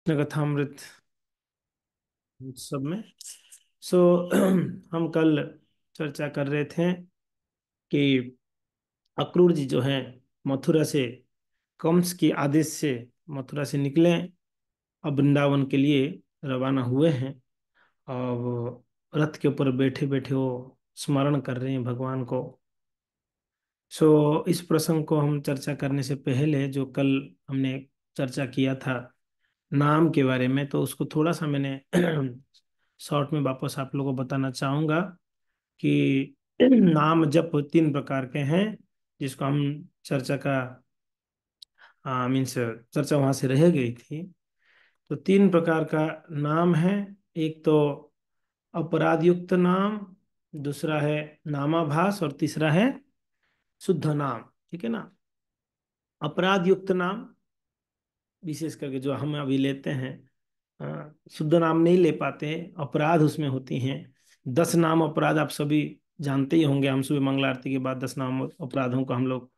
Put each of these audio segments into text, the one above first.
कथामृत उत्सव में। सो हम कल चर्चा कर रहे थे कि अक्रूर जी जो हैं मथुरा से कंस के आदेश से मथुरा से निकले, अब वृंदावन के लिए रवाना हुए हैं। और वो रथ के ऊपर बैठे बैठे वो स्मरण कर रहे हैं भगवान को। सो इस प्रसंग को हम चर्चा करने से पहले जो कल हमने चर्चा किया था नाम के बारे में, तो उसको थोड़ा सा मैंने शॉर्ट में वापस आप लोगों को बताना चाहूंगा कि नाम जप तीन प्रकार के हैं, जिसको हम चर्चा का मीन्स चर्चा वहां से रह गई थी। तो तीन प्रकार का नाम है। एक तो अपराध युक्त नाम, दूसरा है नामाभास और तीसरा है शुद्ध नाम। ठीक है ना। अपराध युक्त नाम विशेष करके जो हम अभी लेते हैं, शुद्ध नाम नहीं ले पाते हैं, अपराध उसमें होती हैं। 10 नाम अपराध आप सभी जानते ही होंगे। हम सुबह मंगल आरती के बाद 10 नाम अपराधों का हम लोग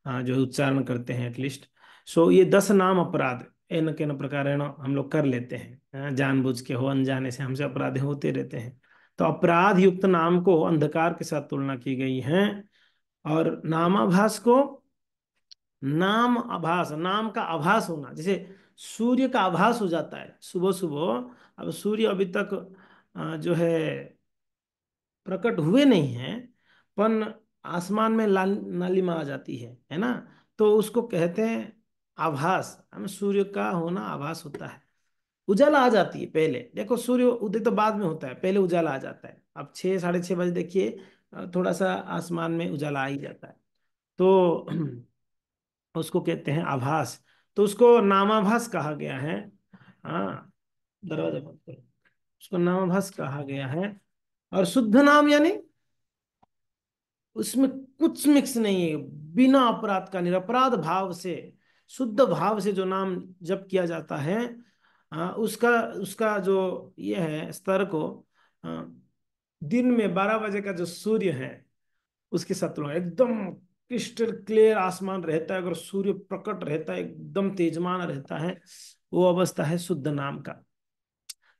जो है उच्चारण करते हैं एटलीस्ट। सो ये 10 नाम अपराध एन के न प्रकार हम लोग कर लेते हैं। जानबूझ के हो अनजाने से हमसे अपराध होते रहते हैं। तो अपराध युक्त नाम को अंधकार के साथ तुलना की गई है, और नामाभास को नाम आभास, नाम का आभास होना। जैसे सूर्य का आभास हो जाता है सुबह सुबह। अब सूर्य अभी तक जो है प्रकट हुए नहीं हैं, पर आसमान में लाल लालिमा आ जाती है ना। तो उसको कहते हैं आभास। हमें सूर्य का होना आभास होता है। उजाला आ जाती है पहले। देखो सूर्य उदय तो बाद में होता है, पहले उजाला आ जाता है। अब 6 साढ़े 6 बजे देखिए, थोड़ा सा आसमान में उजाला आ ही जाता है। तो उसको कहते हैं आभास। तो उसको नामाभास कहा गया है। हाँ, दरवाजा बंद करो। उसको नामाभास कहा गया है। और शुद्ध नाम यानी उसमें कुछ मिक्स नहीं है, बिना अपराध का, निरपराध भाव से, शुद्ध भाव से जो नाम जप किया जाता है, उसका उसका जो ये है स्तर को, आ, दिन में 12 बजे का जो सूर्य है उसके साथ तुलना, एकदम क्रिस्टल क्लियर आसमान रहता है, अगर सूर्य प्रकट रहता है एकदम तेजमान रहता है, वो अवस्था है शुद्ध नाम का।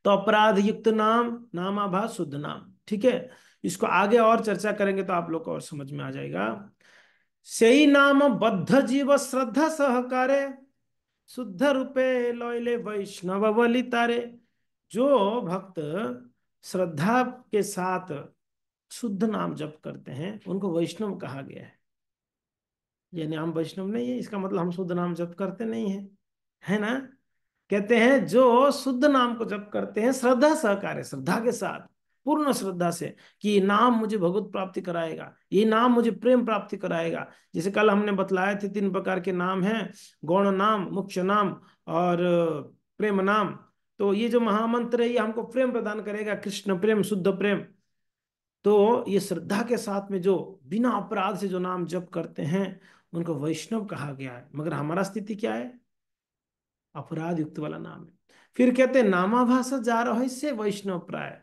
तो अपराध युक्त नाम, नामाभास, शुद्ध नाम। ठीक है। इसको आगे और चर्चा करेंगे तो आप लोग को और समझ में आ जाएगा। सही नाम बद्ध जीव श्रद्धा सहकारे, शुद्ध रूपे लौले वैष्णव बलि तारे। जो भक्त श्रद्धा के साथ शुद्ध नाम जप करते हैं उनको वैष्णव कहा गया है। यानी हम वैष्णव नहीं है इसका मतलब हम शुद्ध नाम जप करते नहीं है, है ना। कहते हैं जो शुद्ध नाम को जप करते हैं श्रद्धा सहकार्य, श्रद्धा के साथ, पूर्ण श्रद्धा से, कि ये नाम मुझे भगवत प्राप्ति कराएगा, ये नाम मुझे प्रेम प्राप्ति कराएगा। जैसे कल हमने बतलाए थे 3 प्रकार के नाम हैं, गौण नाम, मुख्य नाम और प्रेम नाम। तो ये जो महामंत्र है ये हमको प्रेम प्रदान करेगा, कृष्ण प्रेम, शुद्ध प्रेम। तो ये श्रद्धा के साथ में जो बिना अपराध से जो नाम जप करते हैं उनको वैष्णव कहा गया है। मगर हमारा स्थिति क्या है? अपराध युक्त वाला नाम है। फिर कहते हैं नामाभास जा रहो से वैष्णव प्राय,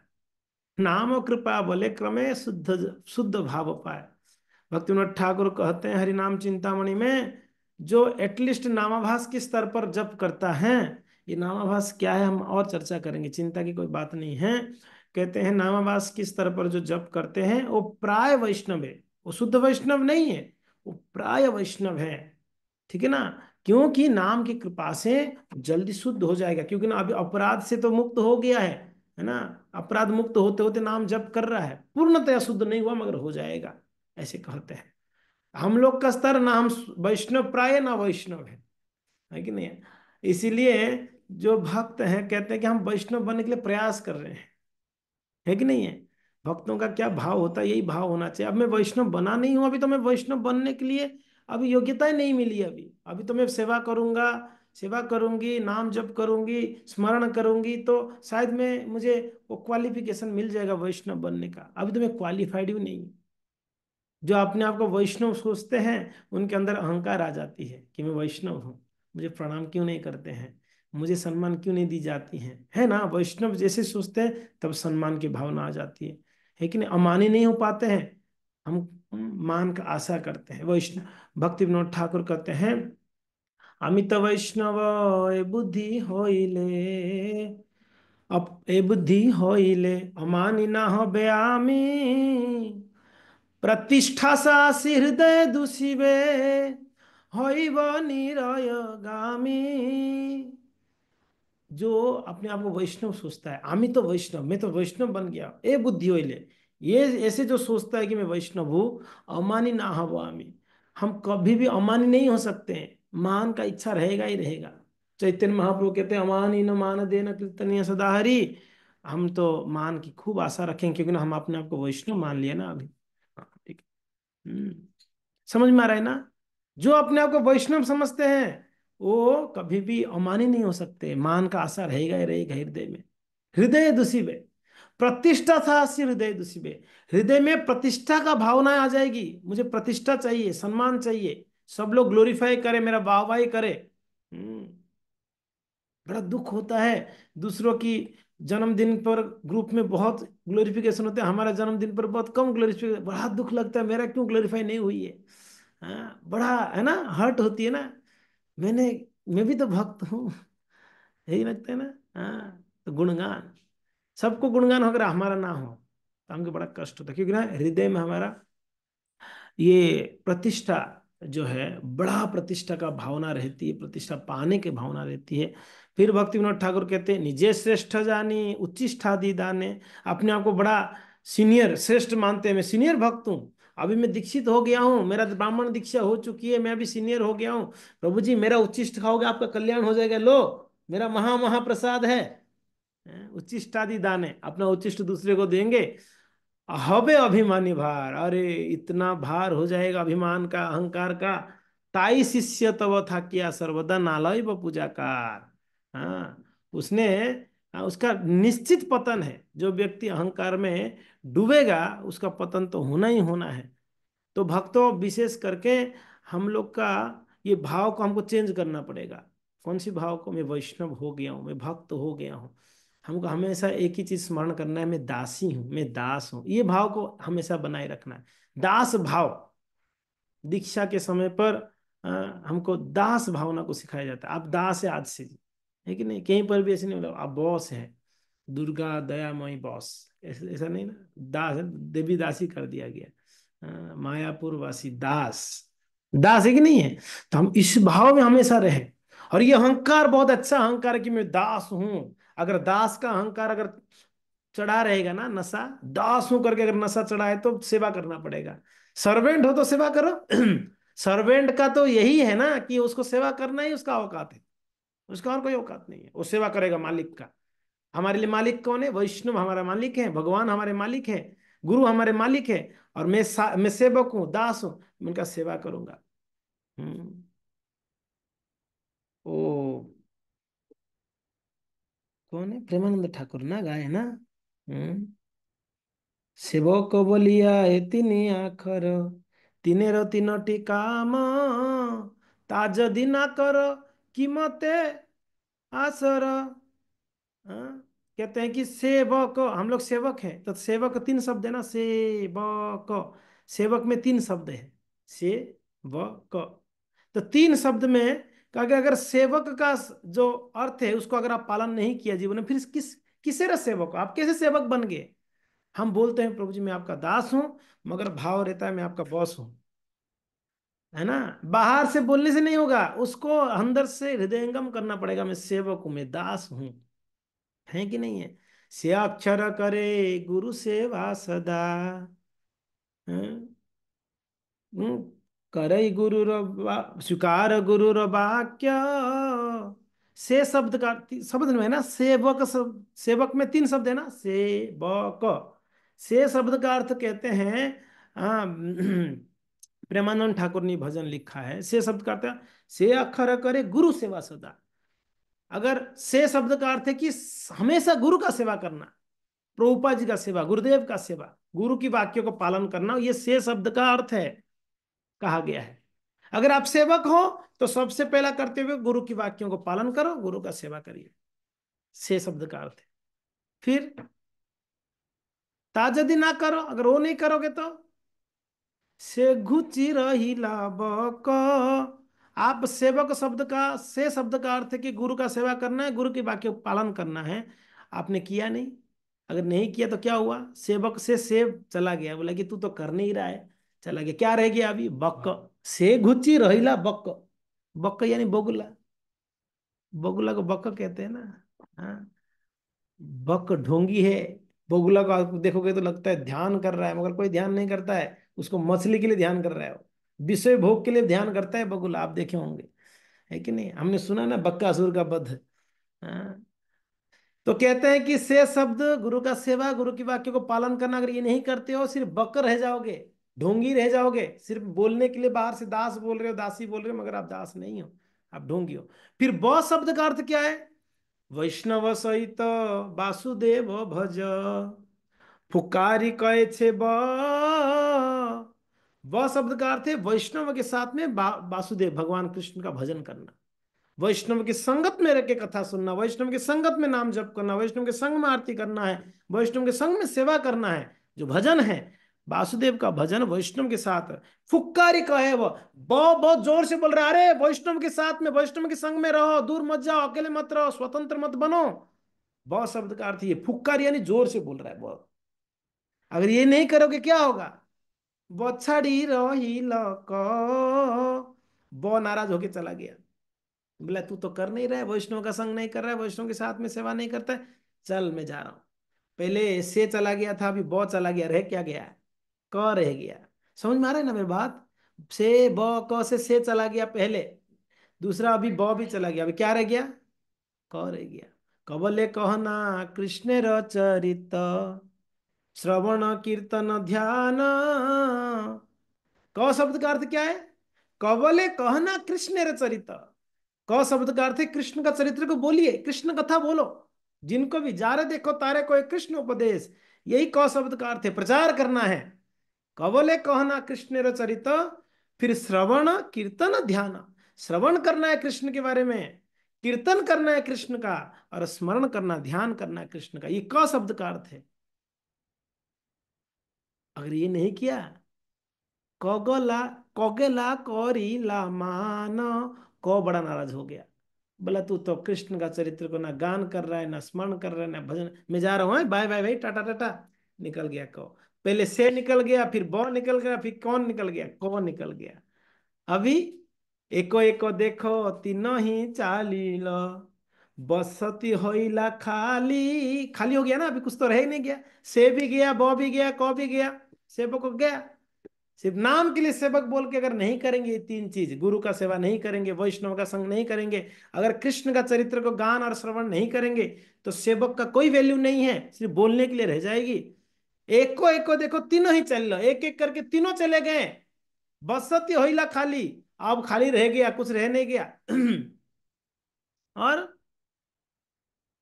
नाम कृपा बोले क्रमे शुद्ध शुद्ध भाव पाए। भक्तिविनोद ठाकुर कहते हैं हरिनाम चिंतामणि में, जो एटलीस्ट नामाभास के स्तर पर जप करता है, ये नामाभास क्या है हम और चर्चा करेंगे, चिंता की कोई बात नहीं है। कहते हैं नामाभास के स्तर पर जो जप करते हैं वो प्राय वैष्णव है, वो शुद्ध वैष्णव नहीं है, वो प्राय वैष्णव है। ठीक है ना। क्योंकि नाम की कृपा से जल्दी शुद्ध हो जाएगा, क्योंकि ना अभी अपराध से तो मुक्त हो गया है ना। अपराध मुक्त होते होते नाम जप कर रहा है, पूर्णतया शुद्ध नहीं हुआ मगर हो जाएगा, ऐसे कहते हैं। हम लोग का स्तर ना हम वैष्णव प्राय ना वैष्णव है कि नहीं है। इसीलिए जो भक्त हैं कहते हैं कि हम वैष्णव बनने के लिए प्रयास कर रहे हैं, है कि नहीं है। भक्तों का क्या भाव होता है, यही भाव होना चाहिए। अब मैं वैष्णव बना नहीं हूं, अभी तो मैं वैष्णव बनने के लिए अभी योग्यता ही नहीं मिली। अभी अभी तो मैं सेवा करूंगा, सेवा करूंगी, नाम जप करूंगी, स्मरण करूंगी, तो शायद मैं मुझे वो क्वालिफिकेशन मिल जाएगा वैष्णव बनने का। अभी तो मैं क्वालिफाइड भी नहीं। जो अपने आप को वैष्णव सोचते हैं उनके अंदर अहंकार आ जाती है कि मैं वैष्णव हूँ, मुझे प्रणाम क्यों नहीं करते हैं, मुझे सम्मान क्यों नहीं दी जाती है ना। वैष्णव जैसे सोचते हैं तब सम्मान की भावना आ जाती है कि नहीं। अमानी नहीं हो पाते हैं, हम मान का आशा करते हैं। वैष्णव भक्ति विनोद ठाकुर कहते हैं अमित वैष्णव ए बुद्धि होइले, ए बुद्धि होइले अमानी ना হবে আমি, प्रतिष्ठा सासी हृदय दूषिबे, হইব নিরয়গামী। जो अपने आप को वैष्णव सोचता है, आमी तो वैष्णव, मैं तो वैष्णव बन गया, ए बुद्धि होइले, ये ऐसे जो सोचता है कि मैं वैष्णव हूँ, अमानी ना हबो आमी, हम कभी भी अमानी नहीं हो सकते हैं, मान का इच्छा रहेगा ही रहेगा। चैतन्य महाप्रभु कहते हैं अमानी न मान देना कीर्तनीय सदा हरि। हम तो मान की खूब आशा रखेंगे, क्योंकि ना हम अपने आप को वैष्णव मान लिया ना अभी। हाँ, ठीक है। समझ में आ रहा है ना? जो अपने आप को वैष्णव समझते हैं वो कभी भी अमानी नहीं हो सकते, मान का आशा रहेगा ही रहेगा हृदय में। हृदय दुषिबे, प्रतिष्ठा था सिर हृदय दुषिबे, हृदय में प्रतिष्ठा का भावना आ जाएगी, मुझे प्रतिष्ठा चाहिए, सम्मान चाहिए, सब लोग ग्लोरीफाई करे, मेरा वाहवाही करे। हम्म, बड़ा दुख होता है दूसरों की जन्मदिन पर ग्रुप में बहुत ग्लोरिफिकेशन होते हैं, हमारा जन्मदिन पर बहुत कम ग्लोरिफिकेशन, बड़ा दुख लगता है मेरा क्यों ग्लोरीफाई नहीं हुई है। हाँ, बड़ा है ना, हर्ट होती है ना। मैंने मैं भी तो भक्त हूँ, यही लगता है ना। हाँ, तो गुणगान, सबको गुणगान हो, अगर हमारा ना हो तो हमको बड़ा कष्ट होता है, क्योंकि ना हृदय में हमारा ये प्रतिष्ठा जो है, बड़ा प्रतिष्ठा का भावना रहती है, प्रतिष्ठा पाने की भावना रहती है। फिर भक्ति विनोद ठाकुर कहते हैं निजे श्रेष्ठ जानी उच्चिष्ठा दी दाने, अपने आप को बड़ा सीनियर श्रेष्ठ मानते हैं, मैं सीनियर भक्त हूँ, अभी मैं दीक्षित हो गया हूँ, मेरा तो ब्राह्मण दीक्षा हो चुकी है, मैं अभी सीनियर हो गया हूँ, प्रभु जी मेरा उच्चिष्ट खाओगे आपका कल्याण हो जाएगा, लो मेरा महाप्रसाद है। उच्चिष्टादि दाने, अपना उच्चिष्ट दूसरे को देंगे, हबे अभिमानी भार, अरे इतना भार हो जाएगा अभिमान का, अहंकार का। ताई शिष्य तव था किया सर्वदा नालय व पूजाकार। हाँ, उसने उसका निश्चित पतन है, जो व्यक्ति अहंकार में डूबेगा उसका पतन तो होना ही होना है। तो भक्तों विशेष करके हम लोग का ये भाव को हमको चेंज करना पड़ेगा। कौन सी भाव को? मैं वैष्णव हो गया हूँ, मैं भक्त हो गया हूँ। हमको हमेशा एक ही चीज स्मरण करना है, मैं दासी हूँ, मैं दास हूँ, ये भाव को हमेशा बनाए रखना है। दास भाव दीक्षा के समय पर अ, हमको दास भावना को सिखाया जाता है। आप दास है आज से, है कि नहीं? कहीं पर भी ऐसे नहीं बोला आप बॉस है, दुर्गा दयामयी बॉस, ऐसा ऐसा नहीं ना, दास है, देवी दासी कर दिया गया। मायापुर वासी दास, दास है कि नहीं है? तो हम इस भाव में हमेशा रहे। और ये अहंकार बहुत अच्छा अहंकार है कि मैं दास हूं। अगर दास का अहंकार अगर चढ़ा रहेगा ना, नशा, दास हूं करके अगर नशा चढ़ा है तो सेवा करना पड़ेगा। सर्वेंट हो तो सेवा करो। सर्वेंट का तो यही है ना कि उसको सेवा करना ही उसका औकात है, उसका और कोई औकात नहीं है, वो सेवा करेगा मालिक का। हमारे लिए मालिक कौन है? वैष्णव हमारा मालिक है, भगवान हमारे मालिक है, गुरु हमारे मालिक है, और मैं सेवक हूँ, दास हूँ, मैं उनका सेवा करूंगा। हम्म। ओ, कौन है? प्रेमानंद ठाकुर ना गाए ना। हम्म। सेवक बोलिया ए तिनी आखर, तिनेर तीनोटी काम, ता जदि ना कर कि मते आसर। हाँ? कहते हैं कि सेवक, हम लोग सेवक हैं, तो सेवक तीन शब्द है ना, सेवक, सेवक में तीन शब्द है, सेवक। तो तीन शब्द में अगर अगर सेवक का जो अर्थ है उसको अगर आप पालन नहीं किया जीवन में, फिर किसे रे सेवक हो? आप कैसे सेवक बन गए? हम बोलते हैं प्रभु जी मैं आपका दास हूं, मगर भाव रहता है मैं आपका बॉस हूं, है ना? बाहर से बोलने से नहीं होगा, उसको अंदर से हृदयंगम करना पड़ेगा, मैं सेवक हूं, मैं दास हूं, है कि नहीं है? से अक्षर करे गुरु सेवा सदा, हैं? हम्म, करे गुरु स्वीकार गुरु र वाक्य, से शब्द का शब्द में है ना, सेवक शब्द, सेवक में तीन शब्द है ना, सेवक, से शब्द का अर्थ कहते हैं। हाँ, प्रेमानंद ठाकुर ने भजन लिखा है, से शब्द का अर्थ है, से अक्षर करे गुरु सेवा सदा। अगर से शब्द का अर्थ है कि हमेशा गुरु का सेवा करना, प्रभुपा जी का सेवा, गुरुदेव का सेवा, गुरु की वाक्यों को पालन करना, ये से शब्द का अर्थ है, कहा गया है। अगर आप सेवक हो तो सबसे पहला करते हुए गुरु की वाक्यों को पालन करो, गुरु का सेवा करिए, से शब्द का अर्थ है। फिर ताजदी ना करो, अगर वो नहीं करोगे तो से घुची रही लाबक, आप सेवक शब्द का, से शब्द का अर्थ है कि गुरु का सेवा करना है, गुरु के वाक्य का पालन करना है। आपने किया नहीं। अगर नहीं किया तो क्या हुआ, सेवक से सेव चला गया, बोला कि तू तो कर नहीं रहा है, चला गया। क्या रह गया अभी, बक। से घुच्ची रहिला बक। बक यानी बगुला। बगुला को बक कहते हैं ना। हाँ। बक ढोंगी है। बगुला को आप देखोगे तो लगता है ध्यान कर रहा है, मगर कोई ध्यान नहीं करता है। उसको मछली के लिए ध्यान कर रहा है वो। विषय भोग के लिए ध्यान करता है बगुला, आप देखे होंगे। है कि नहीं, हमने सुना ना बक्कासुर का वध। हाँ। तो कहते हैं कि से शब्द गुरु का सेवा, गुरु की वाक्य को पालन करना, अगर ये नहीं करते हो सिर्फ बक रह जाओगे, ढोंगी रह जाओगे। सिर्फ बोलने के लिए बाहर से दास बोल रहे हो, दासी बोल रहे हो, मगर आप दास नहीं हो, आप ढोंगी हो। फिर ब शब्द का अर्थ क्या है, वैष्णव सहित वासुदेव भज, फुकारी कहे छे ब। व शब्द का अर्थ है वैष्णव के साथ में वासुदेव भगवान कृष्ण का भजन करना, वैष्णव की संगत में रह के कथा सुनना, वैष्णव की संगत में नाम जप करना, वैष्णव के संग में आरती करना है, वैष्णव के संग में सेवा करना है। जो भजन है वासुदेव का भजन वैष्णव के साथ। फुक्कारी का है वो, बहुत जोर से बोल रहा है, अरे वैष्णव के साथ में, वैष्णव के संग में रहो, दूर मत जाओ, अकेले मत रहो, स्वतंत्र मत बनो। बहुत शब्द का अर्थ ये फुक्कारी यानी जोर से बोल रहा है बहुत। अगर ये नहीं करोगे क्या होगा, बछड़ी रही लक, वो नाराज होके चला गया। बोला तू तो कर नहीं रहा है, वैष्णव का संग नहीं कर रहा है, वैष्णव के साथ में सेवा नहीं करता है, चल मैं जा रहा हूं। पहले से चला गया था, अभी ब चला गया, रह क्या गया, क रह गया। समझ में आ रहा है ना मेरी बात। से ब क से चला गया पहले, दूसरा अभी ब भी चला गया, अभी क्या रह गया, क रह गया। कबले कहना कृष्ण र चरित, श्रवण कीर्तन ध्यान। क शब्द का अर्थ क्या है, कबले कहना कृष्ण र चरित। क शब्द का अर्थ है कृष्ण का चरित्र को बोलिए, कृष्ण कथा बोलो, जिनको भी जा रहे देखो तारे को एक कृष्ण उपदेश, यही क शब्द का अर्थ है, प्रचार करना है। कवले कहना कृष्ण र चरित। फिर श्रवण कीर्तन ध्यान, श्रवण करना है कृष्ण के बारे में, कीर्तन करना है कृष्ण का, और स्मरण करना, ध्यान करना है कृष्ण का, ये क शब्द का अर्थ है। अगर ये नहीं किया, कगला कगेला करी ला मान, को बड़ा नाराज हो गया। बोला तू तो कृष्ण का चरित्र को ना गान कर रहा है, ना स्मरण कर रहा है, ना भजन, मैं जा रहा हूँ, बाय बाय भाई, टाटा टाटा। निकल गया को। पहले से निकल गया, फिर बौ निकल गया, फिर कौन निकल गया, को निकल गया। अभी एको एको देखो तीनों ही चालील, बसती होइला खाली, खाली हो गया ना, अभी कुछ तो रह ही नहीं गया। से भी गया, बौ भी गया, कौ भी गया, सेवक को गया। सिर्फ नाम के लिए सेवक बोल के अगर नहीं करेंगे ये तीन चीज, गुरु का सेवा नहीं करेंगे, वैष्णव का संग नहीं करेंगे, अगर कृष्ण का चरित्र को गान और श्रवण नहीं करेंगे, तो सेवक का कोई वैल्यू नहीं है, सिर्फ बोलने के लिए रह जाएगी। एक को देखो तीनों ही चल लो, एक एक करके तीनों चले गए, बसती होइला खाली, अब खाली रह गया, कुछ रह नहीं गया। और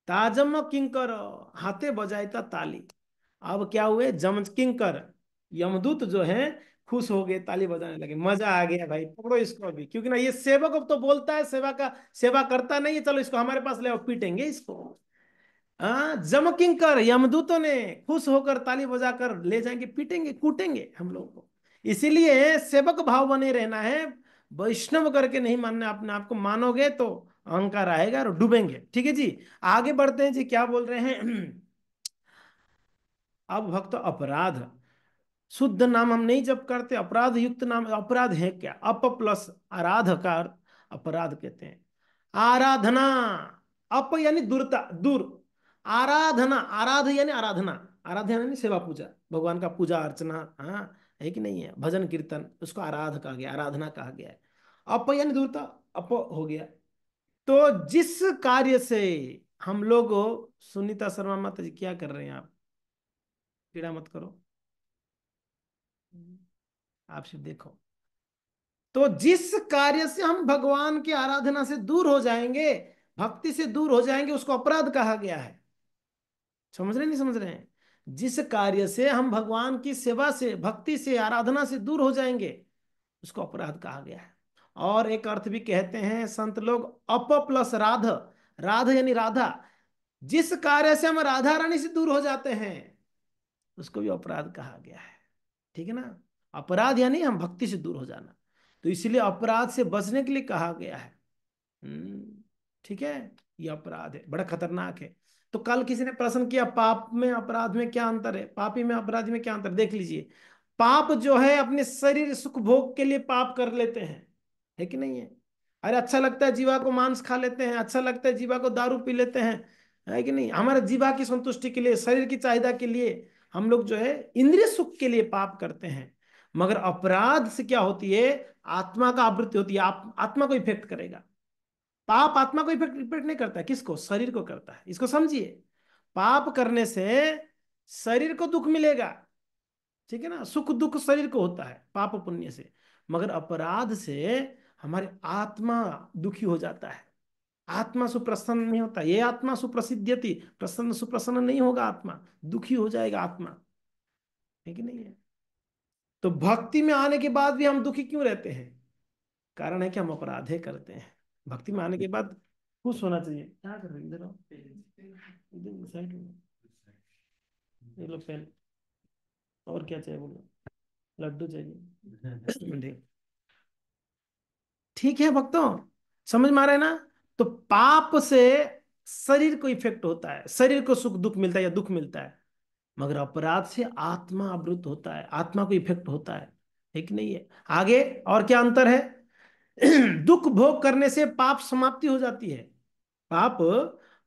ताजम किंकर, हाथे बजाता ताली। अब क्या हुए, जम किंकर, यमदूत जो है खुश हो गए, ताली बजाने लगे, मजा आ गया भाई, पकड़ो इसको अभी, क्योंकि ना ये सेवक अब तो बोलता है, सेवा का सेवा करता नहीं है, चलो इसको हमारे पास ले आओ, पीटेंगे इसको। हाँ, जम किंकर, यमदूतों ने खुश होकर ताली बजाकर ले जाएंगे, पीटेंगे कूटेंगे हम लोग को। इसीलिए सेवक भाव बने रहना है, वैष्णव करके नहीं मानना, अपने आप को मानोगे तो अहंकार आएगा और डूबेंगे। ठीक है जी, आगे बढ़ते हैं जी, क्या बोल रहे हैं। अब भक्त अपराध, शुद्ध नाम हम नहीं जप करते, अपराध युक्त नाम, अपराध है क्या, अप प्लस आराध का अपराध कहते हैं। आराधना, अप यानी दूरता, दूर, आराधना, आराध यानी आराधना, आराधना यानी सेवा पूजा, भगवान का पूजा अर्चना, हाँ है कि नहीं है, भजन कीर्तन, उसको आराध कहा गया, आराधना कहा गया है। अप यानी दूरता, अप हो गया। तो जिस कार्य से हम लोग, सुनीता शर्मा माता जी क्या कर रहे हैं आप, पीड़ा मत करो, आप सिर्फ देखो। तो जिस कार्य से हम भगवान की आराधना से दूर हो जाएंगे, भक्ति से दूर हो जाएंगे, उसको अपराध कहा गया है। समझ रहे नहीं समझ रहे हैं, जिस कार्य से हम भगवान की सेवा से, भक्ति से, आराधना से दूर हो जाएंगे, उसको अपराध कहा गया है। और एक अर्थ भी कहते हैं संत लोग, अप प्लस राध, राध यानी राधा, जिस कार्य से हम राधा रानी से दूर हो जाते हैं, उसको भी अपराध कहा गया है। ठीक है ना, अपराध यानी हम भक्ति से दूर हो जाना। तो इसीलिए अपराध से बचने के लिए कहा गया है। ठीक है, ये अपराध है, बड़ा खतरनाक है। तो कल किसी ने प्रश्न किया, पाप में अपराध में क्या अंतर है, पापी में अपराधी में क्या अंतर, देख लीजिए। पाप जो है अपने शरीर सुख भोग के लिए पाप कर लेते हैं, है कि नहीं है। अरे अच्छा लगता है जीवा को मांस खा लेते हैं, अच्छा लगता है जीवा को दारू पी लेते हैं, है कि नहीं। हमारे जीवा की संतुष्टि के लिए, शरीर की चाहिदा के लिए हम लोग जो है इंद्रिय सुख के लिए पाप करते हैं। मगर अपराध से क्या होती है, आत्मा का आवृत्ति होती है, आत्मा को इफेक्ट करेगा। पाप आत्मा को इफेक्ट इफेक्ट नहीं करता है, किसको, शरीर को करता है, इसको समझिए। पाप करने से शरीर को दुख मिलेगा, ठीक है ना, सुख दुख शरीर को होता है पाप पुण्य से। मगर अपराध से हमारी आत्मा दुखी हो जाता है, आत्मा सुप्रसन्न नहीं होता। ये आत्मा सुप्रसिद्ध्यति, प्रसन्न सुप्रसन्न नहीं होगा आत्मा, दुखी हो जाएगा आत्मा, है कि नहीं है। तो भक्ति में आने के बाद भी हम दुखी क्यों रहते हैं, कारण है कि हम अपराधे करते हैं। भक्ति में आने के बाद खुश होना चाहिए। क्या कर रहे हैं, इधर आओ, इधर साइड में, ये लो पेन, और क्या चाहिए बोलो, लड्डू चाहिए ठीक। ठीक है भक्तों, समझ में आ रहा है ना। तो पाप से शरीर को इफेक्ट होता है, शरीर को सुख दुख मिलता है या दुख मिलता है। मगर अपराध से आत्मा आवृत होता है, आत्मा को इफेक्ट होता है, ठीक नहीं है। आगे और क्या अंतर है दुख भोग करने से पाप समाप्ति हो जाती है। पाप,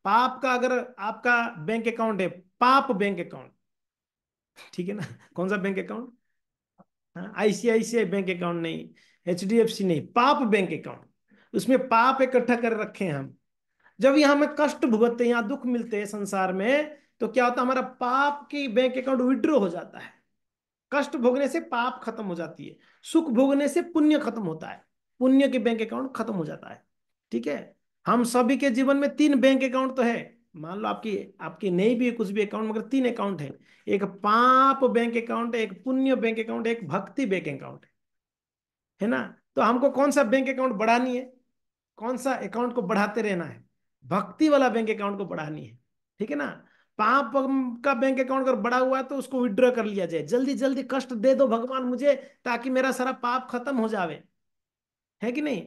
पाप का अगर आपका बैंक अकाउंट है, पाप बैंक अकाउंट, ठीक है ना, कौन सा bank account, ICICI bank account नहीं, एचडीएफसी नहीं, पाप बैंक अकाउंट, उसमें पाप इकट्ठा कर रखे हैं हम। जब यहाँ हमें कष्ट भुगतते हैं, यहाँ दुख मिलते हैं संसार में, तो क्या होता है, हमारा पाप की बैंक अकाउंट विड्रॉ हो जाता है। कष्ट भोगने से पाप खत्म हो जाती है, सुख भोगने से पुण्य खत्म होता है, पुण्य के बैंक अकाउंट खत्म हो जाता है। ठीक है, हम सभी के जीवन में तीन बैंक अकाउंट तो है। मान लो आपकी आपकी नहीं भी है कुछ भी अकाउंट, मगर तीन अकाउंट है। एक पाप बैंक अकाउंट है, एक पुण्य बैंक अकाउंट है, एक भक्ति बैंक अकाउंट है ना। तो हमको कौन सा बैंक अकाउंट बढ़ानी है, कौन सा अकाउंट को बढ़ाते रहना है, भक्ति वाला बैंक अकाउंट को बढ़ानी है, ठीक है ना। पाप का बैंक अकाउंट अगर बढ़ा हुआ है तो उसको विड्रॉ कर लिया जाए, जल्दी जल्दी कष्ट दे दो भगवान मुझे, ताकि मेरा सारा पाप खत्म हो जावे, है कि नहीं।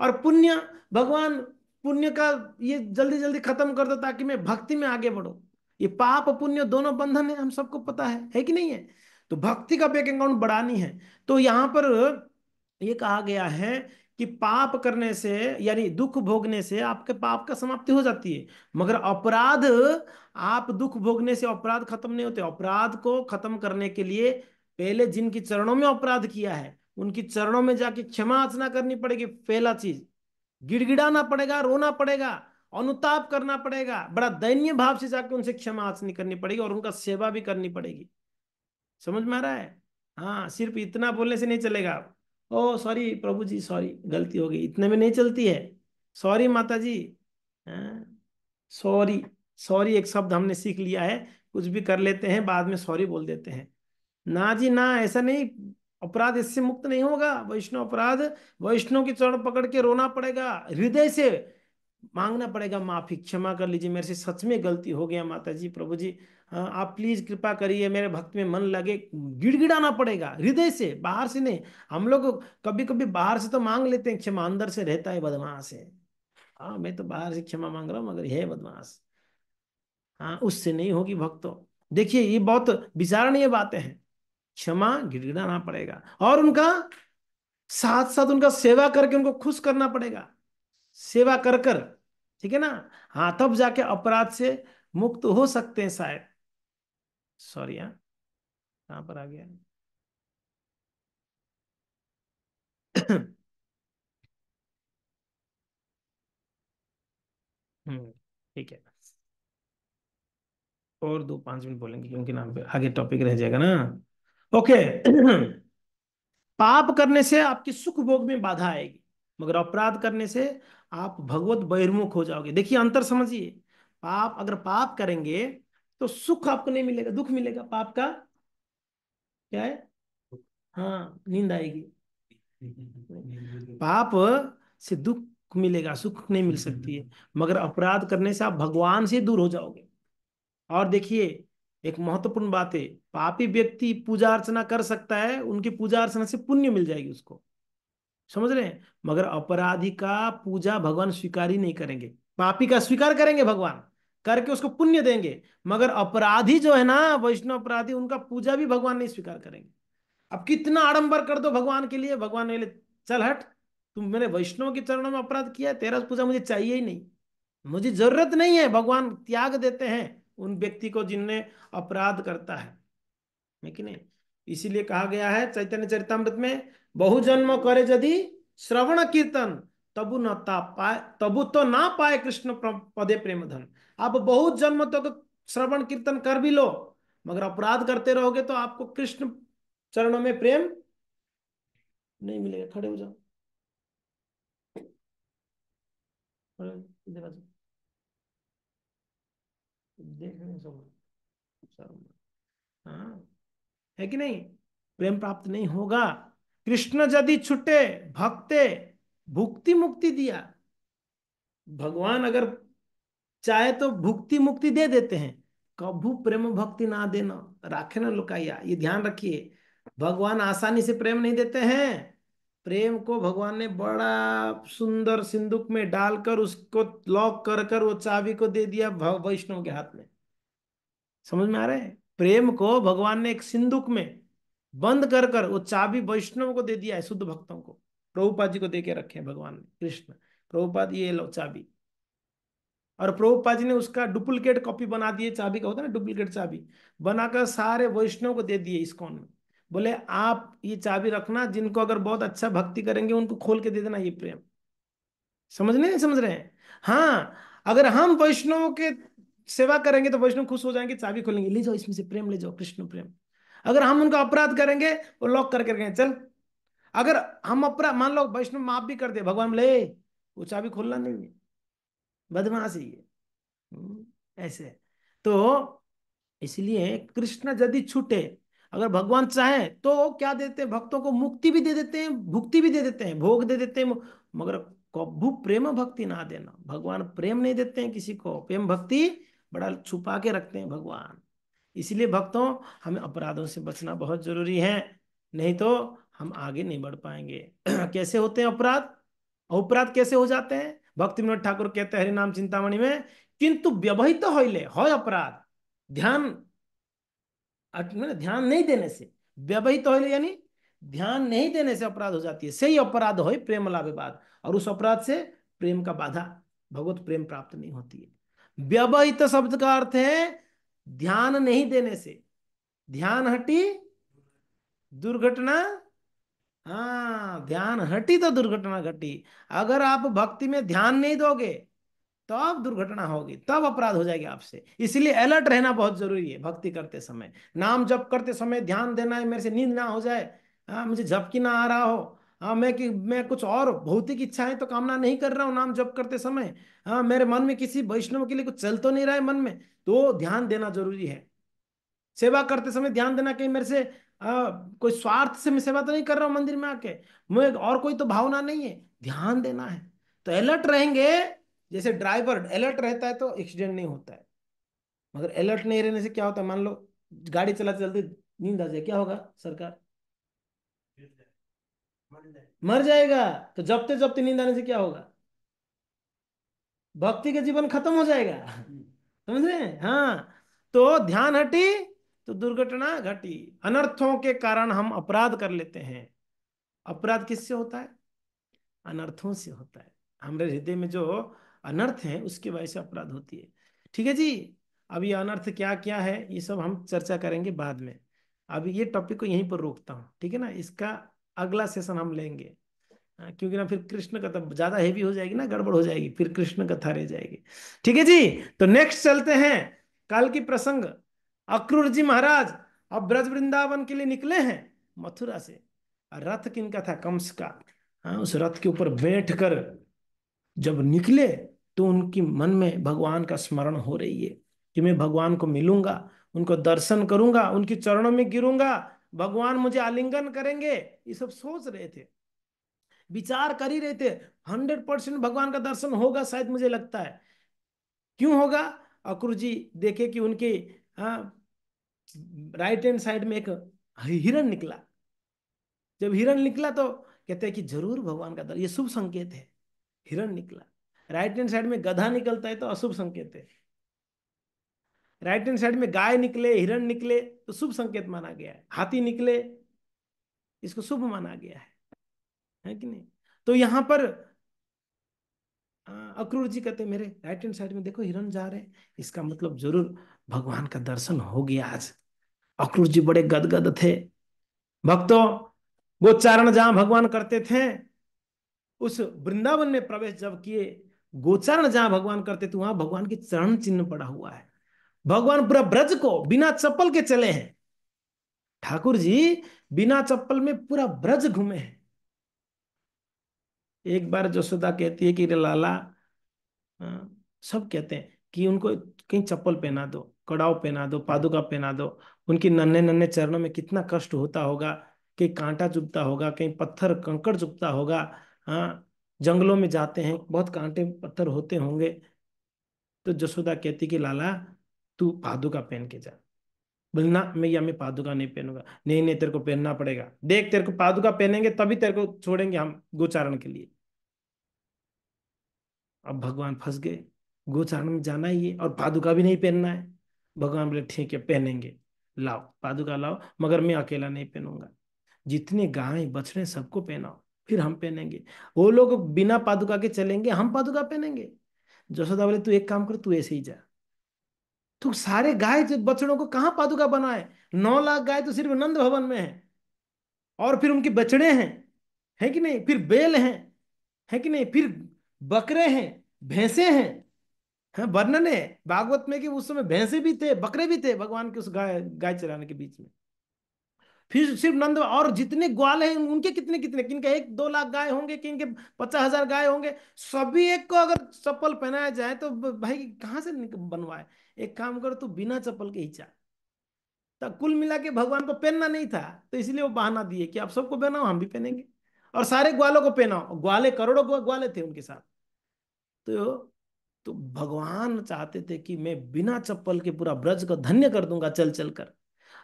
और पुण्य, भगवान पुण्य का ये जल्दी जल्दी खत्म कर दो ताकि मैं भक्ति में आगे बढ़ो। ये पाप पुण्य दोनों बंधन है, हम सबको पता है कि नहीं है। तो भक्ति का बैंक अकाउंट बढ़ानी है। तो यहां पर ये कहा गया है कि पाप करने से, यानी दुख भोगने से आपके पाप का समाप्ति हो जाती है। मगर अपराध, आप दुख भोगने से अपराध खत्म नहीं होते। अपराध को खत्म करने के लिए पहले जिनकी चरणों में अपराध किया है उनकी चरणों में जाके क्षमा याचना करनी पड़ेगी। पहला चीज, गिड़गिड़ाना पड़ेगा, रोना पड़ेगा, अनुताप करना पड़ेगा, बड़ा दयनीय भाव से जाके उनसे क्षमा याचना करनी पड़ेगी और उनका सेवा भी करनी पड़ेगी। समझ में आ रहा है। हाँ, सिर्फ इतना बोलने से नहीं चलेगा। ओ सॉरी प्रभु जी, सॉरी गलती हो गई, इतने में नहीं चलती है। सॉरी माता जी, सॉरी, सॉरी एक शब्द हमने सीख लिया है, कुछ भी कर लेते हैं बाद में सॉरी बोल देते हैं। ना जी ना, ऐसा नहीं। अपराध इससे मुक्त नहीं होगा वैष्णव अपराध। वैष्णव की चरण पकड़ के रोना पड़ेगा, हृदय से मांगना पड़ेगा माफी, क्षमा कर लीजिए मेरे से सच में गलती हो गया माता जी, प्रभु जी, हाँ, आप प्लीज कृपा करिए, मेरे भक्त में मन लगे। गिड़गिड़ाना पड़ेगा हृदय से, बाहर से नहीं। हम लोग कभी कभी बाहर से तो मांग लेते हैं क्षमा, अंदर से रहता है बदमाश है। हाँ, मैं तो बाहर से क्षमा मांग रहा हूँ मगर है बदमाश। हाँ, उससे नहीं होगी भक्तों। देखिए ये बहुत विचारणीय बातें हैं। क्षमा, गिड़गिड़ाना पड़ेगा और उनका साथ साथ उनका सेवा करके उनको खुश करना पड़ेगा, सेवा कर कर, ठीक है ना। हाँ, तब जाके अपराध से मुक्त हो सकते हैं शायद। सॉरी, हाँ, कहाँ पर आ गया ठीक है, और 2-5 मिनट बोलेंगे क्योंकि ना आगे टॉपिक रह जाएगा ना। ओके पाप करने से आपकी सुख भोग में बाधा आएगी, मगर अपराध करने से आप भगवत बहिर्मुख हो जाओगे। देखिए अंतर समझिए। पाप, अगर पाप करेंगे तो सुख आपको नहीं मिलेगा, दुख मिलेगा। पाप का क्या है, हाँ, नींद आएगी। पाप से दुख मिलेगा, सुख नहीं मिल सकती है। मगर अपराध करने से आप भगवान से दूर हो जाओगे। और देखिए एक महत्वपूर्ण बात है, पापी व्यक्ति पूजा अर्चना कर सकता है, उनकी पूजा अर्चना से पुण्य मिल जाएगी उसको। समझ रहे हैं? मगर अपराधी का पूजा भगवान स्वीकार ही नहीं करेंगे। पापी का स्वीकार करेंगे भगवान, करके उसको पुण्य देंगे। मगर अपराधी जो है ना, वैष्णव अपराधी, उनका पूजा भी भगवान नहीं स्वीकार करेंगे। अब कितना आडंबर कर दो भगवान के लिए, भगवान ने बोले चल हट, तुम मेरे वैष्णव के चरणों में अपराध किया है, तेरा पूजा मुझे चाहिए ही नहीं, मुझे जरूरत नहीं है। भगवान त्याग देते हैं उन व्यक्ति को जिनने अपराध करता है कि नहीं? इसीलिए कहा गया है चैतन्य चरितमृत में, बहुजन्म करे यदि श्रवण कीर्तन, तबु न ता पाए, तबु तो ना पाए कृष्ण पदे प्रेम धन। आप बहुत जन्म तक श्रवण कीर्तन कर भी लो, मगर अपराध करते रहोगे तो आपको कृष्ण चरणों में प्रेम नहीं मिलेगा। खड़े हो जाओ, इधर आ जाओ, देख रहे हैं सब सब। हाँ, है कि नहीं? प्रेम प्राप्त नहीं होगा। कृष्ण यदि छुटे भक्ते, भुक्ति मुक्ति दिया। भगवान अगर चाहे तो भुक्ति मुक्ति दे देते हैं, कभू प्रेम भक्ति ना देना, राखे ना लुकाइया, ये ध्यान रखिए। भगवान आसानी से प्रेम नहीं देते हैं। प्रेम को भगवान ने बड़ा सुंदर सिंदूक में डालकर उसको लॉक कर कर वो चाबी को दे दिया वैष्णव के हाथ में। समझ में आ रहा है? प्रेम को भगवान ने एक सिंदूक में बंद कर कर वो चाबी वैष्णव को दे दिया है, शुद्ध भक्तों को। प्रभुपाद जी को दे के रखे हैं भगवान ने, कृष्ण प्रभुपाद, ये लो चाबी। और प्रभुपाद जी ने उसका डुप्लीकेट कॉपी बना दिए, चाबी का होता है ना डुप्लीकेट चाबी, बनाकर सारे वैष्णव को दे दिए इस्कॉन में। बोले आप ये चाबी रखना, जिनको अगर बहुत अच्छा भक्ति करेंगे उनको खोल के दे देना ये प्रेम। समझ नहीं समझ रहे हैं? हाँ, अगर हम वैष्णव के सेवा करेंगे तो वैष्णव खुश हो जाएंगे, चाबी खोलेंगे, ले जाओ इसमें से प्रेम ले जाओ, कृष्ण प्रेम। अगर हम उनका अपराध करेंगे, वो लॉक करके रखेंगे, चल। अगर हम अपराध, मान लो वैष्णव माफ भी कर दे, भगवान बोले वो चाबी खोलना नहीं है, बदमाश है ये। ऐसे है। तो इसलिए कृष्ण यदि छूटे, अगर भगवान चाहे तो क्या देते हैं भक्तों को? मुक्ति भी दे देते हैं, भुक्ति भी दे देते हैं, भोग दे देते हैं। मगर कभू प्रेम भक्ति ना देना। भगवान प्रेम नहीं देते हैं किसी को, प्रेम भक्ति बड़ा छुपा के रखते हैं भगवान। इसलिए भक्तों, हमें अपराधों से बचना बहुत जरूरी है, नहीं तो हम आगे नहीं बढ़ पाएंगे। कैसे होते हैं अपराध? अपराध कैसे हो जाते हैं? भक्ति विनोद ठाकुर कहते हैं हरिनाम चिंतामणि में, किंतु व्यवहित होइले होय अपराध, ध्यान मैंने ध्यान नहीं देने से। व्यवहित होइले यानी ध्यान नहीं देने से अपराध हो जाती है। सही अपराध हो प्रेम लाभे बाद, और उस अपराध से प्रेम का बाधा, भगवत प्रेम प्राप्त नहीं होती है। व्यवहित शब्द का अर्थ है ध्यान नहीं देने से। ध्यान हटी दुर्घटना, हाँ, ध्यान हटी तो दुर्घटना घटी। अगर आप भक्ति में ध्यान नहीं दोगे तब दुर्घटना होगी, तब अपराध हो जाएगी आपसे। इसलिए अलर्ट रहना बहुत जरूरी है भक्ति करते समय। नाम जप करते समय ध्यान देना है, मेरे से नींद ना हो जाए, हाँ, मुझे झपकी ना आ रहा हो, हाँ, मैं कुछ और भौतिक इच्छाएं तो कामना नहीं कर रहा हूँ नाम जप करते समय, हाँ, मेरे मन में किसी वैष्णव के लिए कुछ चल तो नहीं रहा है मन में, तो ध्यान देना जरूरी है। सेवा करते समय ध्यान देना, कहीं मेरे से कोई स्वार्थ से मैं सेवा तो नहीं कर रहा हूं मंदिर में आके, मैं और कोई तो भावना नहीं है, ध्यान देना है। तो अलर्ट रहेंगे। जैसे ड्राइवर अलर्ट रहता है तो एक्सीडेंट नहीं होता है। मगर अलर्ट नहीं रहने से क्या होता है? मान लो गाड़ी चलाते चलते नींद आ जाए, क्या होगा सरकार? मर जाएगा। तो जबते जबते नींद आने से क्या होगा? भक्ति का जीवन खत्म हो जाएगा। समझ रहे हैं? हाँ। तो ध्यान हटी तो दुर्घटना घटी। अनर्थों के कारण हम अपराध कर लेते हैं। अपराध किससे होता है? अनर्थों से होता है। हमारे हृदय में जो अनर्थ है उसकी वजह से अपराध होती है। ठीक है जी। अब ये अनर्थ क्या क्या है ये सब हम चर्चा करेंगे बाद में। अभी ये टॉपिक को यहीं पर रोकता हूँ, ठीक है ना? इसका अगला सेशन हम लेंगे। हाँ, क्योंकि ना फिर कृष्ण कथा ज्यादा हेवी हो जाएगी ना, गड़बड़ हो जाएगी, फिर कृष्ण कथा रह जाएगी। ठीक है जी। तो नेक्स्ट चलते हैं। कल की प्रसंग, अक्रूर जी महाराज अब ब्रज वृंदावन के लिए निकले हैं मथुरा से। और रथ किनका था? कंस का। हाँ, उस रथ के ऊपर बैठ कर जब निकले तो उनकी मन में भगवान का स्मरण हो रही है कि मैं भगवान को मिलूंगा, उनको दर्शन करूंगा, उनके चरणों में गिरूंगा, भगवान मुझे आलिंगन करेंगे। ये सब सोच रहे थे, विचार कर ही रहे थे। 100% भगवान का दर्शन होगा शायद, मुझे लगता है। क्यों होगा? अक्रूर जी देखे कि उनके राइट हैंड साइड में एक हिरण निकला। जब हिरण निकला तो कहते हैं कि जरूर भगवान का दर्शन, ये शुभ संकेत है। हिरण निकला, राइट हैंड साइड में गधा निकलता है तो अशुभ संकेत है, राइट हैंड साइड में गाय निकले, हिरण निकले तो शुभ संकेत माना गया है, हाथी निकले इसको शुभ माना गया है कि नहीं। तो यहां पर अक्रूर जी कहते मेरे राइट हैंड साइड में देखो हिरण जा रहे हैं, इसका मतलब जरूर भगवान का दर्शन हो गया आज। अक्रूर जी बड़े गदगद थे। भक्तों, गोचारण जहां भगवान करते थे, उस वृंदावन में प्रवेश जब किए, गोचारण जहां भगवान करते थे वहां भगवान के चरण चिन्ह पड़ा हुआ है। भगवान पूरा ब्रज को बिना चप्पल के चले हैं। ठाकुर जी बिना चप्पल में पूरा ब्रज घूमे हैं। एक बार जसोदा कहती है कि रे लाला, सब कहते हैं कि उनको कहीं चप्पल पहना दो, कड़ाव पहना दो, पादुका पहना दो। उनके नन्हे नन्हे चरणों में कितना कष्ट होता होगा, कहीं कांटा चुभता होगा, कहीं पत्थर कंकड़ चुभता होगा। हाँ, जंगलों में जाते हैं, बहुत कांटे पत्थर होते होंगे। तो जसोदा कहती कि लाला तू पादुका पहन के जा। बोले ना मैं, या मैं पादुका नहीं पहनूंगा। नहीं नहीं, तेरे को पहनना पड़ेगा, देख तेरे को पादुका पहनेंगे तभी तेरे को छोड़ेंगे हम गोचारण के लिए। अब भगवान फंस गए, गोचारण में जाना ही है और पादुका भी नहीं पहनना है। भगवान बोले ठीक है पहनेंगे, लाओ पादुका लाओ, मगर मैं अकेला नहीं पहनूंगा, जितने गाय बछड़े सबको पहनाओ, फिर हम पहनेंगे। वो लोग बिना पादुका के चलेंगे, हम पादुका पहनेंगे। जशोदा बोले तू एक काम कर, तू ऐसे ही जा। तो सारे गाय बछड़ों को कहाँ पादुका बनाए, 9 लाख गाय तो सिर्फ नंद भवन में है, और फिर उनके बछड़े हैं, है कि नहीं, फिर बैल हैं, है कि नहीं, फिर बकरे हैं, भैंसे हैं। हाँ, वर्णन है भागवत में कि उस समय भैंसे भी थे, बकरे भी थे भगवान के उस गाय गाय चराने के बीच में। फिर सिर्फ नंद, और जितने ग्वाल हैं उनके कितने कितने, किनके 1-2 लाख गाय होंगे, किनके 50,000 गाय होंगे। सभी एक को अगर चप्पल पहनाया जाए तो भाई कहाँ से बनवाए। एक काम करो, तू बिना चप्पल के ही जा। तो कुल मिला के भगवान को पहनना नहीं था, तो इसलिए वो बहाना दिए कि आप सबको पहनाओ, हम भी पहनेंगे, और सारे ग्वालों को पहनाओ। ग्वाले करोड़ों ग्वाले थे उनके साथ। तो तो भगवान चाहते थे कि मैं बिना चप्पल के पूरा ब्रज को धन्य कर दूंगा चल चल कर।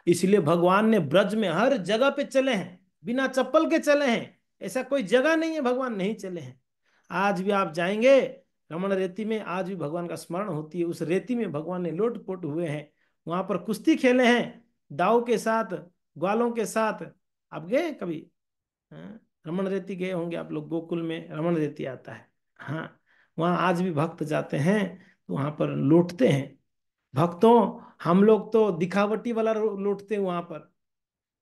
इसलिए भगवान ने ब्रज में हर जगह पे चले हैं, बिना चप्पल के चले हैं। ऐसा कोई जगह नहीं है भगवान नहीं चले हैं। आज भी आप जाएंगे रमण रेती में, आज भी भगवान का स्मरण होती है। उस रेती में भगवान ने लोटपोट हुए हैं, वहां पर कुश्ती खेले हैं दाव के साथ, ग्वालों के साथ। आप गए कभी? हाँ, रमण रेती गए होंगे आप लोग, गोकुल में रमण रेती आता है। हाँ, वहाँ आज भी भक्त जाते हैं तो वहां पर लौटते हैं। भक्तों, हम लोग तो दिखावटी वाला लौटते हैं वहां पर,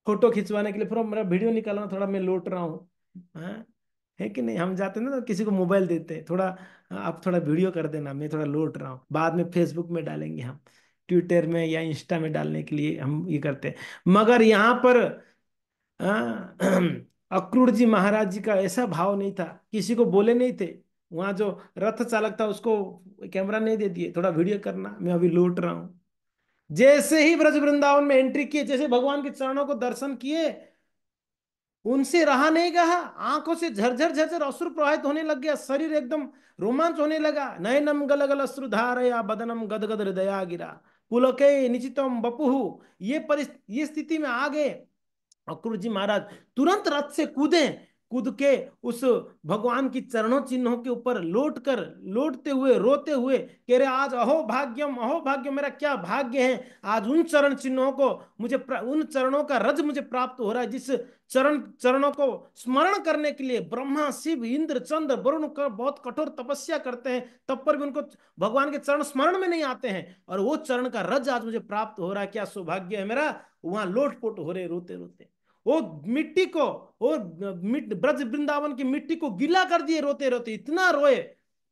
फोटो खिंचवाने के लिए, पूरा मेरा वीडियो निकालना, थोड़ा मैं लौट रहा हूँ। हाँ, है कि नहीं, हम जाते हैं ना तो किसी को मोबाइल देते हैं, थोड़ा आप थोड़ा वीडियो कर देना, मैं थोड़ा लौट रहा हूँ, बाद में फेसबुक में डालेंगे हम, ट्विटर में या इंस्टा में डालने के लिए हम ये करते हैं। मगर यहाँ पर हाँ, अक्रूर जी महाराज जी का ऐसा भाव नहीं था, किसी को बोले नहीं थे। वहां जो रथ चालक था उसको कैमरा नहीं दे दिए, थोड़ा वीडियो करना, मैं अभी लौट रहा हूँ। जैसे ही ब्रज वृंदावन में एंट्री किए, जैसे भगवान के चरणों को दर्शन किए, उनसे रहा नहीं गया, आंखों से झरझर झरझर अश्रु प्रवाहित होने लग गया, शरीर एकदम रोमांच होने लगा। नयनम गलगल अश्रुधारया बदनम गदगद हृदया गिरा, पुलके निचितम बपुहु। ये स्थिति में आ गए अक्रूर जी महाराज, तुरंत रथ से कूदे, कूद के उस भगवान की चरणों चिन्हों के ऊपर लौटते हुए रोते हुए कह रहे आज अहो भाग्यम, मेरा क्या भाग्य है, आज उन चरण चिन्हों को उन चरणों का रज मुझे प्राप्त हो रहा है, जिस चरणों को स्मरण करने के लिए ब्रह्मा शिव इंद्र चंद्र वरुण बहुत कठोर तपस्या करते हैं, तब पर भी उनको भगवान के चरण स्मरण में नहीं आते हैं, और वो चरण का रज आज मुझे प्राप्त हो रहा है, क्या सौभाग्य है मेरा। वहां लोटपोट हो रहे रोते रोते, वो मिट्टी को, वो ब्रज वृंदावन की मिट्टी को गीला कर दिए रोते रोते, इतना रोए।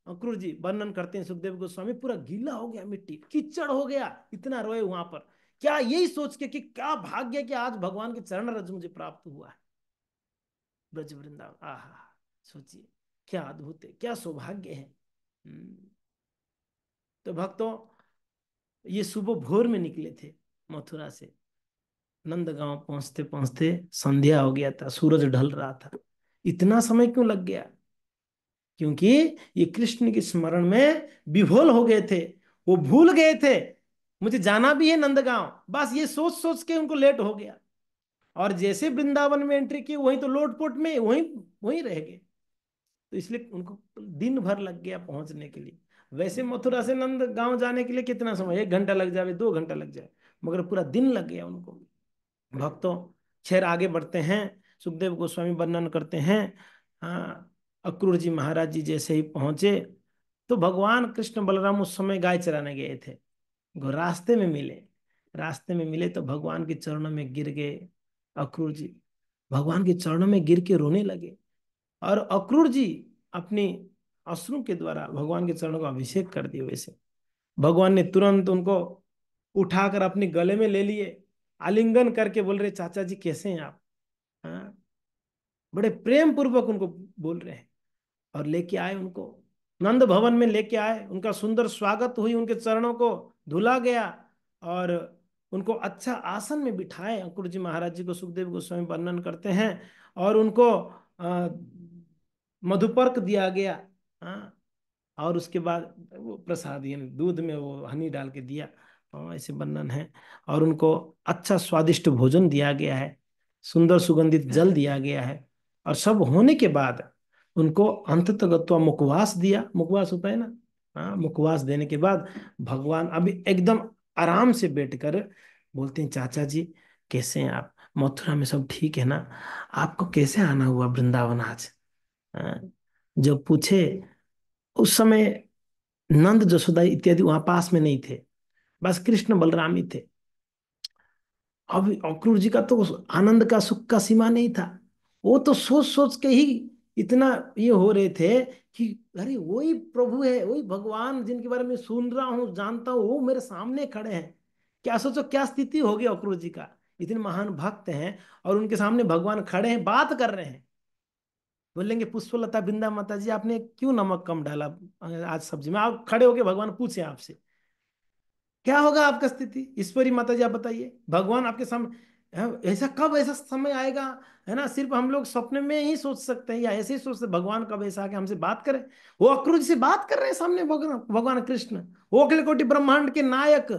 अक्रूर जी वर्णन करते हैं सुखदेव गोस्वामी, पूरा गीला हो गया, मिट्टी कीचड़ हो गया, इतना रोए वहां पर। क्या यही सोच के कि क्या भाग्य कि आज भगवान के चरण रज मुझे प्राप्त हुआ है, ब्रज वृंदावन। आहा, सोचिए क्या अद्भुत है, क्या सौभाग्य है। तो भक्तों, ये सुबह भोर में निकले थे मथुरा से, नंदगांव पहुंचते पहुंचते संध्या हो गया था, सूरज ढल रहा था। इतना समय क्यों लग गया? क्योंकि ये कृष्ण के स्मरण में विभोल हो गए थे, वो भूल गए थे मुझे जाना भी है नंदगांव, बस ये सोच सोच के उनको लेट हो गया। और जैसे वृंदावन में एंट्री की वहीं तो लोटपोट में वहीं वहीं रह गए। तो इसलिए उनको दिन भर लग गया पहुंचने के लिए। वैसे मथुरा से नंद गांव जाने के लिए कितना समय, 1 घंटा लग जाए, 2 घंटा लग जाए, मगर पूरा दिन लग गया उनको। भक्तों, खैर आगे बढ़ते हैं। सुखदेव गोस्वामी वर्णन करते हैं। हाँ, अक्रूर जी महाराज जी जैसे ही पहुंचे तो भगवान कृष्ण बलराम उस समय गाय चराने गए थे। रास्ते में मिले। रास्ते में मिले तो भगवान के चरणों में गिर गए अक्रूर जी। भगवान के चरणों में गिर के रोने लगे। और अक्रूर जी अपनी अश्रु के द्वारा भगवान के चरणों का अभिषेक कर दिए। वैसे भगवान ने तुरंत उनको उठाकर अपने गले में ले लिए, आलिंगन करके बोल रहे, चाचा जी कैसे हैं आप। हाँ, बड़े प्रेम पूर्वक उनको बोल रहे हैं। और लेके आए उनको, नंद भवन में लेके आए, उनका सुंदर स्वागत हुई, उनके चरणों को धुला गया। और उनको अच्छा आसन में बिठाए। अंकुर जी महाराज जी को सुखदेव गोस्वामी वर्णन करते हैं। और उनको मधुपर्क दिया गया। हाँ, और उसके बाद वो प्रसाद यानी दूध में वो हनी डाल के दिया। ऐसे वर्णन है। और उनको अच्छा स्वादिष्ट भोजन दिया गया है, सुंदर सुगंधित जल दिया गया है। और सब होने के बाद उनको अंततगत्वा मुखवास दिया। मुखवास होता है ना। हाँ, मुखवास देने के बाद भगवान अभी एकदम आराम से बैठकर बोलते हैं, चाचा जी कैसे हैं आप, मथुरा में सब ठीक है ना, आपको कैसे आना हुआ वृंदावन आज। हाँ, जब पूछे उस समय नंद जसोदा इत्यादि वहां पास में नहीं थे, बस कृष्ण बलराम ही थे। अब अक्रूर जी का तो आनंद का सुख का सीमा नहीं था। वो तो सोच सोच के ही इतना ये हो रहे थे कि अरे वही प्रभु है, वही भगवान जिनके बारे में सुन रहा हूँ जानता हूँ, वो मेरे सामने खड़े हैं। क्या सोचो क्या स्थिति होगी अक्रूर जी का। इतने महान भक्त हैं और उनके सामने भगवान खड़े हैं, बात कर रहे हैं। बोलेंगे, पुष्पलता बिंदा माता जी आपने क्यों नमक कम डाला आज सब्जी में। आप खड़े होके भगवान पूछे आपसे, क्या होगा आपका स्थिति। ईश्वरी माता जी आप बताइए, भगवान आपके सामने। ऐसा कब ऐसा समय आएगा, है ना, सिर्फ हम लोग सपने में ही सोच सकते हैं या ऐसे ही सोचते हैं, भगवान कब ऐसा आके हमसे बात करे। वो अक्रूर जी से बात कर रहे हैं सामने भगवान भगवान कृष्ण, वो अखिल कोटि ब्रह्मांड के नायक।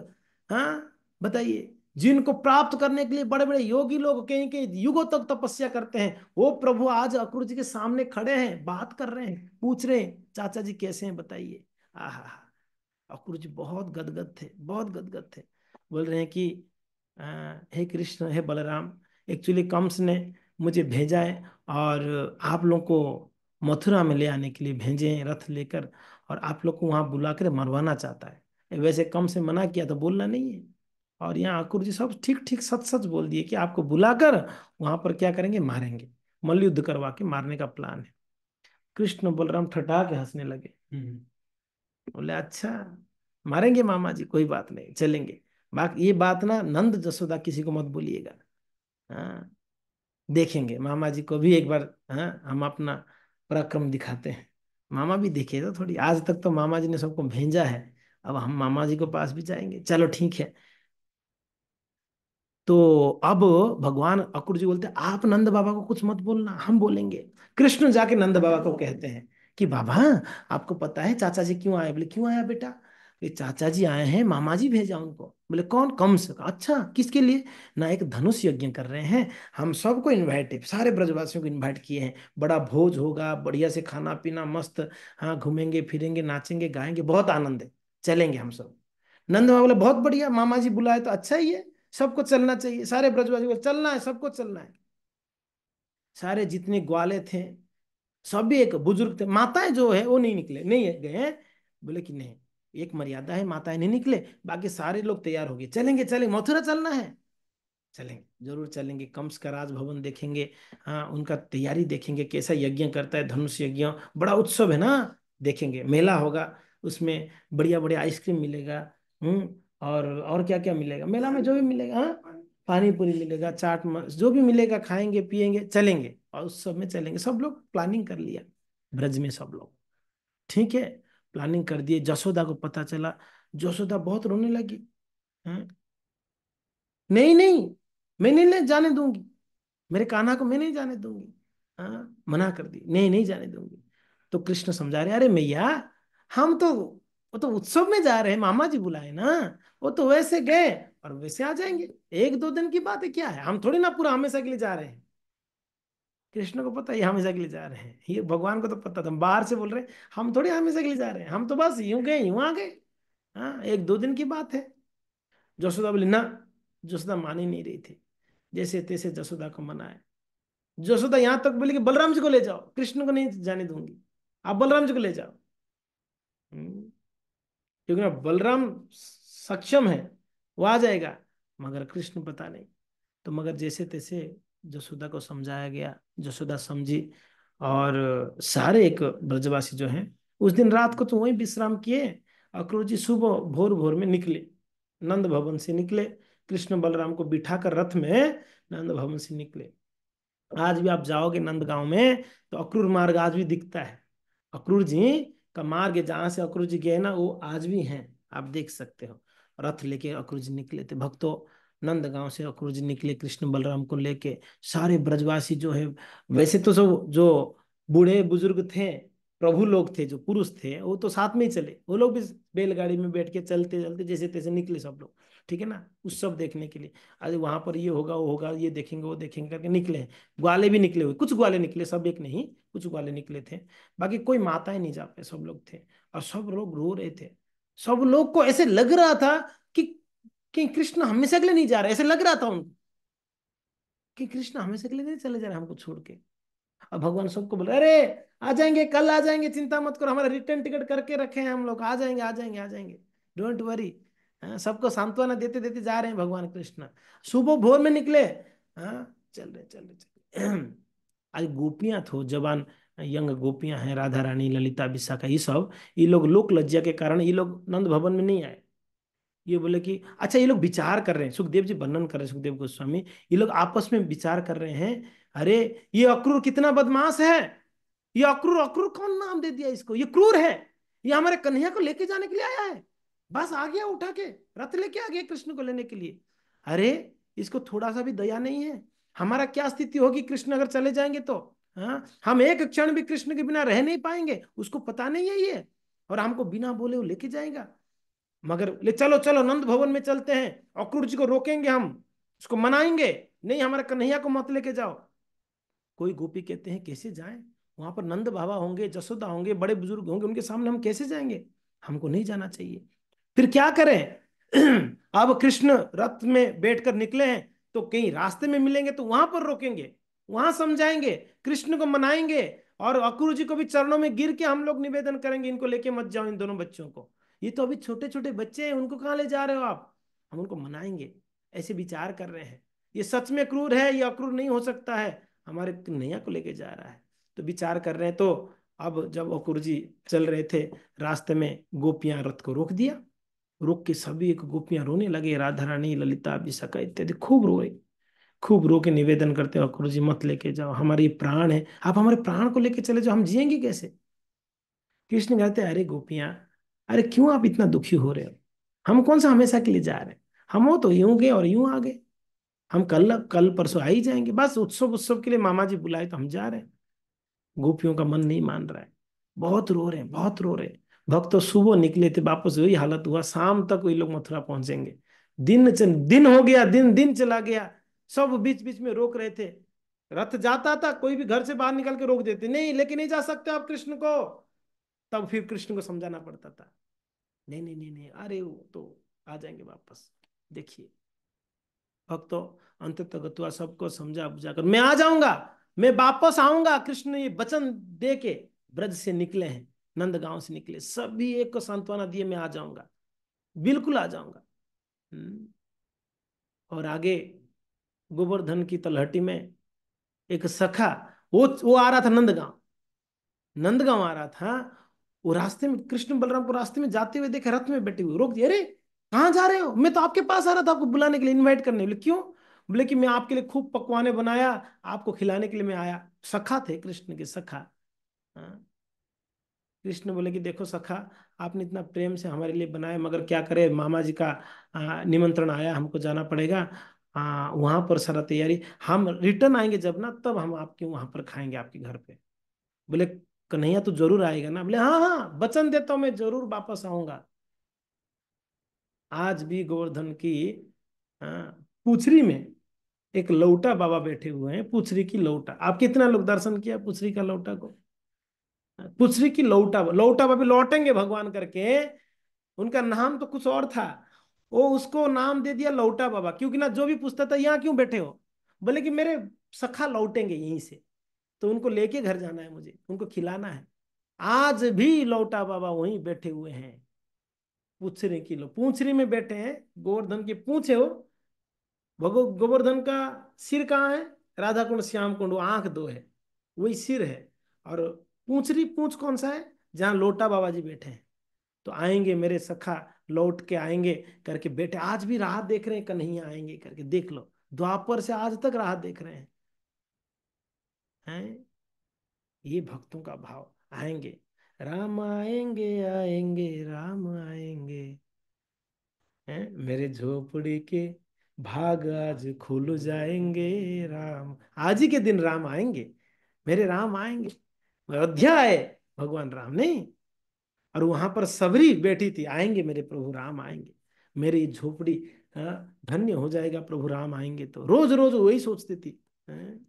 हाँ, बताइए, जिनको प्राप्त करने के लिए बड़े बड़े योगी लोग कहीं कहीं युगों तक तपस्या करते हैं, वो प्रभु आज अक्रूर जी के सामने खड़े हैं, बात कर रहे हैं, पूछ रहे हैं चाचा जी कैसे हैं बताइए। आहा, अक्रूर जी बहुत गदगद थे, बहुत गदगद थे। बोल रहे हैं कि अ, हे कृष्ण, हे बलराम, एक्चुअली कंस ने मुझे भेजा है और आप लोग को मथुरा में ले आने के लिए भेजे हैं रथ लेकर, और आप लोग को वहां बुला कर मरवाना चाहता है। वैसे कंस से मना किया तो बोलना नहीं है। और यहाँ अक्रूर जी सब ठीक ठीक सच सच बोल दिए कि आपको बुलाकर वहां पर क्या करेंगे, मारेंगे, मल्लयुद्ध करवा के मारने का प्लान है। कृष्ण बलराम ठठा के हंसने लगे। बोले, अच्छा मारेंगे मामा जी, कोई बात नहीं, चलेंगे। बाकी ये बात ना नंद जसोदा किसी को मत बोलिएगा। हाँ, देखेंगे मामा जी को भी एक बार। हाँ, हम अपना पराक्रम दिखाते हैं। मामा भी देखे तो थोड़ी, आज तक तो मामा जी ने सबको भेजा है, अब हम मामा जी को पास भी जाएंगे, चलो ठीक है। तो अब भगवान अक्रूर जी बोलते हैं, आप नंद बाबा को कुछ मत बोलना, हम बोलेंगे। कृष्ण जाके नंद बाबा को कहते हैं कि बाबा, आपको पता है चाचा जी क्यों आए। बोले, क्यों आया बेटा। ये चाचा जी आए हैं, मामा जी भेजा उनको। बोले, कौन, कंस। अच्छा, किसके लिए। ना, एक धनुष यज्ञ कर रहे हैं, हम सबको इनवाइट, सारे ब्रजवासियों को इनवाइट किए हैं, बड़ा भोज होगा, बढ़िया से खाना पीना मस्त। हाँ, घूमेंगे फिरेंगे, नाचेंगे गाएंगे, बहुत आनंद है, चलेंगे हम सब। नंद बाबा बोले, बहुत बढ़िया, मामा जी बुलाए तो अच्छा ही है, सबको चलना चाहिए। सारे ब्रजवासी को चलना है, सबको चलना है। सारे जितने ग्वाले थे, सभी, एक बुजुर्ग थे, माताएं जो है वो नहीं निकले, नहीं गए हैं। बोले कि नहीं, एक मर्यादा है, माताएं नहीं निकले, बाकी सारे लोग तैयार हो गए, चलेंगे चलेंगे, मथुरा चलना है। चलेंगे, जरूर चलेंगे, कंस का राजभवन देखेंगे। हाँ, उनका तैयारी देखेंगे, कैसा यज्ञ करता है, धनुष यज्ञ, बड़ा उत्सव है ना। देखेंगे, मेला होगा, उसमें बढ़िया बढ़िया आइसक्रीम मिलेगा। और क्या क्या मिलेगा मेला में, जो भी मिलेगा, हाँ, पानी पूरी मिलेगा, जो भी मिलेगा, खाएंगे पिएंगे, चलेंगे, और उत्सव में चलेंगे। सब लोग प्लानिंग कर लिया, ब्रज में सब लोग, ठीक है, प्लानिंग कर दिए। जसोदा को पता चला, जसोदा बहुत रोने लगी। हाँ, नहीं नहीं, मैं नहीं ले जाने दूंगी, मेरे कान्हा को मैं नहीं जाने दूंगी। हाँ, मना कर दी, नहीं नहीं जाने दूंगी। तो कृष्ण समझा रहे, अरे मैया, हम तो, वो तो उत्सव में जा रहे हैं, मामा जी बुलाए ना, वो तो वैसे गए, और वैसे आ जाएंगे। एक दो दिन की बात है, क्या है, हम थोड़ी ना पूरा हमेशा के लिए जा रहे हैं। कृष्ण को पता है ये हमेशा के लिए जा रहे हैं, ये भगवान को तो पता था, हम बाहर से बोल रहे हैं, हम थोड़ी हमेशा के लिए जा रहे हैं, हम तो बस यूं गए यूं आ गए। हाँ, एक दो दिन की बात है। जसोदा बोली ना। जसोदा मान ही नहीं रही थी। जैसे तैसे जसोदा को मनाया। जसोदा यहां तक बोली कि बलराम जी को ले जाओ, कृष्ण को नहीं जाने दूंगी, आप बलराम जी को ले जाओ। हम्म, क्योंकि ना बलराम सक्षम है, वो आ जाएगा, मगर कृष्ण पता नहीं। तो मगर जैसे तैसे जसोदा को समझाया गया, जसोदा समझी। और सारे एक ब्रजवासी जो हैं, उस दिन रात को तो वहीं विश्राम किए। अक्रूर जी सुबह भोर भोर में निकले, नंद भवन से निकले। कृष्ण बलराम को बिठाकर रथ में नंद भवन से निकले। आज भी आप जाओगे नंदगांव में तो अक्रूर मार्ग आज भी दिखता है। अक्रूर जी का मार्ग है, जहां से अक्रूर जी गए ना, वो आज भी हैं, आप देख सकते हो। रथ लेके अक्रूर जी निकले थे भक्तों। नंदगांव से अक्रूर जी निकले कृष्ण बलराम को लेके। सारे ब्रजवासी जो है, वैसे तो सब जो बूढ़े बुजुर्ग थे, प्रभु लोग थे, जो पुरुष थे, वो तो साथ में ही चले, वो लोग भी बैलगाड़ी में बैठ के चलते चलते जैसे तैसे निकले सब लोग। ठीक है ना, उस सब देखने के लिए। आज वहां पर ये होगा वो होगा, ये देखेंगे वो देखेंगे करके निकले हैं। ग्वाले भी निकले हुए, कुछ ग्वाले निकले, सब एक नहीं, कुछ ग्वाले निकले थे। बाकी कोई माताएं नहीं जा पाए, सब लोग थे। और सब लोग रो रहे थे। सब लोग को ऐसे लग रहा था कि कि कृष्ण हमेशा के लिए नहीं जा रहे, ऐसे लग रहा था उनको कि कृष्ण हमेशा के लिए नहीं चले जा रहे हमको छोड़ के। अब भगवान सबको बोले, अरे आ जाएंगे, कल आ जाएंगे, चिंता मत करो, हमारा रिटर्न टिकट करके रखे हैं हम लोग, आ जाएंगे आ जाएंगे आ जाएंगे, डोंट वरी। सबको सांत्वना देते देते जा रहे हैं भगवान कृष्ण। सुबह भोर में निकले। हाँ, चल रहे चल रहे चल रहे। आज गोपियां थो जवान, यंग गोपियां हैं, राधा रानी, ललिता, विशाखा, ये सब, ये लोग लोक लज्जा के कारण ये लोग नंद भवन में नहीं आए। ये बोले कि अच्छा, ये लोग विचार कर रहे हैं, सुखदेव जी वर्णन कर रहे हैं, सुखदेव गोस्वामी, ये लोग आपस में विचार कर रहे हैं, अरे ये अक्रूर कितना बदमाश है। ये अक्रूर, अक्रूर कौन नाम दे दिया इसको, ये क्रूर है। ये हमारे कन्हैया को लेके जाने के लिए आया है, बस आ गया उठा के, रथ लेके आ गया कृष्ण को लेने के लिए। अरे इसको थोड़ा सा भी दया नहीं है। हमारा क्या स्थिति होगी कृष्ण अगर चले जाएंगे तो। हाँ, हम एक क्षण भी कृष्ण के बिना रह नहीं पाएंगे, उसको पता नहीं है ये, और हमको बिना बोले वो लेके जाएगा। मगर ले चलो चलो नंद भवन में चलते हैं, अक्रूर जी को रोकेंगे हम, उसको मनाएंगे, नहीं हमारे कन्हैया को मत लेके जाओ। कोई गोपी कहते हैं कैसे जाएं, वहां पर नंद बाबा होंगे, जसोदा होंगे, बड़े बुजुर्ग होंगे, उनके सामने हम कैसे जाएंगे, हमको नहीं जाना चाहिए। फिर क्या करें। अब कृष्ण रथ में बैठकर निकले हैं, तो कहीं रास्ते में मिलेंगे तो वहां पर रोकेंगे, वहां समझाएंगे, कृष्ण को मनाएंगे। और अक्रूर जी को भी चरणों में गिर के हम लोग निवेदन करेंगे, इनको लेके मत जाओ, इन दोनों बच्चों को, ये तो अभी छोटे छोटे बच्चे हैं, उनको कहाँ ले जा रहे हो आप। हम उनको मनाएंगे, ऐसे विचार कर रहे हैं। ये सच में क्रूर है, ये अक्रूर नहीं हो सकता है, हमारे नैया को लेके जा रहा है। तो विचार कर रहे हैं। तो अब जब अक्रूर जी चल रहे थे, रास्ते में गोपियां रथ को रोक दिया। रोक के सभी एक गोपियां रोने लगे, राधा रानी, ललिता, विशाखा इत्यादि खूब रोए। खूब रो के निवेदन करते हो, अक्रूर जी मत लेके जाओ, हमारे ये प्राण है, आप हमारे प्राण को लेके चले जाओ, हम जिएंगे कैसे। कृष्ण कहते हैं, अरे गोपियां, अरे क्यों आप इतना दुखी हो रहे हो, हम कौन सा हमेशा के लिए जा रहे हैं, हम हो तो यूं गए और यूं आ गए, हम कल कल परसों आ ही जाएंगे, बस उत्सव उत्सव के लिए मामा जी बुलाए तो हम जा रहे हैं। गोपियों का मन नहीं मान रहा है, बहुत रो रहे हैं, बहुत रो रहे हैं। भक्त तो सुबह निकले थे, वापस वही हालत हुआ, शाम तक वही लोग मथुरा पहुंचेंगे। दिन हो गया, दिन दिन चला गया। सब बीच बीच में रोक रहे थे। रथ जाता था, कोई भी घर से बाहर निकल के रोक देते, नहीं लेके नहीं जा सकते आप कृष्ण को। तब फिर कृष्ण को समझाना पड़ता था, नहीं नहीं नहीं नहीं, अरे वो तो आ जाएंगे वापस। देखिए भक्तों, अंत तक सबको समझा बुझा कर मैं आ जाऊंगा, मैं वापस आऊंगा, कृष्ण ने ये वचन दे के ब्रज से निकले हैं, नंदगांव से निकले, सभी एक को सांत्वना दिए, मैं आ जाऊंगा, बिल्कुल आ जाऊंगा। और आगे गोवर्धन की तलहटी में एक सखा, वो आ रहा था नंदगांव, नंदगांव आ रहा था। वो रास्ते में कृष्ण बलराम को रास्ते में जाते हुए देखे, रथ में बैठे हुए, रोक दिया, अरे कहाँ जा रहे हो, मैं तो आपके पास आ रहा था आपको बुलाने के लिए, इनवाइट करने, बोले क्यों, बोले कि मैं आपके लिए खूब पकवाने बनाया, आपको खिलाने के लिए मैं आया। सखा थे, कृष्ण के सखा। हाँ। कृष्ण बोले कि देखो सखा, आपने इतना प्रेम से हमारे लिए बनाया, मगर क्या करे, मामा जी का निमंत्रण आया, हमको जाना पड़ेगा। वहां पर सारा तैयारी, हम रिटर्न आएंगे जब ना, तब हम आपके वहां पर खाएंगे आपके घर पे। बोले कन्हैया तो जरूर आएगा ना, बोले हाँ हाँ, वचन देता हूं मैं जरूर वापस आऊंगा। आज भी गोवर्धन की हाँ, पूछरी में एक लौटा बाबा बैठे हुए हैं, पूछरी की लौटा। आप कितना लोग दर्शन किया पूछरी का लौटा को? पूछरी की लौटा, लौटा बाबा लौटेंगे भगवान करके, उनका नाम तो कुछ और था, वो उसको नाम दे दिया लौटा बाबा। क्योंकि ना जो भी पूछता था यहाँ क्यों बैठे हो, बोले कि मेरे सखा लौटेंगे यहीं से, तो उनको लेके घर जाना है, मुझे उनको खिलाना है। आज भी लौटा बाबा वहीं बैठे हुए हैं, पूछरी की लो पूछरी में बैठे हैं। गोवर्धन की पूंछ है वो, भगो गोवर्धन का सिर कहाँ है? राधा कुंड श्याम कुंड, वो आंख दो है, वही सिर है। और पूंछरी पूंछ कौन सा है? जहाँ लोटा बाबा जी बैठे हैं। तो आएंगे मेरे सखा, लौट के आएंगे करके बैठे, आज भी राह देख रहे हैं कन्हैया आएंगे करके, देख लो द्वापर से आज तक राह देख रहे हैं। ये भक्तों का भाव। आएंगे, राम आएंगे आएंगे राम आएंगे, हैं मेरे झोपड़ी के भाग आज खुल जाएंगे, राम आज ही के दिन राम आएंगे, मेरे राम आएंगे। अयोध्या आए भगवान राम नहीं, और वहां पर सबरी बैठी थी, आएंगे मेरे प्रभु राम आएंगे, मेरी झोपड़ी धन्य हो जाएगा प्रभु राम आएंगे। तो रोज रोज वही सोचती थी। हैं?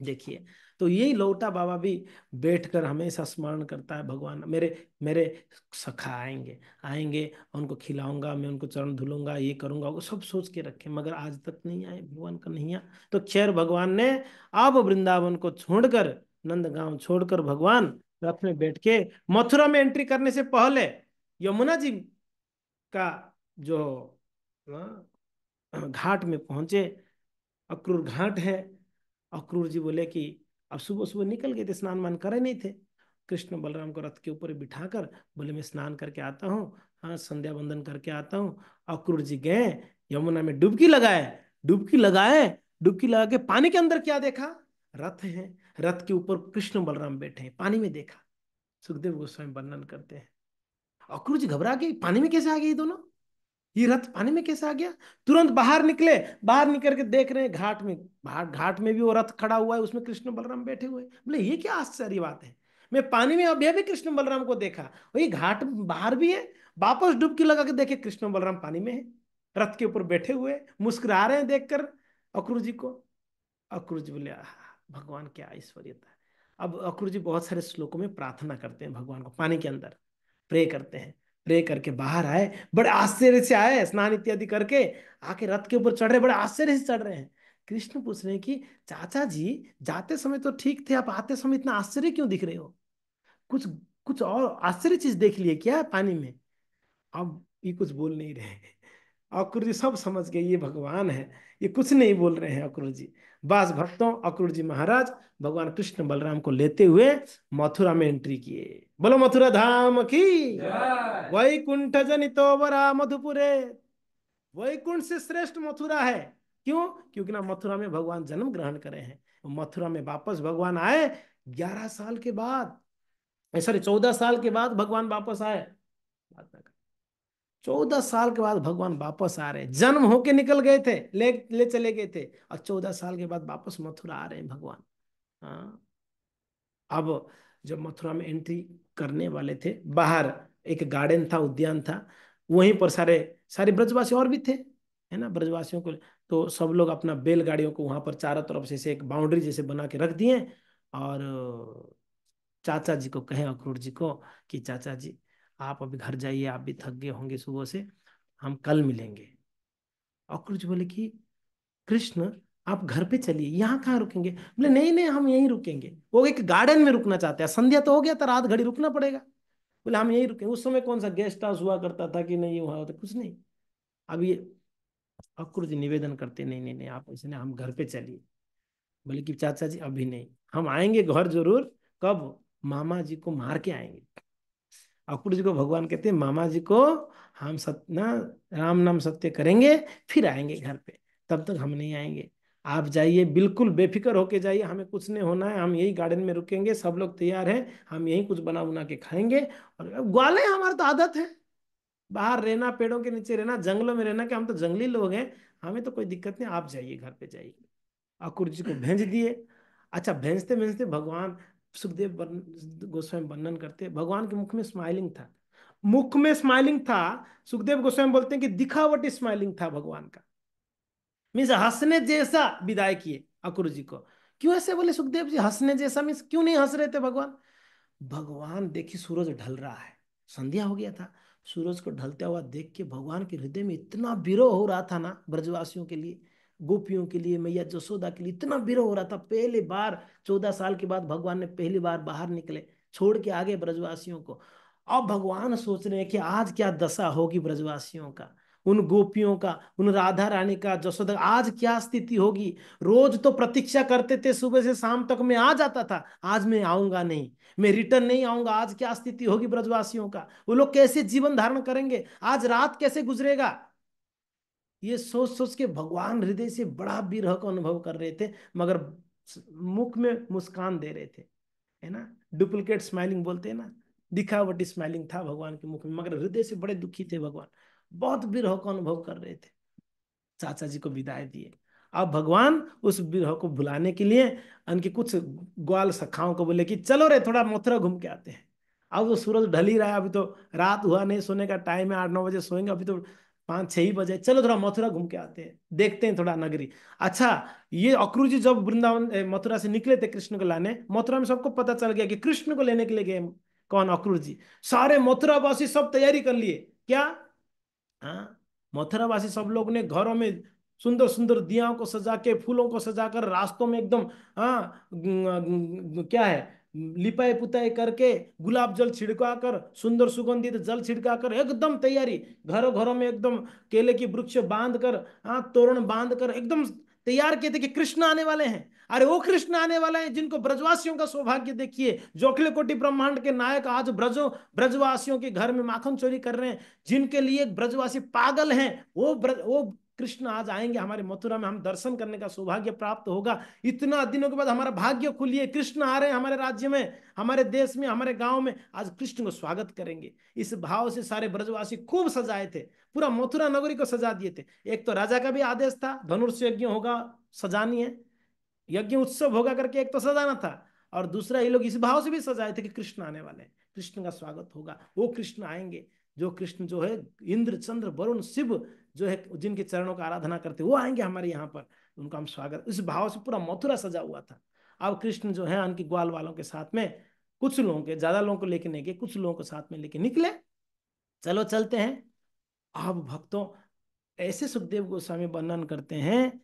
देखिए, तो यही लौटा बाबा भी बैठकर हमेशा स्मरण करता है, भगवान मेरे मेरे सखा आएंगे, आएंगे, उनको खिलाऊंगा, मैं उनको चरण धुलूंगा, ये करूंगा, वो सब सोच के रखे, मगर आज तक नहीं आए भगवान कन्हैया। तो खैर भगवान ने अब वृंदावन को छोड़कर, नंदगांव छोड़कर, भगवान रथ में बैठ के मथुरा में एंट्री करने से पहले यमुना जी का जो घाट में पहुंचे, अक्रूर घाट है। अक्रूर जी बोले कि अब सुबह सुबह निकल गए थे, स्नान मान करे नहीं थे, कृष्ण बलराम को रथ के ऊपर बिठाकर बोले मैं स्नान करके आता हूँ, हाँ संध्या वंदन करके आता हूँ। अक्रूर जी गए, यमुना में डुबकी लगाए, डुबकी लगाए, डुबकी लगा के पानी के अंदर क्या देखा? रथ है, रथ के ऊपर कृष्ण बलराम बैठे हैं, पानी में देखा। सुखदेव गोस्वामी वर्णन करते हैं, अक्रूर जी घबरा गए, पानी में कैसे आ गए ये दोनों, ये रथ पानी में कैसे आ गया? तुरंत बाहर निकले, बाहर निकल के देख रहे हैं घाट में, घाट में भी वो रथ खड़ा हुआ है, उसमें कृष्ण बलराम बैठे हुए हैं। बोले ये क्या आश्चर्य बात है, मैं पानी में अभी अभी कृष्ण बलराम को देखा, वही घाट बाहर भी है। वापस डुबकी लगा के देखे, कृष्ण बलराम पानी में है, रथ के ऊपर बैठे हुए, मुस्कुरा रहे हैं देखकर अक्रूर जी को। अक्रूर जी बोले भगवान क्या ऐश्वर्यता है। अब अक्रूर जी बहुत सारे श्लोकों में प्रार्थना करते हैं भगवान को, पानी के अंदर प्रे करते हैं, प्रे करके बाहर आए, बड़े आश्चर्य से आए, स्नान इत्यादि करके आके रथ के ऊपर चढ़ रहे, बड़े आश्चर्य से चढ़ रहे हैं। कृष्ण पूछ रहे हैं कि चाचा जी जाते समय तो ठीक थे, आप आते समय इतना आश्चर्य क्यों दिख रहे हो? कुछ कुछ और आश्चर्य चीज देख लिए क्या पानी में? अब ये कुछ बोल नहीं रहे हैं। अक्रूर जी सब समझ गए ये भगवान है, ये कुछ नहीं बोल रहे हैं अक्रूर जी। बस भक्तों, अक्रूर जी महाराज भगवान कृष्ण बलराम को लेते हुए मथुरा में एंट्री किए। बोलो मथुरा धाम की जय। वैकुंठ जनितो वरा मधुपुरे, वैकुंठ से श्रेष्ठ मथुरा है। क्यों? क्योंकि ना मथुरा में भगवान जन्म ग्रहण करे हैं, मथुरा में वापस भगवान आए 11 साल के बाद, सॉरी 14 साल के बाद भगवान वापस आए। 14 साल के बाद भगवान वापस आ रहे हैं, जन्म होके निकल गए थे, ले ले चले गए थे, और 14 साल के बाद वापस मथुरा आ रहे हैं भगवान। हाँ, अब जब मथुरा में एंट्री करने वाले थे, बाहर एक गार्डन था, उद्यान था, वहीं पर सारे सारे ब्रजवासी और भी थे, है ना, ब्रजवासियों को। तो सब लोग अपना बैलगाड़ियों को वहां पर चारों तरफ से एक बाउंड्री जैसे बना के रख दिए, और चाचा जी को कहे, अक्रूर जी को, कि चाचा जी आप अभी घर जाइए, आप भी थक गए होंगे सुबह से, हम कल मिलेंगे। अक्रूर जी बोले कि कृष्ण आप घर पे चलिए, यहाँ कहाँ रुकेंगे? बोले नहीं नहीं हम यहीं रुकेंगे, वो एक गार्डन में रुकना चाहते हैं, संध्या तो हो गया था, रात घड़ी रुकना पड़ेगा। बोले हम यहीं रुकेंगे। उस समय कौन सा गेस्ट हाउस हुआ करता था कि नहीं वहां होता, कुछ नहीं। अब ये अक्रूर जी निवेदन करते, नहीं नहीं नहीं आप ऐसे नहीं, हम घर पे चलिए। बोले कि चाचा जी अभी नहीं, हम आएंगे घर जरूर। कब? मामा जी को मार के आएंगे। अक्रूर जी को भगवान कहते हैं मामा जी को हम ना राम नाम सत्य करेंगे, फिर आएंगे घर पे, तब तक हम नहीं आएंगे। आप जाइए, बिल्कुल बेफिक्र होके जाइए, हमें कुछ नहीं होना है, हम यही गार्डन में रुकेंगे, सब लोग तैयार हैं, हम यही कुछ बना बुना के खाएंगे। और ग्वाले हमारा तो आदत है बाहर रहना, पेड़ों के नीचे रहना, जंगलों में रहना, कि हम तो जंगली लोग हैं, हमें तो कोई दिक्कत नहीं, आप जाइए घर पे जाइए। अक्रूर जी को भेज दिए। अच्छा, भेजते भेजते भगवान, सुखदेव गोस्वामी वर्णन करते, भगवान के मुख में स्माइलिंग था, मुख में स्माइलिंग था। सुखदेव गोस्वामी बोलते हैं कि दिखावटी स्माइलिंग था भगवान का। मीन्स हंसने जैसा विदाई किए अक्रूर जी को। क्यों ऐसे बोले सुखदेव जी, हंसने जैसा मीन्स क्यों नहीं हंस रहे थे भगवान? भगवान देखिए सूरज ढल रहा है, संध्या हो गया था। सूरज को ढलता हुआ देख के भगवान के हृदय में इतना विरह हो रहा था ना, ब्रजवासियों के लिए, गोपियों के लिए, मैया जसोदा के लिए इतना विरह हो रहा था। पहली बार 14 साल के बाद भगवान ने पहली बार बाहर निकले, छोड़ के आगे ब्रजवासियों को। अब भगवान सोच रहे हैं कि आज क्या दशा होगी ब्रजवासियों का, उन गोपियों का, उन राधा रानी का, जसोदा, आज क्या स्थिति होगी। रोज तो प्रतीक्षा करते थे, सुबह से शाम तक मैं आ जाता था, आज मैं आऊंगा नहीं, मैं रिटर्न नहीं आऊंगा, आज क्या स्थिति होगी ब्रजवासियों का, वो लोग कैसे जीवन धारण करेंगे, आज रात कैसे गुजरेगा। ये सोच सोच के भगवान हृदय से बड़ा विरह का अनुभव कर रहे थे, मगर मुख में मुस्कान दे रहे थे, है ना, डुप्लीकेट स्माइलिंग बोलते हैं ना, दिखावटी स्माइलिंग था भगवान के मुख में, मगर हृदय से बड़े दुखी थे भगवान, बहुत विरह का अनुभव कर रहे थे। चाचा जी को विदाई दिए। अब भगवान उस विरह को भुलाने के लिए उनके कुछ ग्वाल सखाओं को बोले कि चलो रे थोड़ा मथुरा घूम के आते हैं। अब तो सूरज ढल ही रहा है, अभी तो रात हुआ नहीं, सोने का टाइम है, 8-9 बजे सोएंगे, अभी तो 5-6 ही बजे, चलो थोड़ा मथुरा घूम के आते हैं, देखते हैं थोड़ा नगरी। अच्छा, ये अक्रूर जी जब वृंदावन मथुरा से निकले थे कृष्ण को लाने, मथुरा में सबको पता चल गया कि कृष्ण को लेने के लिए गए। कौन? अक्रूर जी। सारे मथुरा वासी सब तैयारी कर लिए। क्या? हाँ, मथुरा वासी सब लोग ने घरों में सुंदर सुंदर दियाओं को सजा के, फूलों को सजाकर, रास्तों में एकदम, हाँ, क्या है, लिपाई पुताई करके, गुलाब जल छिड़का कर, सुंदर सुगंधित जल छिड़का कर, एकदम तैयारी, घरों घरों में एकदम केले की वृक्ष बांध कर, हाँ, तोरण बांध कर एकदम तैयार किए थे कि कृष्ण आने वाले हैं। अरे वो कृष्ण आने वाले हैं जिनको ब्रजवासियों का सौभाग्य देखिए, जो अखिल कोटि ब्रह्मांड के नायक आज ब्रजवासियों के घर में माखन चोरी कर रहे हैं, जिनके लिए ब्रजवासी पागल हैं, वो कृष्ण आज आएंगे हमारे मथुरा में, हम दर्शन करने का सौभाग्य प्राप्त होगा। इतना दिनों के बाद हमारा भाग्य खुलिए, कृष्ण आ रहे हैं हमारे राज्य में, हमारे देश में, हमारे गांव में, आज कृष्ण को स्वागत करेंगे। इस भाव से सारे ब्रजवासी खूब सजाए थे, पूरा मथुरा नगरी को सजा दिए थे। एक तो राजा का भी आदेश था, धनुष यज्ञ होगा, सजानी है, यज्ञ उत्सव होगा करके एक तो सजाना था, और दूसरा ये लोग इस भाव से भी सजाए थे कि कृष्ण आने वाले हैं, कृष्ण का स्वागत होगा, वो कृष्ण आएंगे, जो कृष्ण जो है इंद्र चंद्र वरुण शिव जो है, जिनके चरणों का आराधना करते वो आएंगे हमारे यहाँ पर, उनका हम स्वागत, इस भाव से पूरा मथुरा सजा हुआ था। अब कृष्ण जो है उनके ग्वाल वालों के साथ में, कुछ लोगों के, ज्यादा लोगों को लेके नहीं गए, कुछ लोगों को साथ में लेके निकले, चलो चलते हैं। अब भक्तों, ऐसे सुखदेव गोस्वामी वर्णन करते हैं,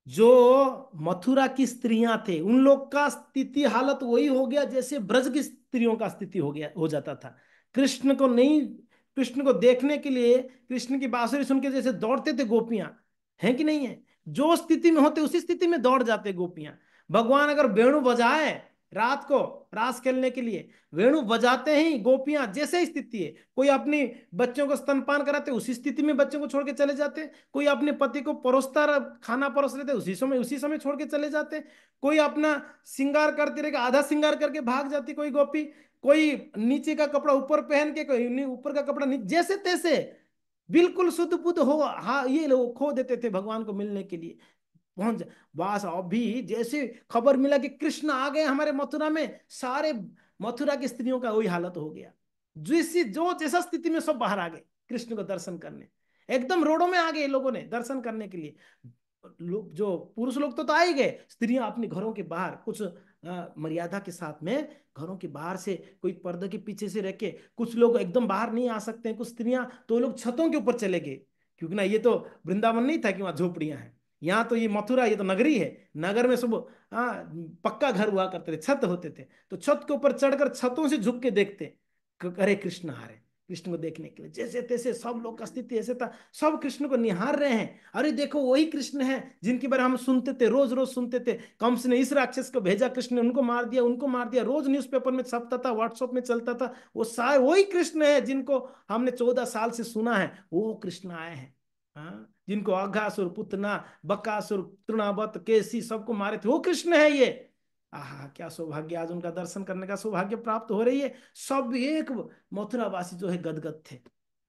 जो मथुरा की स्त्रियां थे उन लोग का स्थिति हालत वही हो गया जैसे ब्रज की स्त्रियों का स्थिति हो गया, हो जाता था। कृष्ण को नहीं, कृष्ण को देखने के लिए, कृष्ण की बांसुरी सुन के जैसे दौड़ते थे गोपियां, है कि नहीं है, जो स्थिति में होते उसी स्थिति में दौड़ जाते गोपियां। भगवान अगर वेणु बजाए रात को रास खेलने के लिए, वेणु बजाते ही गोपियां, जैसे स्थिति है, कोई अपनी बच्चों को स्तनपान कराते उसी स्थिति में बच्चों को छोड़ के चले जाते, कोई अपने पति को परोसता खाना परोस रहे थे उसी समय छोड़ के चले जाते, कोई अपना श्रृंगार करते रहेगा, आधा श्रृंगार करके भाग जाती कोई गोपी, कोई नीचे का कपड़ा ऊपर पहन के, कोई ऊपर का कपड़ा नीचे, जैसे तैसे बिल्कुल शुद्ध बुद्ध हो, हाँ, ये लोग खो देते थे भगवान को मिलने के लिए। पहुंच बस, अभी जैसे खबर मिला कि कृष्ण आ गए हमारे मथुरा में, सारे मथुरा की स्त्रियों का वही हालत हो गया, जो जैसा स्थिति में सब बाहर आ गए कृष्ण को दर्शन करने, एकदम रोडों में आ गए लोगों ने दर्शन करने के लिए। लोग, जो पुरुष लोग तो आ ही गए, स्त्रियां अपने घरों के बाहर कुछ मर्यादा के साथ में, घरों के बाहर से, कोई पर्दे के पीछे से रह के, कुछ लोग एकदम बाहर नहीं आ सकते हैं, कुछ स्त्रियां तो लोग छतों के ऊपर चले गए, क्योंकि ना ये तो वृंदावन नहीं था कि वहां झोपड़ियां हैं, यहाँ तो ये मथुरा, ये तो नगरी है, नगर में सब, हाँ, पक्का घर हुआ करते थे, छत होते थे, तो छत के ऊपर चढ़कर छतों से झुक के देखते, अरे कृष्ण आ रहे, कृष्ण को देखने के लिए, जैसे तैसे सब लोग का स्थिति ऐसे था, सब कृष्ण को निहार रहे हैं, अरे देखो वही कृष्ण है जिनके बारे हम सुनते थे, रोज रोज सुनते थे, कंस ने इस राक्षस को भेजा, कृष्ण ने उनको मार दिया, उनको मार दिया, रोज न्यूज़पेपर में छपता था, व्हाट्सएप में चलता था, वो सारे वही कृष्ण है जिनको हमने 14 साल से सुना है, वो कृष्ण आए हैं, हाँ, जिनको अघासुर, पुतना, बकासुर, तृणावत, केसी सबको मारे थे, वो कृष्ण है ये। आहा, क्या सौभाग्य, आज उनका दर्शन करने का सौभाग्य प्राप्त हो रही है। सब एक मथुरावासी जो है गदगद थे,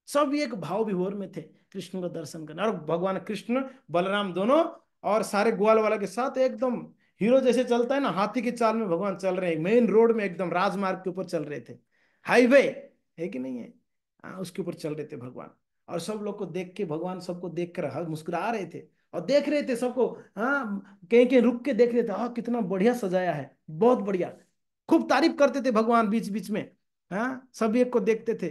सब एक भाव विभोर में थे कृष्ण को दर्शन करने, और भगवान कृष्ण बलराम दोनों और सारे ग्वाल वाला के साथ एकदम हीरो जैसे चलता है ना, हाथी की चाल में भगवान चल रहे हैं, मेन रोड में एकदम राजमार्ग के ऊपर चल रहे थे, हाईवे है कि नहीं है, उसके ऊपर चल रहे थे भगवान, और सब लोग को देख के भगवान सबको देख कर मुस्कुरा रहे थे, और देख रहे थे सबको। हाँ, कहीं कहीं रुक के देख रहे थे, हाँ कितना बढ़िया सजाया है, बहुत बढ़िया। खूब तारीफ करते थे भगवान बीच बीच में। हाँ, सभी एक को देखते थे।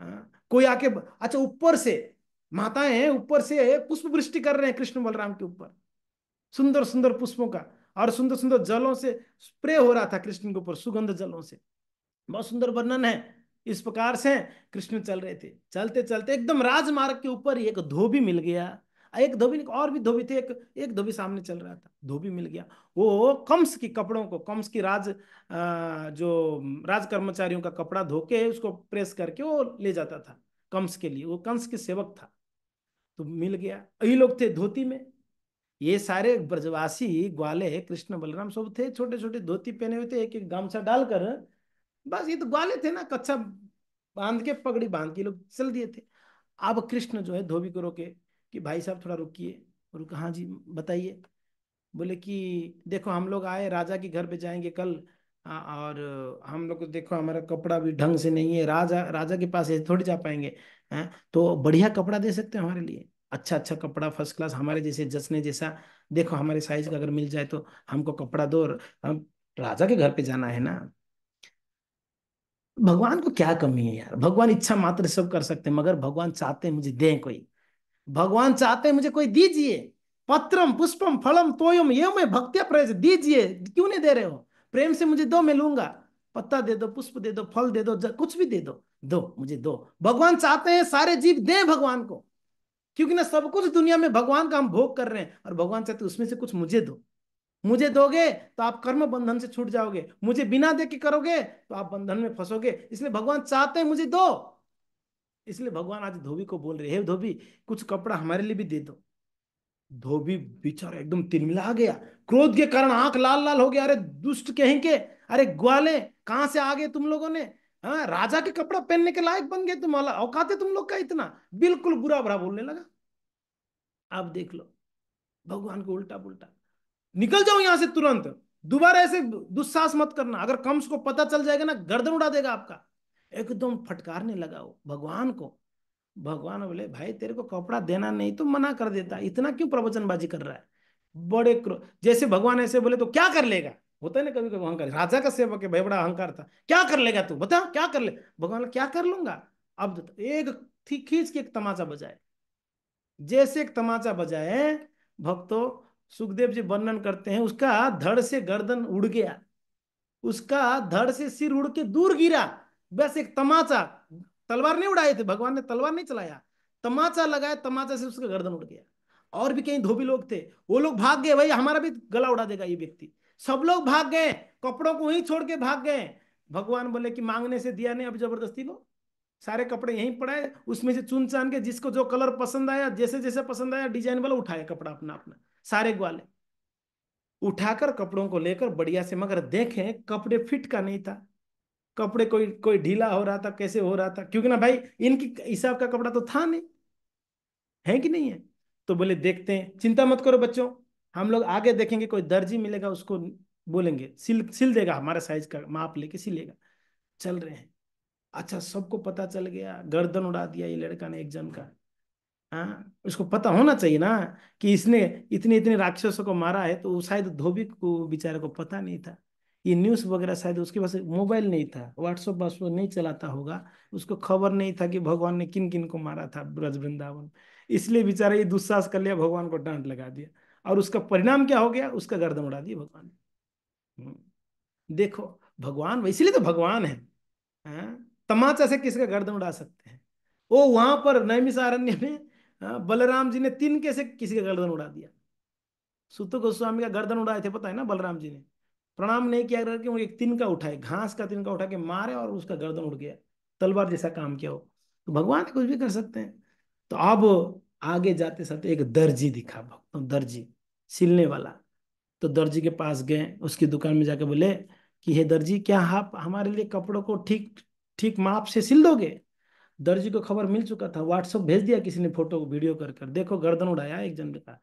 हाँ, कोई आके, अच्छा ऊपर से माताएं हैं, ऊपर से पुष्प वृष्टि कर रहे हैं कृष्ण बलराम के ऊपर, सुंदर सुंदर पुष्पों का, और सुंदर सुंदर जलों से स्प्रे हो रहा था कृष्ण के ऊपर, सुगंध जलों से। बहुत सुंदर वर्णन है। इस प्रकार से कृष्ण चल रहे थे, चलते चलते एकदम राजमार्ग के ऊपर ही एक धोबी मिल गया। एक धोबी नहीं, और भी धोबी थे, एक एक धोबी सामने चल रहा था, धोबी मिल गया। वो कंस की कपड़ों को, कंस की जो राज कर्मचारियों का कपड़ा धो के उसको प्रेस करके वो ले जाता था कंस के लिए, वो कंस के सेवक था। तो मिल गया, यही लोग थे धोती में। ये सारे ब्रजवासी ग्वाले कृष्ण बलराम सब थे, छोटे छोटे धोती पहने हुए थे, एक एक गामछा डालकर। बस ये तो ग्वाले थे ना, कच्छा बांध के, पगड़ी बांध के लोग चल दिए थे। अब कृष्ण जो है धोबी को रोके कि भाई साहब थोड़ा रुकिए। रुका, हाँ जी बताइए। बोले कि देखो हम लोग आए, राजा के घर पे जाएंगे कल, और हम लोग को देखो हमारा कपड़ा भी ढंग से नहीं है, राजा राजा के पास ऐसे थोड़ी जा पाएंगे। हैं, तो बढ़िया कपड़ा दे सकते हैं हमारे लिए, अच्छा अच्छा कपड़ा फर्स्ट क्लास, हमारे जैसे जचने जैसा, देखो हमारे साइज का अगर मिल जाए तो हमको कपड़ा दो, और हम राजा के घर पे जाना है ना। भगवान को क्या कमी है यार, भगवान इच्छा मात्र सब कर सकते हैं, मगर भगवान चाहते हैं मुझे दें कोई, भगवान चाहते हैं मुझे कोई दीजिए। पत्रम पुष्पम फलम तोयम ये मैं भक्त्या प्रयज, दीजिए, क्यों नहीं दे रहे हो, प्रेम से मुझे दो, मैं लूंगा। पत्ता दे दो, पुष्प दे दो, फल दे दो, कुछ भी दे दो, दो मुझे दो। भगवान चाहते हैं सारे जीव दें भगवान को, क्योंकि ना सब कुछ दुनिया में भगवान का हम भोग कर रहे हैं, और भगवान चाहते हैं उसमें से कुछ मुझे दो। मुझे दोगे तो आप कर्म बंधन से छूट जाओगे, मुझे बिना दे के करोगे तो आप बंधन में फंसोगे, इसलिए भगवान चाहते हैं मुझे दो। इसलिए भगवान आज धोबी को बोल रहे हैं, हे धोबी कुछ कपड़ा हमारे लिए भी दे दो। धोबी बेचारा एकदम तिलमिला गया, क्रोध के कारण आंख लाल लाल हो गया। अरे दुष्ट कहीं के, अरे ग्वाले, कहां से आ गए तुम लोगों ने। हाँ, राजा के कपड़ा पहनने के लायक बन गए तुम, औकात है तुम लोग का इतना। बिल्कुल बुरा भरा बोलने लगा। आप देख लो भगवान को उल्टा पुल्टा। निकल जाओ यहां से तुरंत, दोबारा ऐसे दुस्साहस मत करना, अगर कंस को पता चल जाएगा ना गर्दन उड़ा देगा आपका। एकदम फटकारने लगा वो भगवान को। भगवान बोले भाई तेरे को कपड़ा देना नहीं तो मना कर देता, इतना क्यों प्रवचनबाजी कर रहा है। जैसे भगवान ऐसे बोले तो क्या कर लेगा, होता है ना कभी कभी अहंकार, राजा का सेवक है भाई, बड़ा अहंकार था, क्या कर लेगा तू बता, क्या कर ले। भगवान बोले, क्या कर लूंगा। अब एक खींच के एक तमाचा बजाए, जैसे एक तमाचा बजाए भक्तों, सुखदेव जी वर्णन करते हैं उसका धड़ से गर्दन उड़ गया, उसका धड़ से सिर उड़ के दूर गिरा। बस एक तमाचा, तलवार नहीं उड़ाए थे भगवान ने, तलवार नहीं चलाया, तमाचा लगाया, तमाचा से उसका गर्दन उड़ गया। और भी कई धोबी लोग थे, वो लोग भाग गए, भाई हमारा भी गला उड़ा देगा ये व्यक्ति। सब लोग भाग गए, कपड़ों को वहीं छोड़ के भाग गए। भगवान बोले कि मांगने से दिया नहीं, अब जबरदस्ती लो। सारे कपड़े यहीं पड़े, उसमें से चुन चान के जिसको जो कलर पसंद आया, जैसे जैसे पसंद आया डिजाइन वाला उठाया कपड़ा अपना अपना, सारे ग्वाले उठाकर कपड़ों को लेकर बढ़िया से, मगर देखें कपड़े फिट का नहीं था। कपड़े कोई कोई ढीला हो रहा था, कैसे हो रहा था, क्योंकि ना भाई इनकी हिसाब का कपड़ा तो था नहीं, है कि नहीं है। तो बोले देखते हैं, चिंता मत करो बच्चों, हम लोग आगे देखेंगे, कोई दर्जी मिलेगा उसको बोलेंगे सिल सिल देगा, हमारा साइज का माप लेके सिलेगा। चल रहे हैं। अच्छा सबको पता चल गया, गर्दन उड़ा दिया ये लड़का ने एक जन का। हाँ, उसको पता होना चाहिए ना कि इसने इतने इतने राक्षसों को मारा है, तो वो शायद धोबी को बेचारे को पता नहीं था। ये न्यूज़ वगैरह शायद उसके पास मोबाइल नहीं था, व्हाट्सएप व्हाट्सएप नहीं चलाता होगा, उसको खबर नहीं था कि भगवान ने किन किन को मारा था ब्रज वृंदावन। इसलिए बेचारा ये दुस्साहस कर लिया, भगवान को डांट लगा दिया, और उसका परिणाम क्या हो गया, उसका गर्दन उड़ा दिया भगवान ने। देखो भगवान, इसलिए तो भगवान है। हाँ? तमाचा से किसका गर्दन उड़ा सकते हैं। वो वहां पर नैमिषारण्य में, बलराम जी ने तिनके से किसी का गर्दन उड़ा दिया। सुत गोस्वामी का गर्दन उड़ाए थे पता है ना, बलराम जी ने प्रणाम नहीं किया करके वो एक तिनका उठाए, घास का तिनका उठा के मारे और उसका गर्दन उड़ गया, तलवार जैसा काम किया हो। तो भगवान कुछ भी कर सकते हैं। तो अब आगे जाते जाते एक दर्जी दिखा भक्तों, दर्जी, सिलने वाला। तो दर्जी के पास गए, उसकी दुकान में जाके बोले कि हे दर्जी क्या आप हमारे लिए कपड़ों को ठीक ठीक माप से सिल दोगे। दर्जी को खबर मिल चुका था, व्हाट्सएप भेज दिया किसी ने, फोटो वीडियो कर कर, देखो गर्दन उड़ाया एक जन का,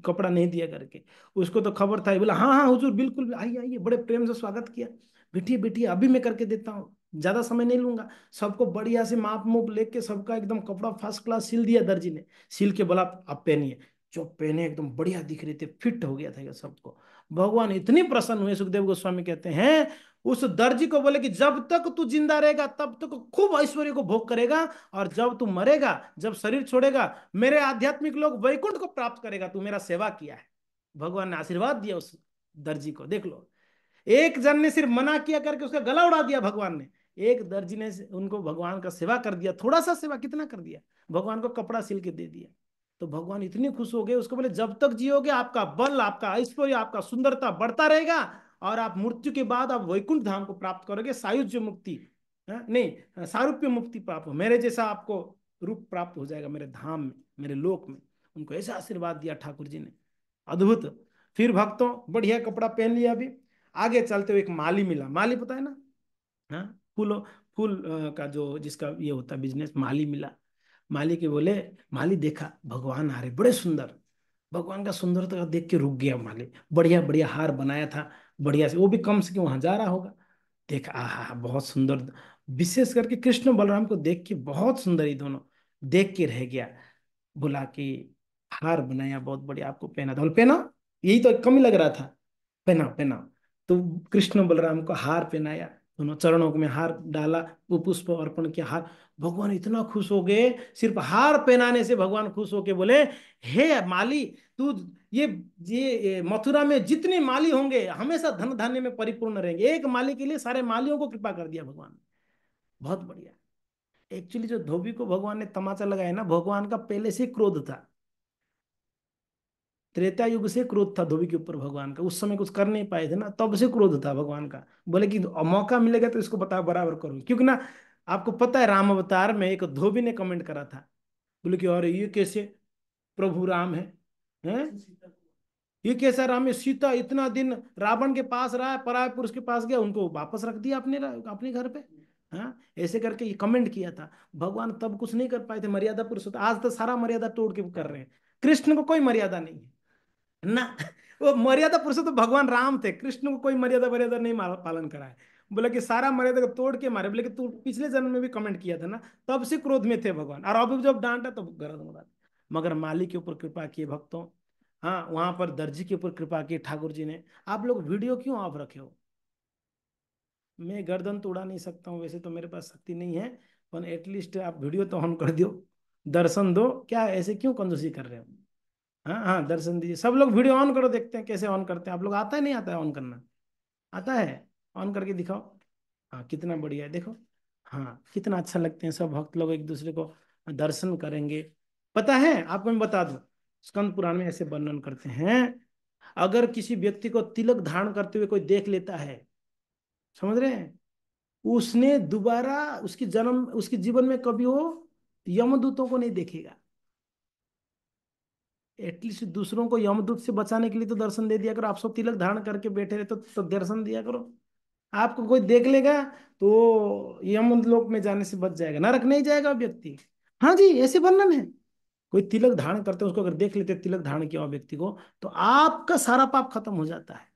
कपड़ा नहीं दिया करके। उसको तो खबर था ही, बोला हाँ हाँ हुजूर बिल्कुल आइए आइए, बड़े प्रेम से स्वागत किया। बैठिए बैठिए अभी मैं करके देता हूँ, ज्यादा समय नहीं लूंगा। सबको बढ़िया से माप मूप लेके सबका एकदम कपड़ा फर्स्ट क्लास सिल दिया दर्जी ने। सिल के बोला आप पहनिए। जो पहने एकदम बढ़िया दिख रहे थे, फिट हो गया था ये सबको। भगवान इतनी प्रसन्न हुए, सुखदेव गोस्वामी कहते हैं उस दर्जी को बोले कि जब तक तू जिंदा रहेगा तब तक खूब ऐश्वर्य को भोग करेगा, और जब तू मरेगा, जब शरीर छोड़ेगा, मेरे आध्यात्मिक लोग वैकुंठ को प्राप्त करेगा, तू मेरा सेवा किया है। भगवान ने आशीर्वाद दिया उस दर्जी को, देख लो। एक जन ने सिर्फ मना किया करके उसका गला उड़ा दिया भगवान ने, एक दर्जी ने उनको भगवान का सेवा कर दिया, थोड़ा सा सेवा, कितना कर दिया, भगवान को कपड़ा सिल के दे दिया। तो भगवान इतने खुश हो गए, उसको बोले जब तक जियोगे आपका बल, आपका ऐश्वर्य, आपका सुंदरता बढ़ता रहेगा, और आप मृत्यु के बाद आप वैकुंठ धाम को प्राप्त करोगे, सायुज्य मुक्ति, नहीं सारूप्य मुक्ति प्राप्त हो, मेरे जैसा आपको रूप प्राप्त हो जाएगा मेरे धाम में, मेरे लोक में। उनको ऐसा आशीर्वाद दिया ठाकुर जी ने, अद्भुत। फिर भक्तों बढ़िया कपड़ा पहन लिया। अभी आगे चलते हुए एक माली मिला, माली पता है ना, हाँ, फूल, फूल का जो जिसका ये होता है बिजनेस, माली मिला। माली के बोले, माली देखा भगवान आ रहे बड़े सुंदर, भगवान का सुंदरता देख के रुक गया माली, बढ़िया बढ़िया हार बनाया था बढ़िया से, वो भी कम से कम वहां जा रहा होगा, देखा आहा बहुत सुंदर, विशेष करके कृष्ण बलराम को देख के बहुत सुंदर ही दोनों, देख के रह गया। बोला कि हार बनाया बहुत बढ़िया, आपको पहना था, बोले पहना, यही तो कम ही लग रहा था, पहना पहना। तो कृष्ण बलराम को हार पहनाया, दोनों चरणों में हार डाला, वो पुष्प अर्पण किया, हार। भगवान इतना खुश हो गए, सिर्फ हार पहनाने से भगवान खुश होके बोले, हे माली, तू ये ये मथुरा में जितने माली होंगे हमेशा धन धान्य में परिपूर्ण रहेंगे, एक माली के लिए सारे मालियों को कृपा कर दिया भगवान ने। बहुत बढ़िया। एक्चुअली जो धोबी को भगवान ने तमाचा लगाया ना, भगवान का पहले से क्रोध था, त्रेता युग से क्रोध था धोबी के ऊपर भगवान का, उस समय कुछ कर नहीं पाए थे ना, तब से क्रोध था भगवान का। बोले कि मौका मिलेगा तो इसको बता बराबर करूँ, क्योंकि ना आपको पता है राम अवतार में एक धोबी ने कमेंट करा था, बोले कि अरे ये कैसे प्रभु राम है, हैं? ये कैसा राम है, सीता इतना दिन रावण के पास रहा है, पराय पुरुष के पास गया, उनको वापस रख दिया अपने अपने घर पे, हाँ, ऐसे करके ये कमेंट किया था। भगवान तब कुछ नहीं कर पाए थे, मर्यादा पुरुषोत्तम, आज तो सारा मर्यादा तोड़ के कर रहे हैं। कृष्ण को कोई मर्यादा नहीं है ना, वो मर्यादा पुरुषोत्तम तो भगवान राम थे, कृष्ण को कोई मर्यादा मर्यादा नहीं पालन करा है। बोला कि सारा मर्यादा को तोड़ के मारे, बोले कि तू पिछले जन्म में भी कमेंट किया था ना, तब से क्रोध में थे भगवान, और अभी जब डांटा तो गर्दन उड़ा दी। मगर माली के ऊपर कृपा किए भक्तों, हाँ, वहां पर दर्जी के ऊपर कृपा की ठाकुर जी ने। आप लोग वीडियो क्यों ऑफ रखे हो? मैं गर्दन तो उड़ा नहीं सकता हूँ, वैसे तो मेरे पास शक्ति नहीं है, पर एटलीस्ट आप वीडियो तो ऑन कर दो, दर्शन दो, क्या ऐसे क्यों कंजूसी कर रहे हो? हाँ हाँ, दर्शन दीजिए, सब लोग वीडियो ऑन करो, देखते हैं कैसे ऑन करते हैं आप लोग, आता है नहीं आता है ऑन करना? आता है, ऑन करके दिखाओ। हाँ कितना बढ़िया है, देखो, हाँ कितना अच्छा लगते हैं सब भक्त लोग एक दूसरे को दर्शन करेंगे। पता है आपको, मैं बता दूं, स्कंद पुराण में ऐसे वर्णन करते हैं, अगर किसी व्यक्ति को तिलक धारण करते हुए कोई देख लेता है, समझ रहे हैं, उसने दोबारा उसकी जन्म, उसके जीवन में कभी वो यमदूतों को नहीं देखेगा। एटलीस्ट दूसरों को यमदूत से बचाने के लिए तो दर्शन दे दिया करो, आप सब तिलक धारण करके बैठे रहे तो दर्शन दिया करो। आपको कोई देख लेगा तो यमलोक में जाने से बच जाएगा, नरक नहीं जाएगा वो व्यक्ति। हाँ जी, ऐसे वर्णन है। कोई तिलक धारण करते हैं, उसको अगर देख लेते तिलक धारण किया हुआ व्यक्ति को, तो आपका सारा पाप खत्म हो जाता है।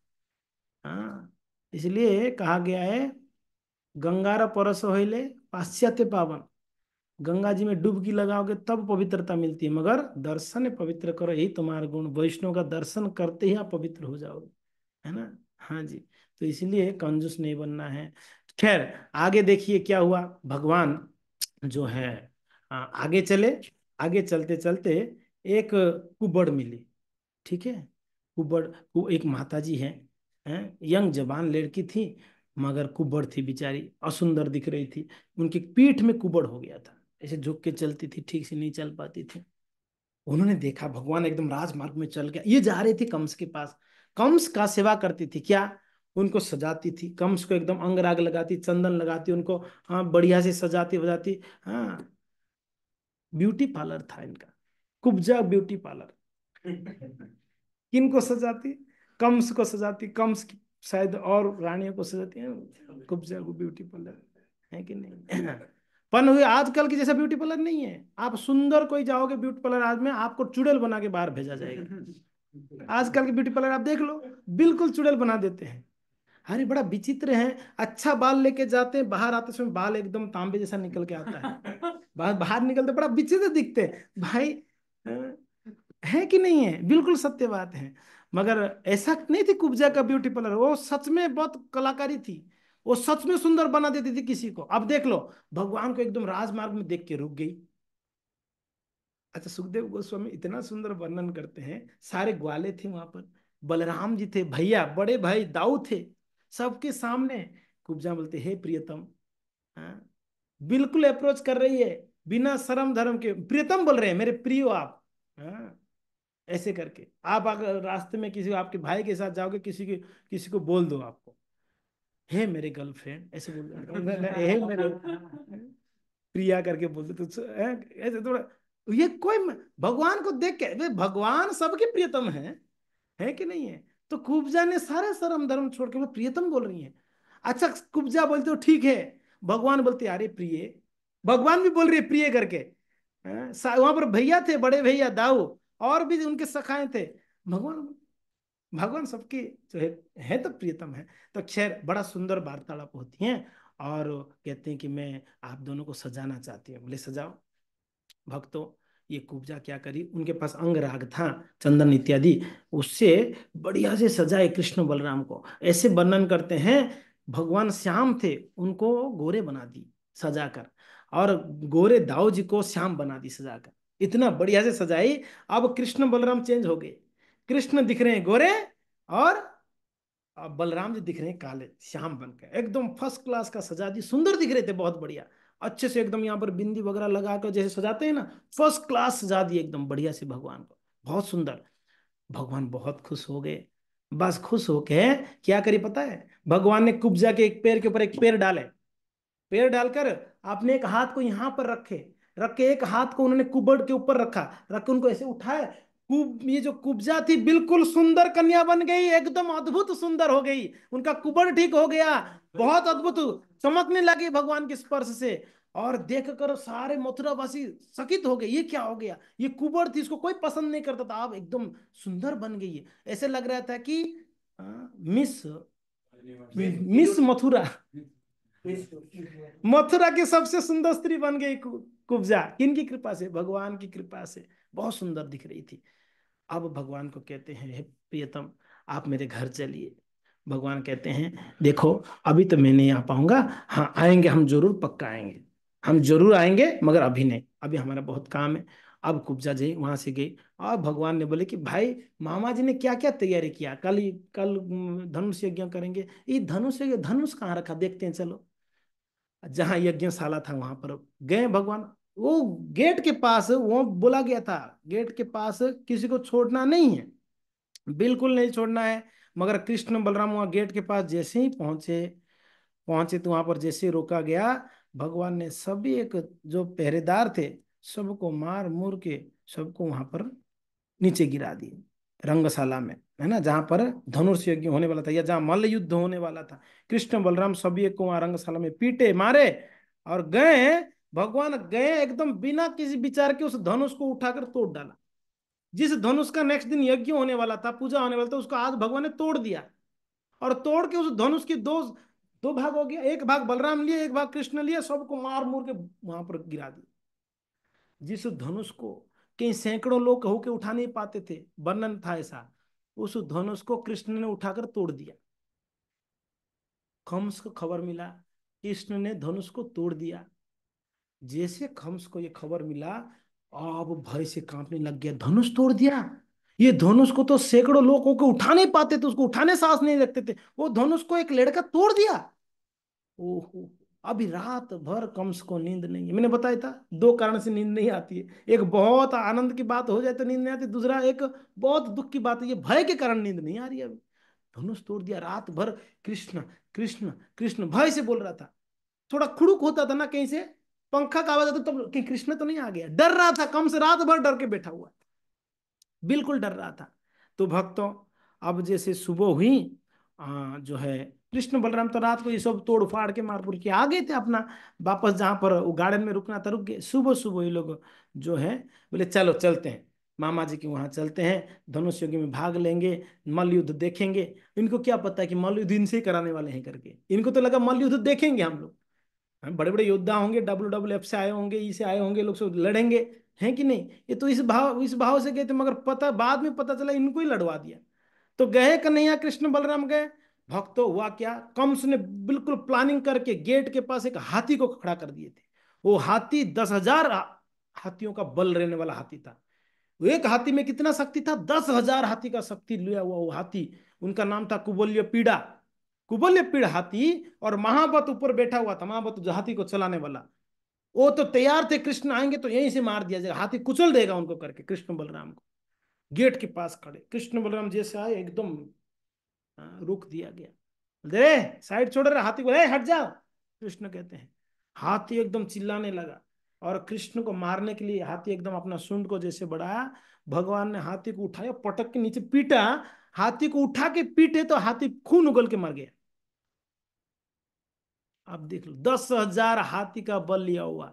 हाँ, इसलिए कहा गया है, गंगारा परस होइले पाश्चात्य पावन, गंगा जी में डुबकी लगाओगे तब पवित्रता मिलती है, मगर दर्शन पवित्र करो, यही तुम्हारा गुण, वैष्णव का दर्शन करते ही आप पवित्र हो जाओगे, है ना। हाँ जी, तो इसलिए कंजूस नहीं बनना है। खैर, आगे देखिए क्या हुआ, भगवान जो है आगे चले, आगे चलते चलते एक कुबड़ मिली, ठीक है, कुबड़, एक माता जी हैं, यंग जवान लड़की थी, मगर कुबड़ थी बेचारी, असुंदर दिख रही थी, उनकी पीठ में कुबड़ हो गया था, ऐसे झुक के चलती थी, ठीक से नहीं चल पाती थी। उन्होंने देखा भगवान एकदम राजमार्ग में चल गया, ये जा रही थी कंस के पास, कंस का सेवा करती थी क्या, उनको सजाती थी, कंस को एकदम अंगराग लगाती, चंदन लगाती उनको, हाँ बढ़िया से सजाती वजाती, हाँ, ब्यूटी पार्लर था इनका, कुब्जा ब्यूटी पार्लर। किनको सजाती? कंस को सजाती, कंस की शायद और रानियों को सजाती है, कुब्जा को ब्यूटी पार्लर, है कि नहीं? पन हुई आजकल की जैसा ब्यूटी पार्लर नहीं है, आप सुंदर कोई जाओगे ब्यूटी पार्लर आज में, आपको चुड़ैल बना के बाहर भेजा जाएगा। आजकल के ब्यूटी पार्लर आप देख लो, बिल्कुल चुड़ैल बना देते हैं। अरे बड़ा विचित्र है, अच्छा बाल लेके जाते हैं, बाहर आते समय बाल एकदम तांबे जैसा निकल के आता है, बाहर बाहर निकलते बड़ा विचित्र दिखते हैं भाई। है कि नहीं है? बिल्कुल सत्य बात है। मगर ऐसा नहीं थी कुब्जा का ब्यूटी पार्लर, वो सच में बहुत कलाकारी थी, वो सच में सुंदर बना देती थी किसी को। अब देख लो, भगवान को एकदम राजमार्ग में देख के रुक गई। अच्छा, सुखदेव गोस्वामी इतना सुंदर वर्णन करते हैं, सारे ग्वाले थे वहां पर, बलराम जी थे, भैया बड़े भाई दाऊ थे, सबके सामने कुब्जा बोलते, हे प्रियतम। हाँ, बिल्कुल अप्रोच कर रही है, बिना शर्म धर्म के प्रियतम बोल रहे हैं, मेरे प्रियो आप। हाँ, ऐसे करके आप अगर रास्ते में किसी आपके भाई के साथ जाओगे, किसी को बोल दो आपको, हे मेरे गर्लफ्रेंड, ऐसे बोल दो, हे मेरे प्रिया करके बोलते तो ऐसे थोड़ा, ये कोई भगवान को देख के, वे भगवान सबके प्रियतम है कि नहीं है? तो कुब्जा ने सारे शर्म धर्म छोड़ के वो प्रियतम बोल रही है। अच्छा, कुब्जा बोलते हो ठीक है, भगवान बोलते अरे प्रिय, भगवान भी बोल रही है प्रिय करके। वहां पर भैया थे, बड़े भैया दाऊ, और भी उनके सखाए थे। भगवान, भगवान सबके जो है तो प्रियतम है। तो खैर, बड़ा सुंदर वार्तालाप होती हैं, और कहते हैं कि मैं आप दोनों को सजाना चाहती हूँ। बोले सजाओ। भक्तों, ये कुब्जा क्या करी, उनके पास अंगराग था, चंदन इत्यादि, उससे बढ़िया से सजाए कृष्ण बलराम को। ऐसे वर्णन करते हैं, भगवान श्याम थे, उनको गोरे बना दी सजाकर, और गोरे दाऊ जी को श्याम बना दी सजाकर, इतना बढ़िया से सजाई। अब कृष्ण बलराम चेंज हो गए, कृष्ण दिख रहे हैं गोरे, और अब बलराम जी दिख रहे हैं काले श्याम बन के, एकदम फर्स्ट क्लास का सजा दी, सुंदर दिख रहे थे, बहुत बढ़िया, अच्छे से एकदम यहाँ पर बिंदी वगैरह लगा कर जैसे सजाते हैं ना, फर्स्ट क्लास सजा दी एकदम बढ़िया से भगवान को, बहुत सुंदर। भगवान बहुत खुश हो गए। बस खुश होके क्या करी पता है, भगवान ने कुब्जा के एक पैर के ऊपर एक पैर डाले, पैर डालकर आपने एक हाथ को यहाँ पर रखे, रख के एक हाथ को उन्होंने कुबड़ के ऊपर रखा, रख के उनको ऐसे उठाए, ये जो कुब्जा थी बिल्कुल सुंदर कन्या बन गई, एकदम अद्भुत सुंदर हो गई, उनका कुबड़ ठीक हो गया, बहुत अद्भुत चमकने लगी भगवान के स्पर्श से। और देखकर सारे मथुरावासी चकित हो गए, ये क्या हो गया, ये कुबड़ थी, इसको कोई पसंद नहीं करता था, अब एकदम सुंदर बन गई है, ऐसे लग रहा था कि मिस मिस मथुरा, मथुरा की सबसे सुंदर स्त्री बन गई कुब्जा, किनकी कृपा से, भगवान की कृपा से, बहुत सुंदर दिख रही थी। अब भगवान को कहते हैं, हे प्रियतम, आप मेरे घर चलिए। भगवान कहते हैं देखो, अभी तो मैं नहीं आ पाऊंगा, हाँ आएंगे हम जरूर, पक्का आएंगे, हम जरूर आएंगे, मगर अभी नहीं, अभी हमारा बहुत काम है। अब कुब्जा जी वहां से गई, और भगवान ने बोले कि भाई, मामा जी ने क्या क्या तैयारी किया, कल धनुष यज्ञ करेंगे, ये धनुष यज्ञ, धनुष कहाँ रखा देखते हैं चलो। जहाँ यज्ञशाला था वहां पर गए भगवान, वो गेट के पास, वो बोला गया था गेट के पास किसी को छोड़ना नहीं है, बिल्कुल नहीं छोड़ना है। मगर कृष्ण बलराम वहां गेट के पास जैसे ही पहुंचे, तो वहां पर जैसे ही रोका गया, भगवान ने सभी एक जो पहरेदार थे, सबको मार मुर के सबको वहां पर नीचे गिरा दिए, रंगशाला में, है ना, जहां पर धनुष यज्ञ होने वाला था, या जहां मल्ल युद्ध होने वाला था, कृष्ण बलराम सभी एक को वहां रंगशाला में पीटे मारे, और गए, भगवान गए एकदम बिना किसी विचार के, उस धनुष को उठाकर तोड़ डाला। जिस धनुष का नेक्स्ट दिन यज्ञ होने वाला था, पूजा होने वाला था, उसको आज भगवान ने तोड़ दिया, और तोड़ के उस धनुष की दो दो भाग हो गया, एक भाग बलराम लिए, एक भाग कृष्ण लिए, सबको मार मूर के वहां पर गिरा दिया। जिस धनुष को कई सैकड़ों लोग होके उठा नहीं पाते थे, वर्णन था ऐसा, उस धनुष को कृष्ण ने उठाकर तोड़ दिया। कंस को खबर मिला, कृष्ण ने धनुष को तोड़ दिया। जैसे कंस को ये खबर मिला, अब भय से कांपने लग गया, धनुष तोड़ दिया, ये धनुष को तो सैकड़ों लोग होकर उठा नहीं पाते थे, उसको उठाने साहस नहीं रखते थे, वो धनुष को एक लड़का तोड़ दिया। ओहो, अभी रात भर कंस को नींद नहीं है। मैंने बताया था दो कारण से नींद नहीं आती है, एक बहुत आनंद की बात हो जाए तो नींद नहीं आती, दूसरा एक बहुत दुख की बात है, ये भय के कारण नींद नहीं आ रही है अभी। धनुष तोड़ दिया, रात भर कृष्ण कृष्ण कृष्ण भय से बोल रहा था, थोड़ा खुड़ुक होता था ना कहीं से, पंखा का आवाज आता तब कहीं कृष्ण तो नहीं आ गया, डर रहा था, कम से रात भर डर के बैठा हुआ, बिल्कुल डर रहा था। तो भक्तों, अब जैसे सुबह हुई, जो है कृष्ण बलराम तो रात को ये सब तोड़ फाड़ के मारपुर के आ गए थे अपना, वापस जहां पर वो गार्डन में रुकना था रुक गए। सुबह सुबह ये लोग जो है बोले चलो चलते हैं, मामा जी के वहां चलते हैं, धनुष यज्ञ में भाग लेंगे, मल्ल युद्ध देखेंगे। इनको क्या पता है कि मल्ल युद्ध इनसे ही कराने वाले हैं करके, इनको तो लगा मल्ल युद्ध देखेंगे हम लोग, बड़े बड़े योद्धा होंगे, WWF से आए होंगे, ई से आए होंगे, लोग सब लड़ेंगे, है कि नहीं? ये तो इस भाव से गए थे, मगर पता बाद में पता चला इनको ही लड़वा दिया। तो गए कन्हैया कृष्ण बलराम गए। भक्तों हुआ क्या, कंस ने बिल्कुल प्लानिंग करके गेट के पास एक हाथी को खड़ा कर दिए थे। वो हाथी 10,000 हाथियों का बल रहने वाला हाथी था। वो एक हाथी में कितना शक्ति था, 10,000 हाथी का शक्ति लिया हुआ वो हाथी। उनका नाम था कुबल्य पीड़ा। कुबल्य पीड़ हाथी। और महाबत ऊपर बैठा हुआ था, महाबत जो हाथी को चलाने वाला। वो तो तैयार थे, कृष्ण आएंगे तो यहीं से मार दिया जाएगा, हाथी कुचल देगा उनको करके कृष्ण बलराम को। गेट के पास खड़े कृष्ण बलराम जैसे आए एकदम रोक दिया गया। दे साइड छोड़ रहे, हाथी को हट जाओ, कृष्ण कहते हैं। हाथी एकदम चिल्लाने लगा। और कृष्ण को मारने के लिए हाथी एकदम अपना सूंड को जैसे बढ़ाया, भगवान ने हाथी को उठाया, पटक के नीचे पीटा। हाथी को उठा के पीटे तो हाथी खून उगल के मर गया। अब देख लो, 10,000 हाथी का बल लिया हुआ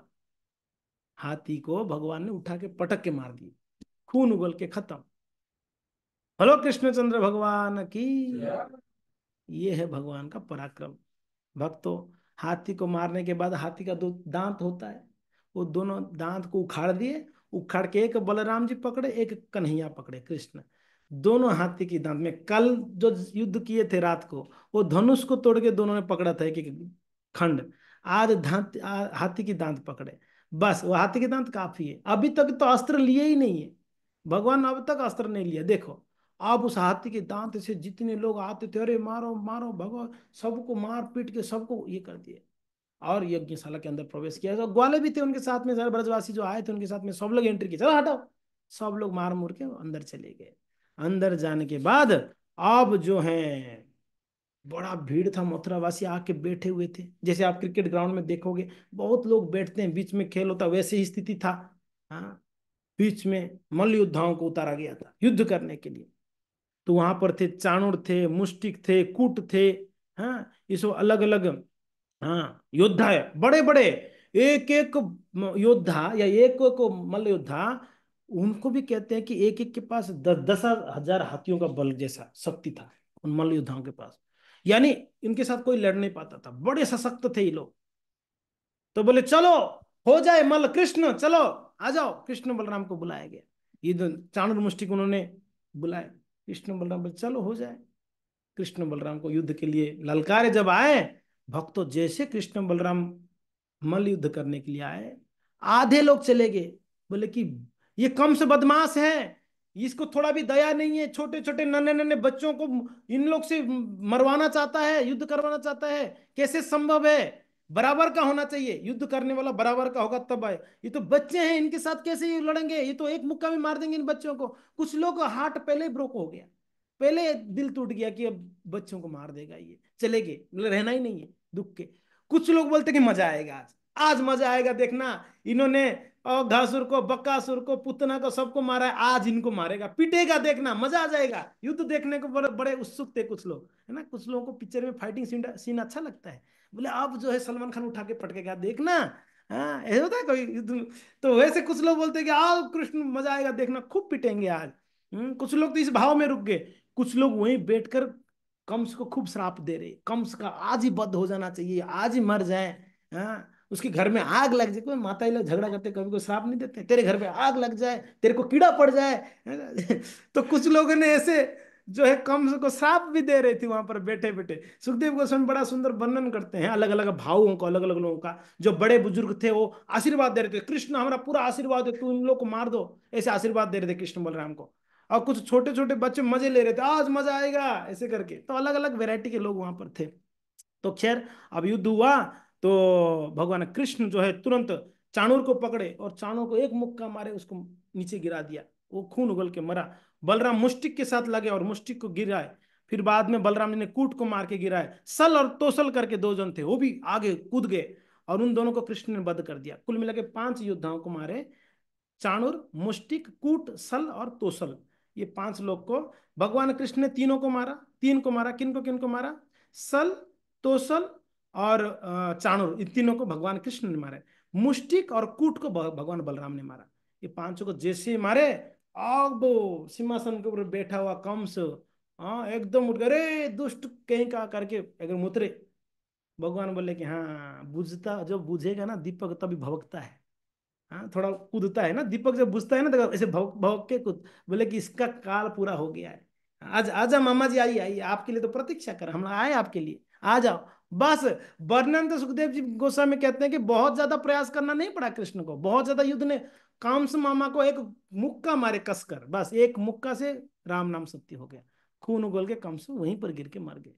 हाथी को भगवान ने उठा के पटक के मार दिए, खून उगल के खत्म। हेलो कृष्णचंद्र भगवान की। ये है भगवान का पराक्रम। भक्तों, हाथी को मारने के बाद हाथी का दो दांत होता है, वो दोनों दांत को उखाड़ दिए। उखाड़ के एक बलराम जी पकड़े, एक कन्हैया पकड़े कृष्ण। दोनों हाथी की दांत में कल जो युद्ध किए थे रात को, वो धनुष को तोड़ के दोनों ने पकड़ा था एक एक खंड। आज हाथी की दांत पकड़े। बस वो हाथी के दांत काफी है, अभी तक तो अस्त्र लिए ही नहीं है भगवान, अब तक अस्त्र नहीं लिया। देखो, अब उस हाथी के दांत से जितने लोग आते थे, अरे मारो मारो भगवान, सबको मार पीट के सबको ये कर दिए। और यज्ञशाला के अंदर प्रवेश किया, तो ग्वाले भी थे उनके साथ में, सारे ब्रजवासी जो आए थे उनके साथ में, सब लोग एंट्री किए, चलो हटाओ। सब लोग मार मुर के अंदर चले गए। अंदर जाने के बाद अब जो है, बड़ा भीड़ था, मथुरावासी आके बैठे हुए थे, जैसे आप क्रिकेट ग्राउंड में देखोगे बहुत लोग बैठते हैं, बीच में खेल होता, वैसे ही स्थिति था। हाँ, बीच में मल्ल योद्धाओं को उतारा गया था युद्ध करने के लिए। तो वहां पर थे चाणूर थे, मुष्टिक थे, कूट थे। हाँ, ये सब अलग अलग, हाँ, योद्धा है बड़े बड़े। एक एक योद्धा या एक एक मल्ल योद्धा, उनको भी कहते हैं कि एक एक के पास 10-10 हजार हाथियों का बल जैसा शक्ति था उन मल्ल योद्धाओं के पास। यानी इनके साथ कोई लड़ नहीं पाता था, बड़े सशक्त थे ये लोग। तो बोले चलो, हो जाए मल्ल, कृष्ण चलो, आ जाओ। कृष्ण बलराम को बुलाया गया, ये चाणूर मुष्टिक उन्होंने बुलाए। कृष्ण बलराम बोले चलो हो जाए। कृष्ण बलराम को युद्ध के लिए ललकारे जब आए, भक्तों जैसे कृष्ण बलराम मल्ल युद्ध करने के लिए आए, आधे लोग चले गए। बोले कि ये कम से बदमाश है, इसको थोड़ा भी दया नहीं है, छोटे छोटे नन्हे नन्हे बच्चों को इन लोग से मरवाना चाहता है, युद्ध करवाना चाहता है, कैसे संभव है? बराबर का होना चाहिए, युद्ध करने वाला बराबर का होगा तब आए। ये तो बच्चे हैं, इनके साथ कैसे ये लड़ेंगे, ये तो एक मुक्का में मार देंगे इन बच्चों को। कुछ लोग का हार्ट पहले ही ब्रोक हो गया, पहले दिल टूट गया कि अब बच्चों को मार देगा, ये चले गए, बोले रहना ही नहीं है दुख के। कुछ लोग बोलते कि मजा आएगा आज, आज मजा आएगा देखना, इन्होंने घासुर को, बक्कासुर को, पुतना को, सबको मारा है, आज इनको मारेगा पीटेगा, देखना मजा आ जाएगा। युद्ध देखने को बड़े बड़े उत्सुक थे कुछ लोग, है ना। कुछ लोगों को पिक्चर में फाइटिंग सीन अच्छा लगता है, बोले अब जो है सलमान खान उठा के पटकेगा देखना। हाँ, ऐसा होता है कोई युद्ध। तो वैसे कुछ लोग बोलते हैं कि आओ कृष्ण मजा आएगा देखना, खूब पिटेंगे आज। कुछ लोग तो इस भाव में रुक गए। कुछ लोग वहीं बैठकर कंस को खूब श्राप दे रहे, कंस का आज ही वध हो जाना चाहिए, आज ही मर जाए। हाँ, उसके घर में आग लग जाए, कोई माता लोग झगड़ा करते कभी कोई श्राप नहीं देते, तेरे घर में आग लग जाए, तेरे को कीड़ा पड़ जाए, है ना? तो कुछ लोगों ने ऐसे जो है कंस को श्राप भी दे रहे थे वहां पर बैठे बैठे। सुखदेव गोस्वामी बड़ा सुंदर वर्णन करते हैं अलग अलग भावों को, अलग अलग लोगों का। जो बड़े बुजुर्ग थे वो आशीर्वाद दे रहे थे, कृष्ण हमारा पूरा आशीर्वाद है, तू इन लोग को मार दो, ऐसे आशीर्वाद दे रहे थे कृष्ण बलराम को। और कुछ छोटे छोटे बच्चे मजे ले रहे थे, आज मजा आएगा ऐसे करके। तो अलग अलग वैरायटी के लोग वहां पर थे। तो खैर, अब युद्ध हुआ तो भगवान कृष्ण जो है तुरंत चाणूर को पकड़े और चाणूर को एक मुक्का मारे, उसको नीचे गिरा दिया, वो खून उगल के मरा। बलराम मुष्टिक के साथ लगे और मुष्टिक को गिराए। फिर बाद में बलराम जी ने कूट को मार के गिराए। सल और तोसल करके दो जन थे, वो भी आगे कूद गए और उन दोनों को कृष्ण ने वध कर दिया। कुल मिला के 5 योद्धाओं को मारे, चाणूर, मुष्टिक, कूट, सल और तोसल। ये 5 लोग को भगवान कृष्ण ने तीनों को मारा। तीन को मारा, किन को मारा? सल, तोसल और चाणूर, इन तीनों को भगवान कृष्ण ने मारा। मुष्टिक और कूट को भगवान बलराम ने मारा। ये पांचों को जैसे मारे, अब सिंहासन के ऊपर बैठा हुआ कंस, हाँ एकदम उठ गए, अरे दुष्ट कहीं का करके एकदम उतरे। भगवान बोले कि हाँ, बुझता जब बुझेगा ना दीपक तभी भभकता है। हाँ, थोड़ा कूदता है ना दीपक, जब बुझता है ना तो ऐसे भौंक भौंक के कूद, बोले कि इसका काल पूरा हो गया है। आज आजा मामा जी, आइए आइए, आपके लिए तो प्रतीक्षा कर, हम आए आपके लिए, आ जाओ। बस वर्णन तो सुखदेव जी गोस्वामी कहते हैं कि बहुत ज्यादा प्रयास करना नहीं पड़ा कृष्ण को, बहुत ज्यादा युद्ध ने, कामस मामा को एक मुक्का मारे कसकर, बस एक मुक्का से राम नाम सत्य हो गया, खून उगल के कंस वहीं पर गिर के मर गए।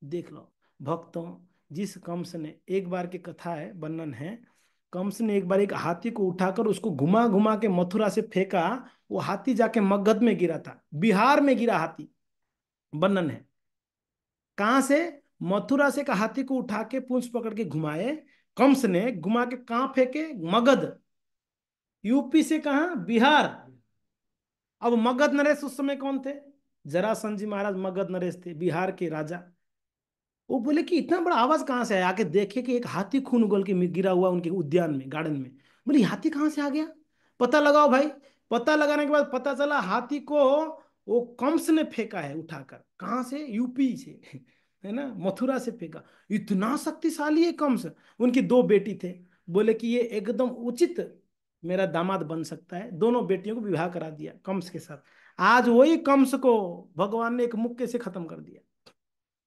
देख लो भक्तों, जिस कंस ने, एक बार की कथा है, वर्णन है, कंस ने एक बार एक हाथी को उठाकर उसको घुमा घुमा के मथुरा से फेंका, वो हाथी जाके मगध में गिरा था, बिहार में गिरा हाथी, वर्णन है। कहां से? मथुरा से का हाथी को उठा के पूंछ पकड़ के घुमाए, कंस ने घुमा के कहां फेंके? मगध। यूपी से कहा? बिहार। अब मगध नरेश उस समय कौन थे? जरासंध जी महाराज मगध नरेश थे, बिहार के राजा। वो बोले कि इतना बड़ा आवाज कहाँ से आया, आके देखे कि एक हाथी खून उगल के गिरा हुआ उनके उद्यान में, गार्डन में। बोले "ये हाथी कहाँ से आ गया? पता लगाओ भाई। पता लगाने के बाद पता चला हाथी को वो कंस ने फेंका है उठाकर, कहाँ से? यूपी से है ना, मथुरा से फेंका। इतना शक्तिशाली है कंस। उनकी दो बेटी थे, बोले कि ये एकदम उचित मेरा दामाद बन सकता है, दोनों बेटियों को विवाह करा दिया कंस के साथ। आज वही कंस को भगवान ने एक मुक्के से खत्म कर दिया,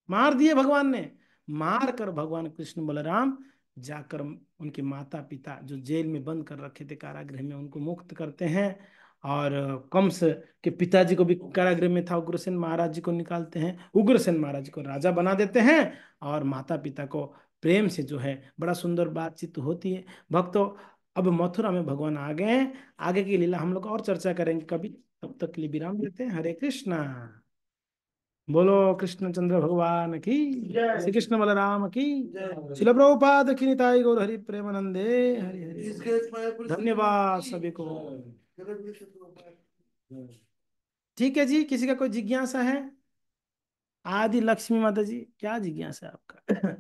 मार दिए भगवान ने। मार कर भगवान कृष्ण बलराम जाकर उनके माता पिता जो जेल में बंद कर रखे थे कारागृह में, उनको मुक्त करते हैं। और कंस के पिताजी को भी कारागृह में था, उग्रसेन महाराज जी को निकालते हैं, उग्रसेन महाराज जी को राजा बना देते हैं। और माता पिता को प्रेम से जो है बड़ा सुंदर बातचीत होती है। भक्तों, अब मथुरा में भगवान आ गए हैं, आगे की लीला हम लोग और चर्चा करेंगे कभी, तब तक के लिए विराम देते हैं। हरे कृष्णा। बोलो कृष्णचंद्र भगवान की, श्री कृष्ण बलराम की, शिल प्रभुपाद की निताई गौर हरि प्रेमानंदे, हरि हरि। धन्यवाद सभी को। ठीक है जी, किसी का कोई जिज्ञासा है? आदि लक्ष्मी माता जी, क्या जिज्ञासा है आपका?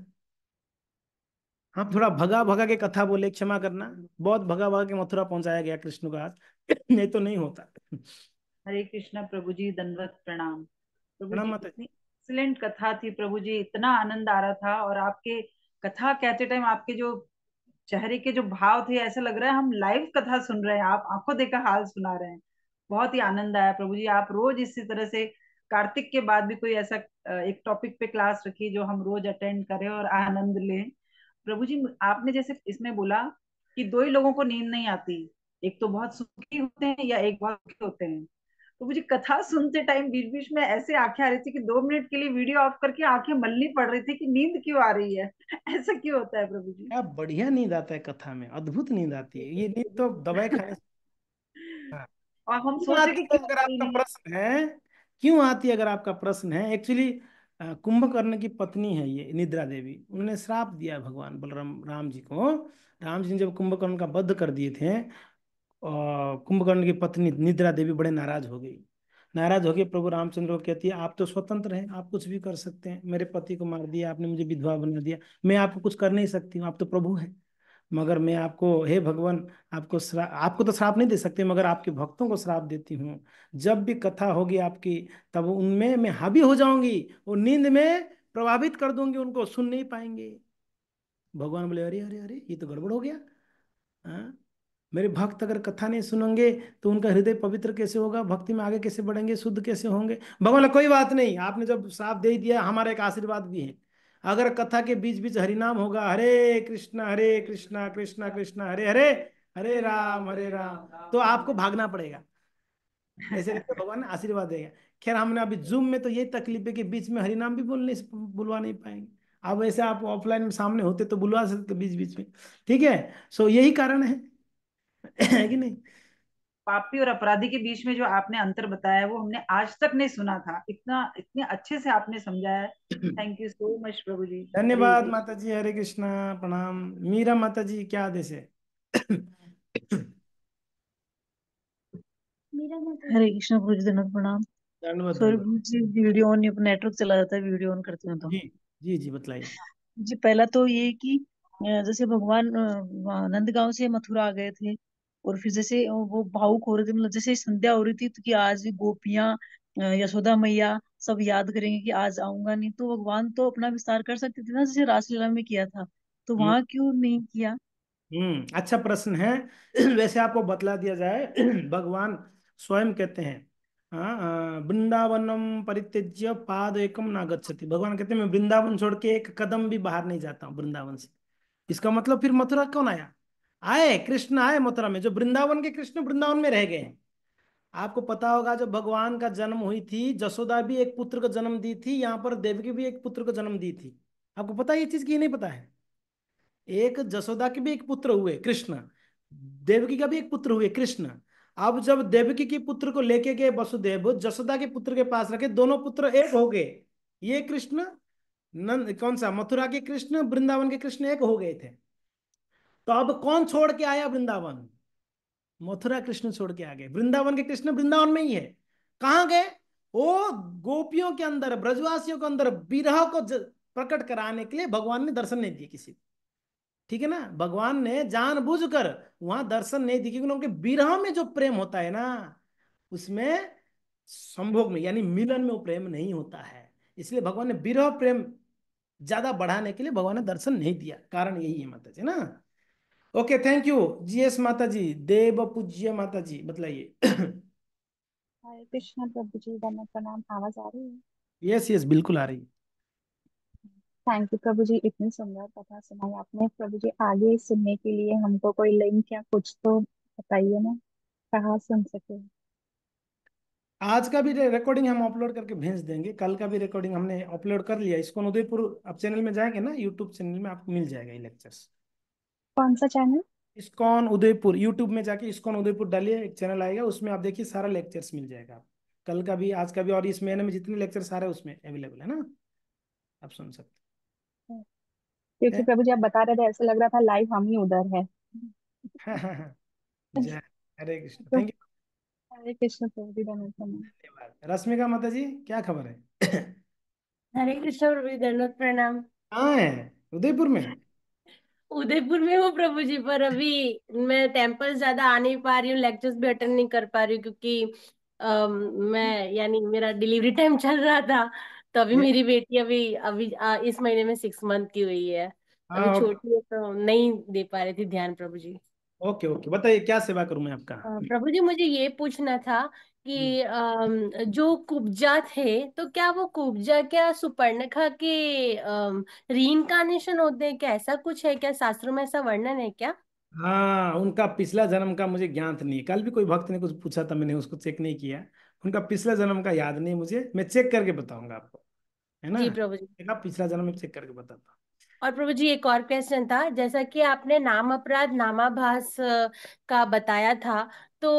हम थोड़ा भगा भगा के कथा बोले, क्षमा करना। बहुत भगा भगा के मथुरा पहुंचाया गया कृष्ण को आज, नहीं तो नहीं होता। हरे कृष्णा प्रभु जी, दंडवत प्रणाम। प्रभु प्रणाम जी, माता इतनी एक्सीलेंट कथा थी प्रभु जी, इतना आनंद आ रहा था। और आपके कथा कहते टाइम आपके जो चेहरे के जो भाव थे, ऐसा लग रहा है हम लाइव कथा सुन रहे हैं, आप आंखों देखा हाल सुना रहे हैं। बहुत ही आनंद आया प्रभु जी। आप रोज इसी तरह से कार्तिक के बाद भी कोई ऐसा एक टॉपिक पे क्लास रखिए जो हम रोज अटेंड करें और आनंद लें। प्रभु जी, आपने जैसे इसमें बोला कि दो ही लोगों को नींद नहीं आती, एक तो बहुत सुखी होते हैं या एक बहुत दुखी होते हैं। तो मुझे कथा सुनते टाइम बीच बीच में ऐसे आंखें आ रही थी कि 2 मिनट के लिए वीडियो ऑफ करके आंखें मलनी पड़ रही थी कि नींद क्यों आ रही है। ऐसा क्यों होता है प्रभु जी? क्या बढ़िया नींद आता है कथा में, अद्भुत नींद आती है, ये नींद तो दवाई खाने से। हाँ। और हम क्यों सोचे कि आती है क्यों अगर आ रही आपका नहीं है। प्रश्न है, क्यों आती है अगर आपका प्रश्न है, एक्चुअली कुंभकर्ण की पत्नी है ये निद्रा देवी, उन्होंने श्राप दिया भगवान बलराम राम जी को। राम जी ने जब कुंभकर्ण का वध कर दिए थे, कुंभकर्ण की पत्नी निद्रा देवी बड़े नाराज हो गई। नाराज होकर प्रभु रामचंद्र को कहती है आप तो स्वतंत्र हैं, आप कुछ भी कर सकते हैं, मेरे पति को मार दिया आपने, मुझे विधवा बना दिया, मैं आपको कुछ कर नहीं सकती हूँ, आप तो प्रभु हैं। मगर मैं आपको, हे भगवान, आपको आपको तो श्राप नहीं दे सकते, मगर आपके भक्तों को श्राप देती हूँ। जब भी कथा होगी आपकी, तब उनमें मैं हावी हो जाऊंगी, वो नींद में प्रभावित कर दूंगी, उनको सुन नहीं पाएंगे। भगवान बोले अरे अरे अरे, ये तो गड़बड़ हो गया। हाँ, मेरे भक्त अगर कथा नहीं सुनेंगे तो उनका हृदय पवित्र कैसे होगा, भक्ति में आगे कैसे बढ़ेंगे, शुद्ध कैसे होंगे? भगवान बोले, कोई बात नहीं, आपने जब श्राप दे ही दिया, हमारा एक आशीर्वाद भी है। अगर कथा के बीच बीच हरिनाम होगा, हरे कृष्णा कृष्णा कृष्णा हरे हरे, हरे राम, तो आपको भागना पड़ेगा। ऐसे करके भगवान आशीर्वाद देगा। खैर हमने अभी जूम में तो ये तकलीफ है कि बीच में हरिनाम भी बुलवा नहीं पाएंगे। अब ऐसे आप ऑफलाइन में सामने होते तो बुलवा सकते बीच बीच में। ठीक है, सो यही कारण है। है कि नहीं? पापी और अपराधी के बीच में जो आपने अंतर बताया है वो हमने आज तक नहीं सुना था, इतना इतने अच्छे से आपने समझाया है। थैंक यू सो मच प्रभु जी। हरे धन्यवाद कृष्ण। माता जी, हरे कृष्णा, प्रणाम। मीरा माता जी, क्या आदेश है? हरे कृष्ण गुरु जी, दंडवत प्रणाम। दंडवत सॉरी दंडवत। गुरु जी, वीडियो ऑन नेटवर्क चला जाता है, वीडियो ऑन करती हूँ तो। जी जी जी, बताइए। जी पहला तो ये कि जैसे भगवान नंदगांव से मथुरा आ गए थे, और फिर जैसे वो भावुक हो रहे थे, मतलब जैसे संध्या हो रही थी तो कि आज गोपियां यशोदा मैया सब याद करेंगे कि आज आऊंगा नहीं, तो भगवान तो अपना विस्तार कर सकते थे ना, जैसे रासलीला में किया था, तो हम्म वहां क्यों नहीं किया? अच्छा प्रश्न है। वैसे आपको बतला दिया जाए, भगवान स्वयं कहते हैं, वृंदावनम परित्यज्य पाद एकम ना गच्छति। भगवान कहते हैं मैं वृंदावन छोड़ के एक कदम भी बाहर नहीं जाता हूँ वृंदावन से। इसका मतलब फिर मथुरा कौन आया? आए कृष्ण, आए मथुरा में। जो वृंदावन के कृष्ण वृंदावन में रह गए हैं। आपको पता होगा जब भगवान का जन्म हुई थी, जसोदा भी एक पुत्र को जन्म दी थी, यहाँ पर देवकी भी एक पुत्र को जन्म दी थी। आपको पता है ये चीज की नहीं पता है? एक जसोदा के भी एक पुत्र हुए कृष्ण, देवकी का भी एक पुत्र हुए कृष्ण। अब जब देवकी के पुत्र को लेके गए वसुदेव, जसोदा के पुत्र के पास रखे, दोनों पुत्र एक हो गए। ये कृष्ण नंद, कौन सा, मथुरा के कृष्ण वृंदावन के कृष्ण एक हो गए थे। तो अब कौन छोड़ के आया वृंदावन? मथुरा कृष्ण छोड़ के आ गए। वृंदावन के कृष्ण वृंदावन में ही है। कहाँ गए? वो गोपियों के अंदर, ब्रजवासियों के अंदर विरह को प्रकट कराने के लिए भगवान ने दर्शन नहीं दिए किसी को। ठीक है ना? भगवान ने जानबूझकर वहां दर्शन नहीं दिए, क्योंकि उनके विरह में जो प्रेम होता है ना, उसमें, संभोग में यानी मिलन में वो प्रेम नहीं होता है। इसलिए भगवान ने विरह प्रेम ज्यादा बढ़ाने के लिए भगवान ने दर्शन नहीं दिया। कारण यही है माता जी ना। Okay, thank you. जीएस माता जी, देव पूज्य माता जी, बताइए। हरे कृष्ण प्रभु जी, धन्यवाद प्रणाम। आवाज आ रही है? यस यस, बिल्कुल आ रही है। थैंक यू प्रभु जी, इतनी सुंदर कथा सुनाई आपने। प्रभु जी आगे सुनने के लिए हमको कोई लिंक या कुछ तो बताइए ना, कहाँ सुन सके। आज का भी रिकॉर्डिंग हम अपलोड करके भेज देंगे। कल का भी रिकॉर्डिंग हमने अपलोड कर लिया। इसको उदयपुर आप चैनल में जाएंगे ना, यूट्यूब चैनल में आपको मिल जाएगा ये लेक्चर्स। कौन सा चैनल? इस्कॉन उदयपुर, यूट्यूब में जाके इस्कॉन उदयपुर डालिए, एक चैनल आएगा, उसमें आप देखिए सारा लेक्चर्स मिल जाएगा आपको। कल का भी, आज का भी, और इस महीने में जितने लेक्चर्स आ रहे हैं उसमें अवेलेबल है ना, आप सुन सकते क्योंकि हैं। प्रभु जी आप बता रहे थे, ऐसा लग रहा था लाइव हम ही उधर है। जय हरे कृष्ण, तो थैंक यू। हरे कृष्ण प्रभु जी, धन्यवाद प्रणाम। धन्यवाद। रश्मिका माता जी, क्या खबर है? हरे कृष्ण प्रभु जी, दंडवत प्रणाम। कहाँ है? उदयपुर में? उदयपुर में हूँ प्रभु जी, पर अभी मैं टेम्पल ज्यादा आ नहीं पा रही हूँ, लेक्चर्स भी अटेंड नहीं कर पा रही हूँ, क्योंकि मैं यानी मेरा डिलीवरी टाइम चल रहा था। तो अभी ये- मेरी बेटी अभी अभी इस महीने में 6 मंथ की हुई है। अभी हाँ, ओके छोटी है तो नहीं दे पा रही थी ध्यान प्रभु जी। ओके ओके, बताइए क्या सेवा करूं मैं आपका? प्रभु जी मुझे ये पूछना था जी। कि जो कुब्जा थे, तो क्या वो कुब्जा क्या सुपर्णखा के रीइंकार्नेशन होते हैं क्या? ऐसा कुछ है क्या? शास्त्रों में ऐसा वर्णन है क्या? हाँ, उनका पिछला जन्म का मुझे ज्ञात नहीं है। कल भी कोई भक्त ने कुछ पूछा था, मैंने उसको चेक नहीं किया। उनका पिछला जन्म का याद नहीं मुझे, मैं चेक करके बताऊंगा आपको, है ना? जी प्रभु जी। एक पिछला जन्म में चेक करके बताता हूँ। और प्रभु जी एक और क्वेश्चन था, जैसा कि आपने नाम अपराध नामाभास का बताया था, तो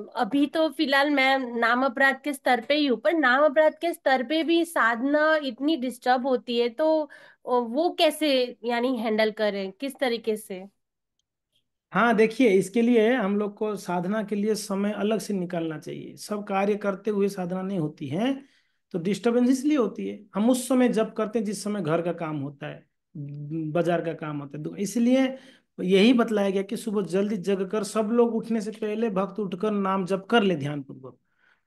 अभी तो फिलहाल मैं नाम अपराध के स्तर पे ही हूँ, पर नाम अपराध के स्तर पे भी साधना इतनी डिस्टर्ब होती है, तो वो कैसे यानी हैंडल करें, किस तरीके से? हाँ देखिए, इसके लिए हम लोग को साधना के लिए समय अलग से निकालना चाहिए। सब कार्य करते हुए साधना नहीं होती है, तो डिस्टरबेंस इसलिए होती है। हम उस समय जब करते हैं जिस समय घर का काम होता है, बाजार का काम होता है, तो इसलिए यही बतलाया गया कि सुबह जल्दी जग कर सब लोग उठने से पहले भक्त उठकर नाम जप कर ले ध्यान पूर्वक।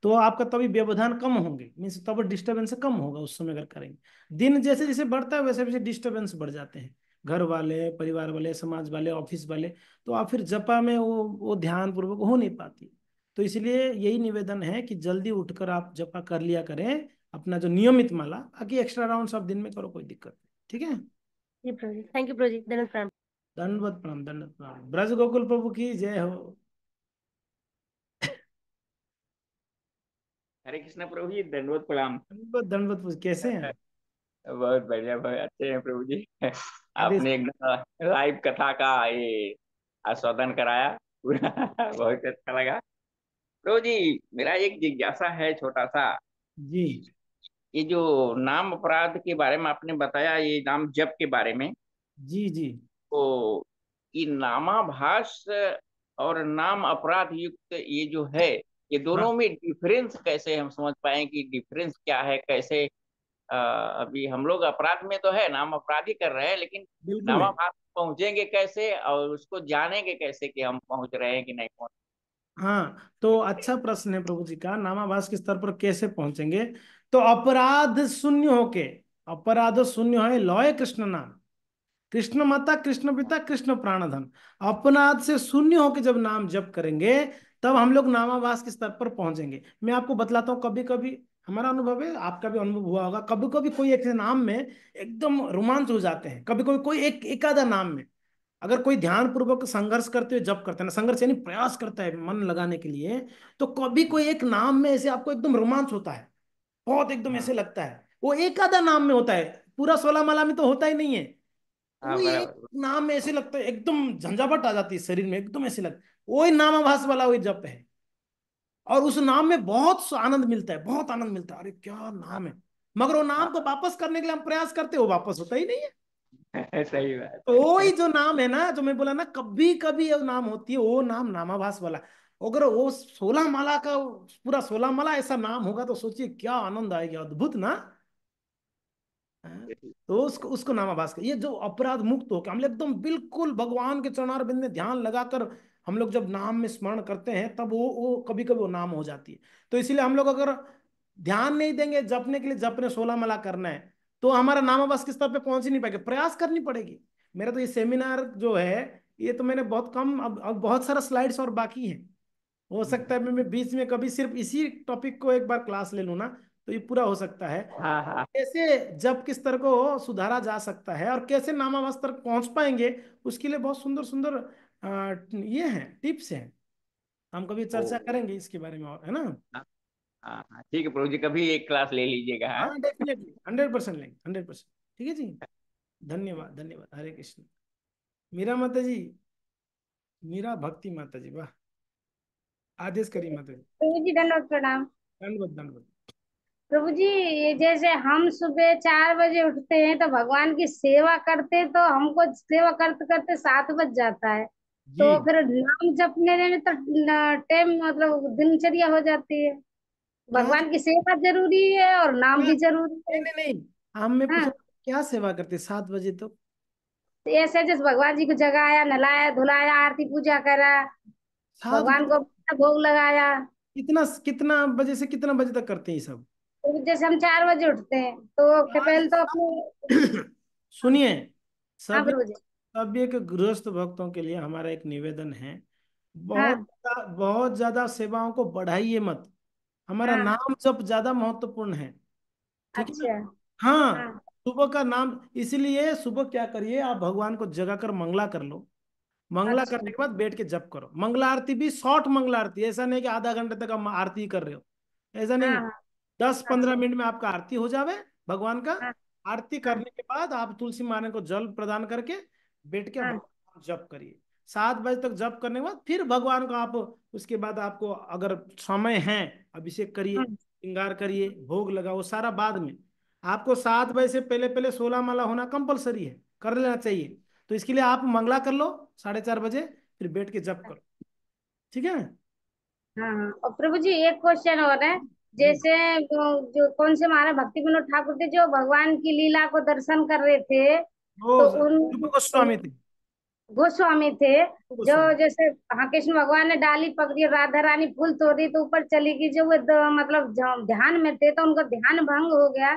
तो आपका तभी व्यवधान कम होंगे, मीन्स तब डिस्टरबेंस कम होगा उस समय अगर करेंगे। दिन जैसे जैसे बढ़ता है वैसे वैसे डिस्टरबेंस बढ़ जाते हैं, घर वाले, परिवार वाले, समाज वाले, ऑफिस वाले। तो आप फिर जपा में वो ध्यान पूर्वक हो नहीं पाती। तो इसलिए यही निवेदन है कि जल्दी उठकर आप जपा कर लिया करें, अपना जो नियमित माला। बाकी एक्स्ट्रा राउंड सब दिन में करो, कोई दिक्कत नहीं। ठीक है? जी प्रभु जी, थैंक यू प्रभु जी, धन्यवाद प्रणाम। दंडवत प्रणाम, दंडवत प्रणाम। ब्रज गोकुल प्रभु की जय हो। हरे कृष्ण प्रभु जी, दंडवत प्रणाम। दंडवत दंडवत कैसे हैं? बहुत बढ़िया, बहुत अच्छे हैं प्रभु जी। अरे आपने एकदम लाइव कथा का ये आस्वादन कराया पूरा। बहुत अच्छा लगा प्रभु जी। मेरा एक जिज्ञासा है छोटा सा। जी ये जो नाम अपराध के बारे में आपने बताया, ये नाम जप के बारे में, जी जी। तो ये नामाभास और नाम अपराध युक्त ये जो है, ये दोनों हाँ, में डिफरेंस कैसे हम समझ पाए कि डिफरेंस क्या है, कैसे? अभी हम लोग अपराध में तो है, नाम अपराध ही कर रहे हैं, लेकिन बिल्कुल है। नामाभास पहुंचेंगे कैसे और उसको जानेंगे कैसे कि हम पहुंच रहे हैं कि नहीं पहुंच? हाँ, तो अच्छा प्रश्न है प्रभु जी का, नामाभास के स्तर पर कैसे पहुंचेंगे। तो अपराध शून्य होके, अपराध शून्य है लौय कृष्ण नाम। कृष्ण माता, कृष्ण पिता, कृष्ण प्राणधन। अपराध से शून्य होकर जब नाम जप करेंगे तब हम लोग नामाभास के स्तर पर पहुंचेंगे। मैं आपको बतलाता हूँ, कभी कभी हमारा अनुभव है, आपका भी अनुभव हुआ होगा, कभी कभी कोई एक नाम में एकदम रोमांच हो जाते हैं, कभी कभी कोई एक आधा नाम में अगर कोई ध्यान पूर्वक संघर्ष करते हुए जप करता है ना, संघर्ष यानी प्रयास करता है मन लगाने के लिए, तो कभी कोई एक नाम में ऐसे आपको एकदम रोमांच होता है, बहुत एकदम हाँ ऐसे लगता है। वो एक आधा नाम में होता है, पूरा 16 माला में तो होता ही नहीं है। हाँ, कोई एक बराबर। नाम में ऐसे लगता है, एकदम झंझावट आ जाती है शरीर में, एकदम ऐसे लगता है वही नामाभास वाला वही जप है। और उस नाम में बहुत आनंद मिलता है, बहुत आनंद मिलता है, अरे क्या नाम है। मगर वो नाम हाँ, को वापस करने के लिए हम प्रयास करते हैं, वो वापस होता ही नहीं है। सही बात तो है। वही जो नाम है ना, जो मैं बोला ना, कभी कभी वो नाम होती है, वो नाम नामाभास वाला। अगर वो 16 माला का पूरा 16 माला ऐसा नाम होगा तो सोचिए क्या आनंद आएगा, अद्भुत ना। हाँ? तो उसको उसको नामाभास का, ये जो अपराध मुक्त होकर हम लोग एकदम बिल्कुल भगवान के चरणारविंद में ध्यान लगाकर हम लोग जब नाम में स्मरण करते हैं, तब वो कभी कभी वो नाम हो जाती है। तो इसीलिए हम लोग अगर ध्यान नहीं देंगे जपने के लिए, जपने 16 माला करना है, तो हमारा नामाभास के स्तर पे पहुंच ही नहीं पाएगा, प्रयास करनी पड़ेगी। मेरा तो ये सेमिनार जो है, ये तो मैंने बहुत कम, अब बहुत सारा स्लाइड्स और बाकी है। हो सकता है मैं बीच में कभी सिर्फ इसी टॉपिक को एक बार क्लास ले लूँ ना, तो ये पूरा हो सकता है। हाँ हाँ। कैसे जप के स्तर को सुधारा जा सकता है और कैसे नामाभास तक पहुंच पाएंगे, उसके लिए बहुत सुंदर सुंदर ये हैं, टिप्स हैं। हम कभी ओ। चर्चा करेंगे इसके बारे में, और है ना। हाँ हाँ हाँ, ठीक है प्रभु जी, कभी एक क्लास ले लीजिएगा। हाँ। हाँ डेफिनेटली, 100% लेंगे, 100%। ठीक है जी। धन्यवाद, धन्यवाद। हरे कृष्ण। मीरा माता जी, मीरा भक्ति माता जी, वाह। आदेश करिए माता जी। प्रभु जी दंडवत प्रणाम। दंडवत, दंडवत। प्रभु जी, ये जैसे हम सुबह 4 बजे उठते हैं तो भगवान की सेवा करते, तो हमको सेवा करते करते 7 बज जाता है। जी। तो फिर नाम जपने में तो टाइम मतलब दिनचर्या हो जाती है। क्या भगवान की सेवा जरूरी है और नाम क्या भी जरूरी नहीं है। नहीं नहीं, हम में पूछा हाँ, क्या सेवा करते 7 बजे तो। तो ऐसे जैसे भगवान जी को जगाया, नहलाया धुलाया, आरती पूजा करा, 7 बजे? भगवान को भोग लगाया। कितना कितना बजे से कितना बजे तक करते हैं ये सब? तो जैसे हम 4 बजे उठते हैं तो आज पहले तो अपने। हाँ। सुनिए, हाँ सभी प्रभु जी। सभी एक गृहस्थ भक्तों के लिए हमारा एक निवेदन है, हाँ बहुत ज्यादा सेवाओं को बढ़ाइए मत। हमारा हाँ। नाम जप ज्यादा महत्वपूर्ण है। ठीक है ना। अच्छा। हाँ, हाँ सुबह का नाम, इसीलिए सुबह क्या करिए, आप भगवान को जगा कर मंगला कर लो। मंगला अच्छा। करने के बाद बैठ के जप करो। मंगला आरती भी शॉर्ट मंगला आरती, ऐसा नहीं कि आधा घंटे तक आप आरती कर रहे हो, ऐसा नहीं। हाँ हाँ। 10-15 मिनट अच्छा। में आपका आरती हो जावे भगवान का। हाँ आरती हाँ करने के बाद आप तुलसी माने को जल प्रदान करके बैठ के हाँ। भगवान को जप करिए। 7 बजे तक जप करने के बाद फिर भगवान को आप, उसके बाद आपको अगर समय है, अभिषेक करिए, हाँ। श्रृंगार करिए, भोग लगाओ, सारा बाद में। आपको 7 बजे से पहले पहले 16 माला होना कंपलसरी है, कर लेना चाहिए। तो इसके लिए आप मंगला कर लो 4:30 बजे, फिर बैठ के जप करो। ठीक है। हाँ हाँ। और प्रभु जी एक क्वेश्चन और है। जी। जैसे वो जो कौन से महाराज भक्ति विनोद ठाकुर थे जो भगवान की लीला को दर्शन कर रहे थे, वो तो रूप गोस्वामी थे। गोस्वामी थे। रूप जो गोस्वामी। जैसे हाँ कृष्ण भगवान ने डाली पकड़ी, राधा रानी फूल तोड़ी तो ऊपर चली गई, जो वो मतलब जो ध्यान में थे तो उनका ध्यान भंग हो गया।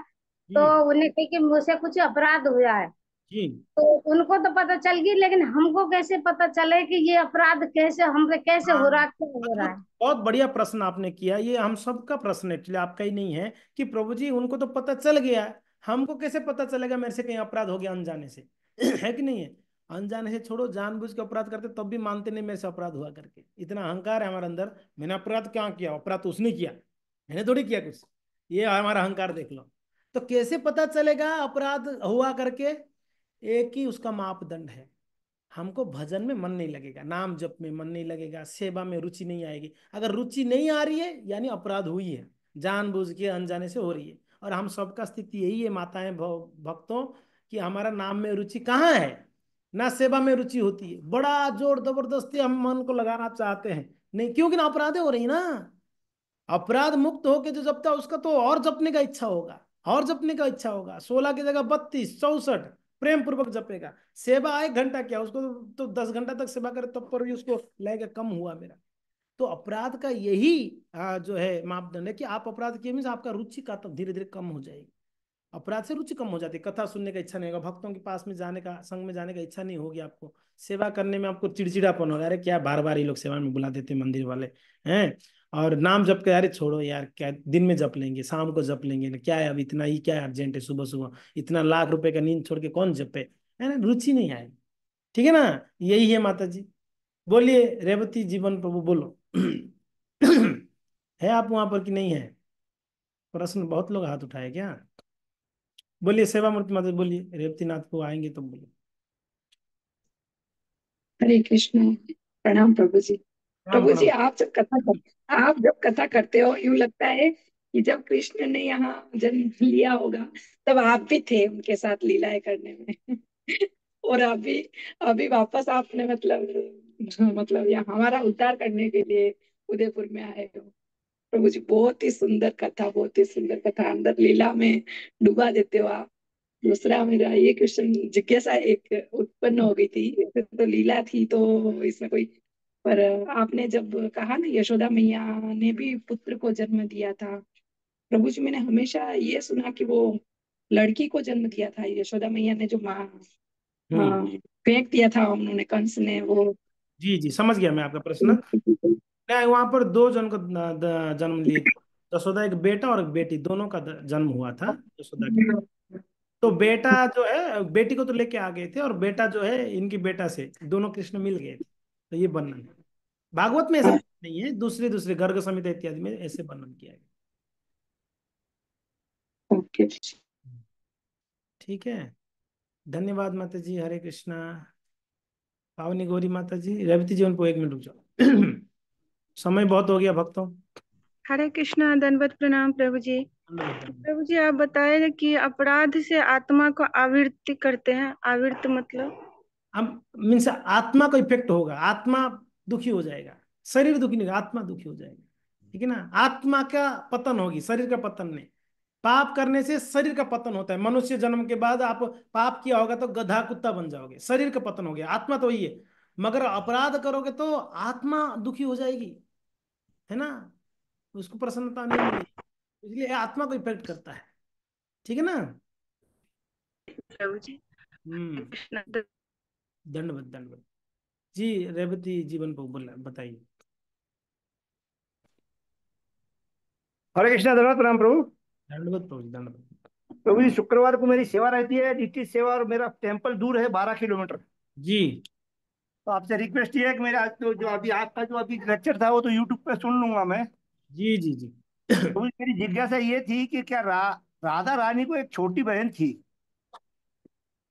तो जी। उन्हें कही कि मुझसे कुछ अपराध हुआ है। जी। तो उनको तो पता चल गई, लेकिन हमको कैसे पता चले कि ये अपराध कैसे हमसे कैसे हाँ, हो रहा है, क्यों हो रहा अद्भुत, है। बहुत बढ़िया प्रश्न आपने किया, ये हम सबका प्रश्न है, एक्चुअली आपका ही नहीं है। कि प्रभु जी उनको तो पता चल गया है, हमको कैसे पता चलेगा मेरे से कहीं अपराध हो गया अनजाने से? है कि नहीं है? अनजाने से छोड़ो, जानबूझ के अपराध करते तब भी मानते नहीं मेरे से अपराध हुआ करके, इतना अहंकार है हमारे अंदर। मैंने अपराध क्या किया? अपराध तो उसने किया, मैंने थोड़ी किया कुछ। ये हमारा अहंकार देख लो। तो कैसे पता चलेगा अपराध हुआ करके? एक ही उसका मापदंड है, हमको भजन में मन नहीं लगेगा, नाम जप में मन नहीं लगेगा, सेवा में रुचि नहीं आएगी। अगर रुचि नहीं आ रही है यानी अपराध हुई है, जानबूझ के अनजाने से हो रही है। और हम सबका स्थिति यही है माताएं भक्तों, कि हमारा नाम में रुचि कहाँ है, ना सेवा में रुचि होती है। बड़ा जोर जबरदस्ती हम मन को लगाना चाहते हैं, नहीं, क्योंकि ना अपराधे हो रही ना। अपराध मुक्त होके जो जपता है उसका तो और जपने का इच्छा होगा, और जपने का इच्छा होगा, 16 की जगह 32 64 प्रेम पूर्वक जपेगा। सेवा 1 घंटा क्या, उसको तो 10 घंटा तक सेवा करे तब पर भी उसको लगेगा कम हुआ मेरा। तो अपराध का यही जो है मापदंड है, कि आप अपराध किए मीन्स आपका रुचि का तो धीरे धीरे कम हो जाएगी। अपराध से रुचि कम हो जाती है, कथा सुनने का इच्छा नहीं होगा, भक्तों के पास में जाने का, संग में जाने का इच्छा नहीं होगी आपको, सेवा करने में आपको चिड़चिड़ापन होगा, अरे क्या बार बार ये लोग सेवा में बुला देते हैं मंदिर वाले हैं। और नाम जप के, अरे छोड़ो यार, क्या दिन में जप लेंगे, शाम को जप लेंगे ना, क्या है अब इतना ही क्या अर्जेंट है, सुबह सुबह इतना लाख रुपए का नींद छोड़ के कौन जपे, है ना, रुचि नहीं आएगी। ठीक है ना, यही है माता जी। बोलिए रेवती जीवन प्रभु बोलो। है आप वहां पर कि नहीं है? प्रश्न बहुत लोग हाथ उठाए क्या? बोलिए सेवा मूर्ति माता जी, बोलिए रेवती नाथ को आएंगे तो बोलिए। हरे कृष्ण। प्रणाम प्रभु जी। प्रणाम प्रभु जी, प्रणाम। आप जब कथा करते हो यूं लगता है कि जब कृष्ण ने यहाँ जन्म लिया होगा तब आप भी थे उनके साथ लीलाएं करने में। और अभी वापस आपने मतलब यहाँ हमारा उद्धार करने के लिए उदयपुर में आए हो। प्रभु जी, बहुत ही सुंदर कथा, बहुत ही सुंदर कथा, अंदर लीला में डुबा देते हो आप। दूसरा मेरा ये क्वेश्चन, जिज्ञासा एक उत्पन्न हो गई थी, वैसे तो लीला थी तो इसमें कोई, पर आपने जब कहा ना यशोदा मैया ने भी पुत्र को जन्म दिया था, प्रभु जी मैंने हमेशा ये सुना कि वो लड़की को जन्म दिया था, यशोदा मैया ने जो माँ हम्म। फेंक दिया था उन्होंने, कंस ने वो। जी जी, समझ गया मैं आपका प्रश्न। नहीं, वहां पर दो जन को जन्म लिए थे, यशोदा, एक बेटा और एक बेटी, दोनों का जन्म हुआ था यशोदा के। तो बेटा जो है, बेटी को तो लेके आ गए थे, और बेटा जो है इनकी बेटा से दोनों कृष्ण मिल गए थे, तो ये वर्णन है। भागवत में ऐसा हाँ, नहीं है, दूसरे दूसरे गर्ग संहिता इत्यादि में ऐसे वर्णन किया गया। ओके। ठीक है, धन्यवाद माता जी, हरे कृष्णा। पावनी गौरी माता जी, रेवती जी उनको 1 मिनट रुक जाओ। समय बहुत हो गया भक्तों। हरे कृष्णा, दंडवत प्रणाम प्रभु जी। धन्यवाद धन्यवाद। प्रभु जी, आप बताए ना कि अपराध से आत्मा को आवृत्ति करते हैं। आवृत्ति मतलब? हम मीन्स आत्मा का इफेक्ट होगा, आत्मा दुखी हो जाएगा, शरीर दुखी नहीं होगा, आत्मा दुखी हो जाएगा। ठीक है ना, आत्मा का पतन होगी, शरीर का पतन नहीं। पाप करने से शरीर का पतन होता है, मनुष्य जन्म के बाद आप पाप किया होगा तो गधा कुत्ता बन जाओगे, शरीर का पतन हो गया, आत्मा तो वही है। मगर अपराध करोगे तो आत्मा दुखी हो जाएगी, है ना, उसको प्रसन्नता नहीं मिलेगी, इसलिए आत्मा को इफेक्ट करता है। ठीक है ना। प्रभु जी, हम्म। कृष्ण। दंडवत दंडवत। जी रेवती जीवन को बोला, बताइए। हरे कृष्णा, धन्यवाद, प्रणाम प्रभु। दंडवत प्रभु जी, दंडवत। प्रभु जी, शुक्रवार को मेरी सेवा रहती है, निश्चित सेवा, और मेरा टेम्पल दूर है 12 किलोमीटर। जी तो आपसे रिक्वेस्ट ये है कि मेरा आज तो जो अभी आपका जो अभी लेक्चर था वो तो यूट्यूब पे सुन लूंगा मैं। जी जी जी। तो मेरी जिज्ञासा ये थी कि क्या राधा रानी को एक छोटी बहन थी,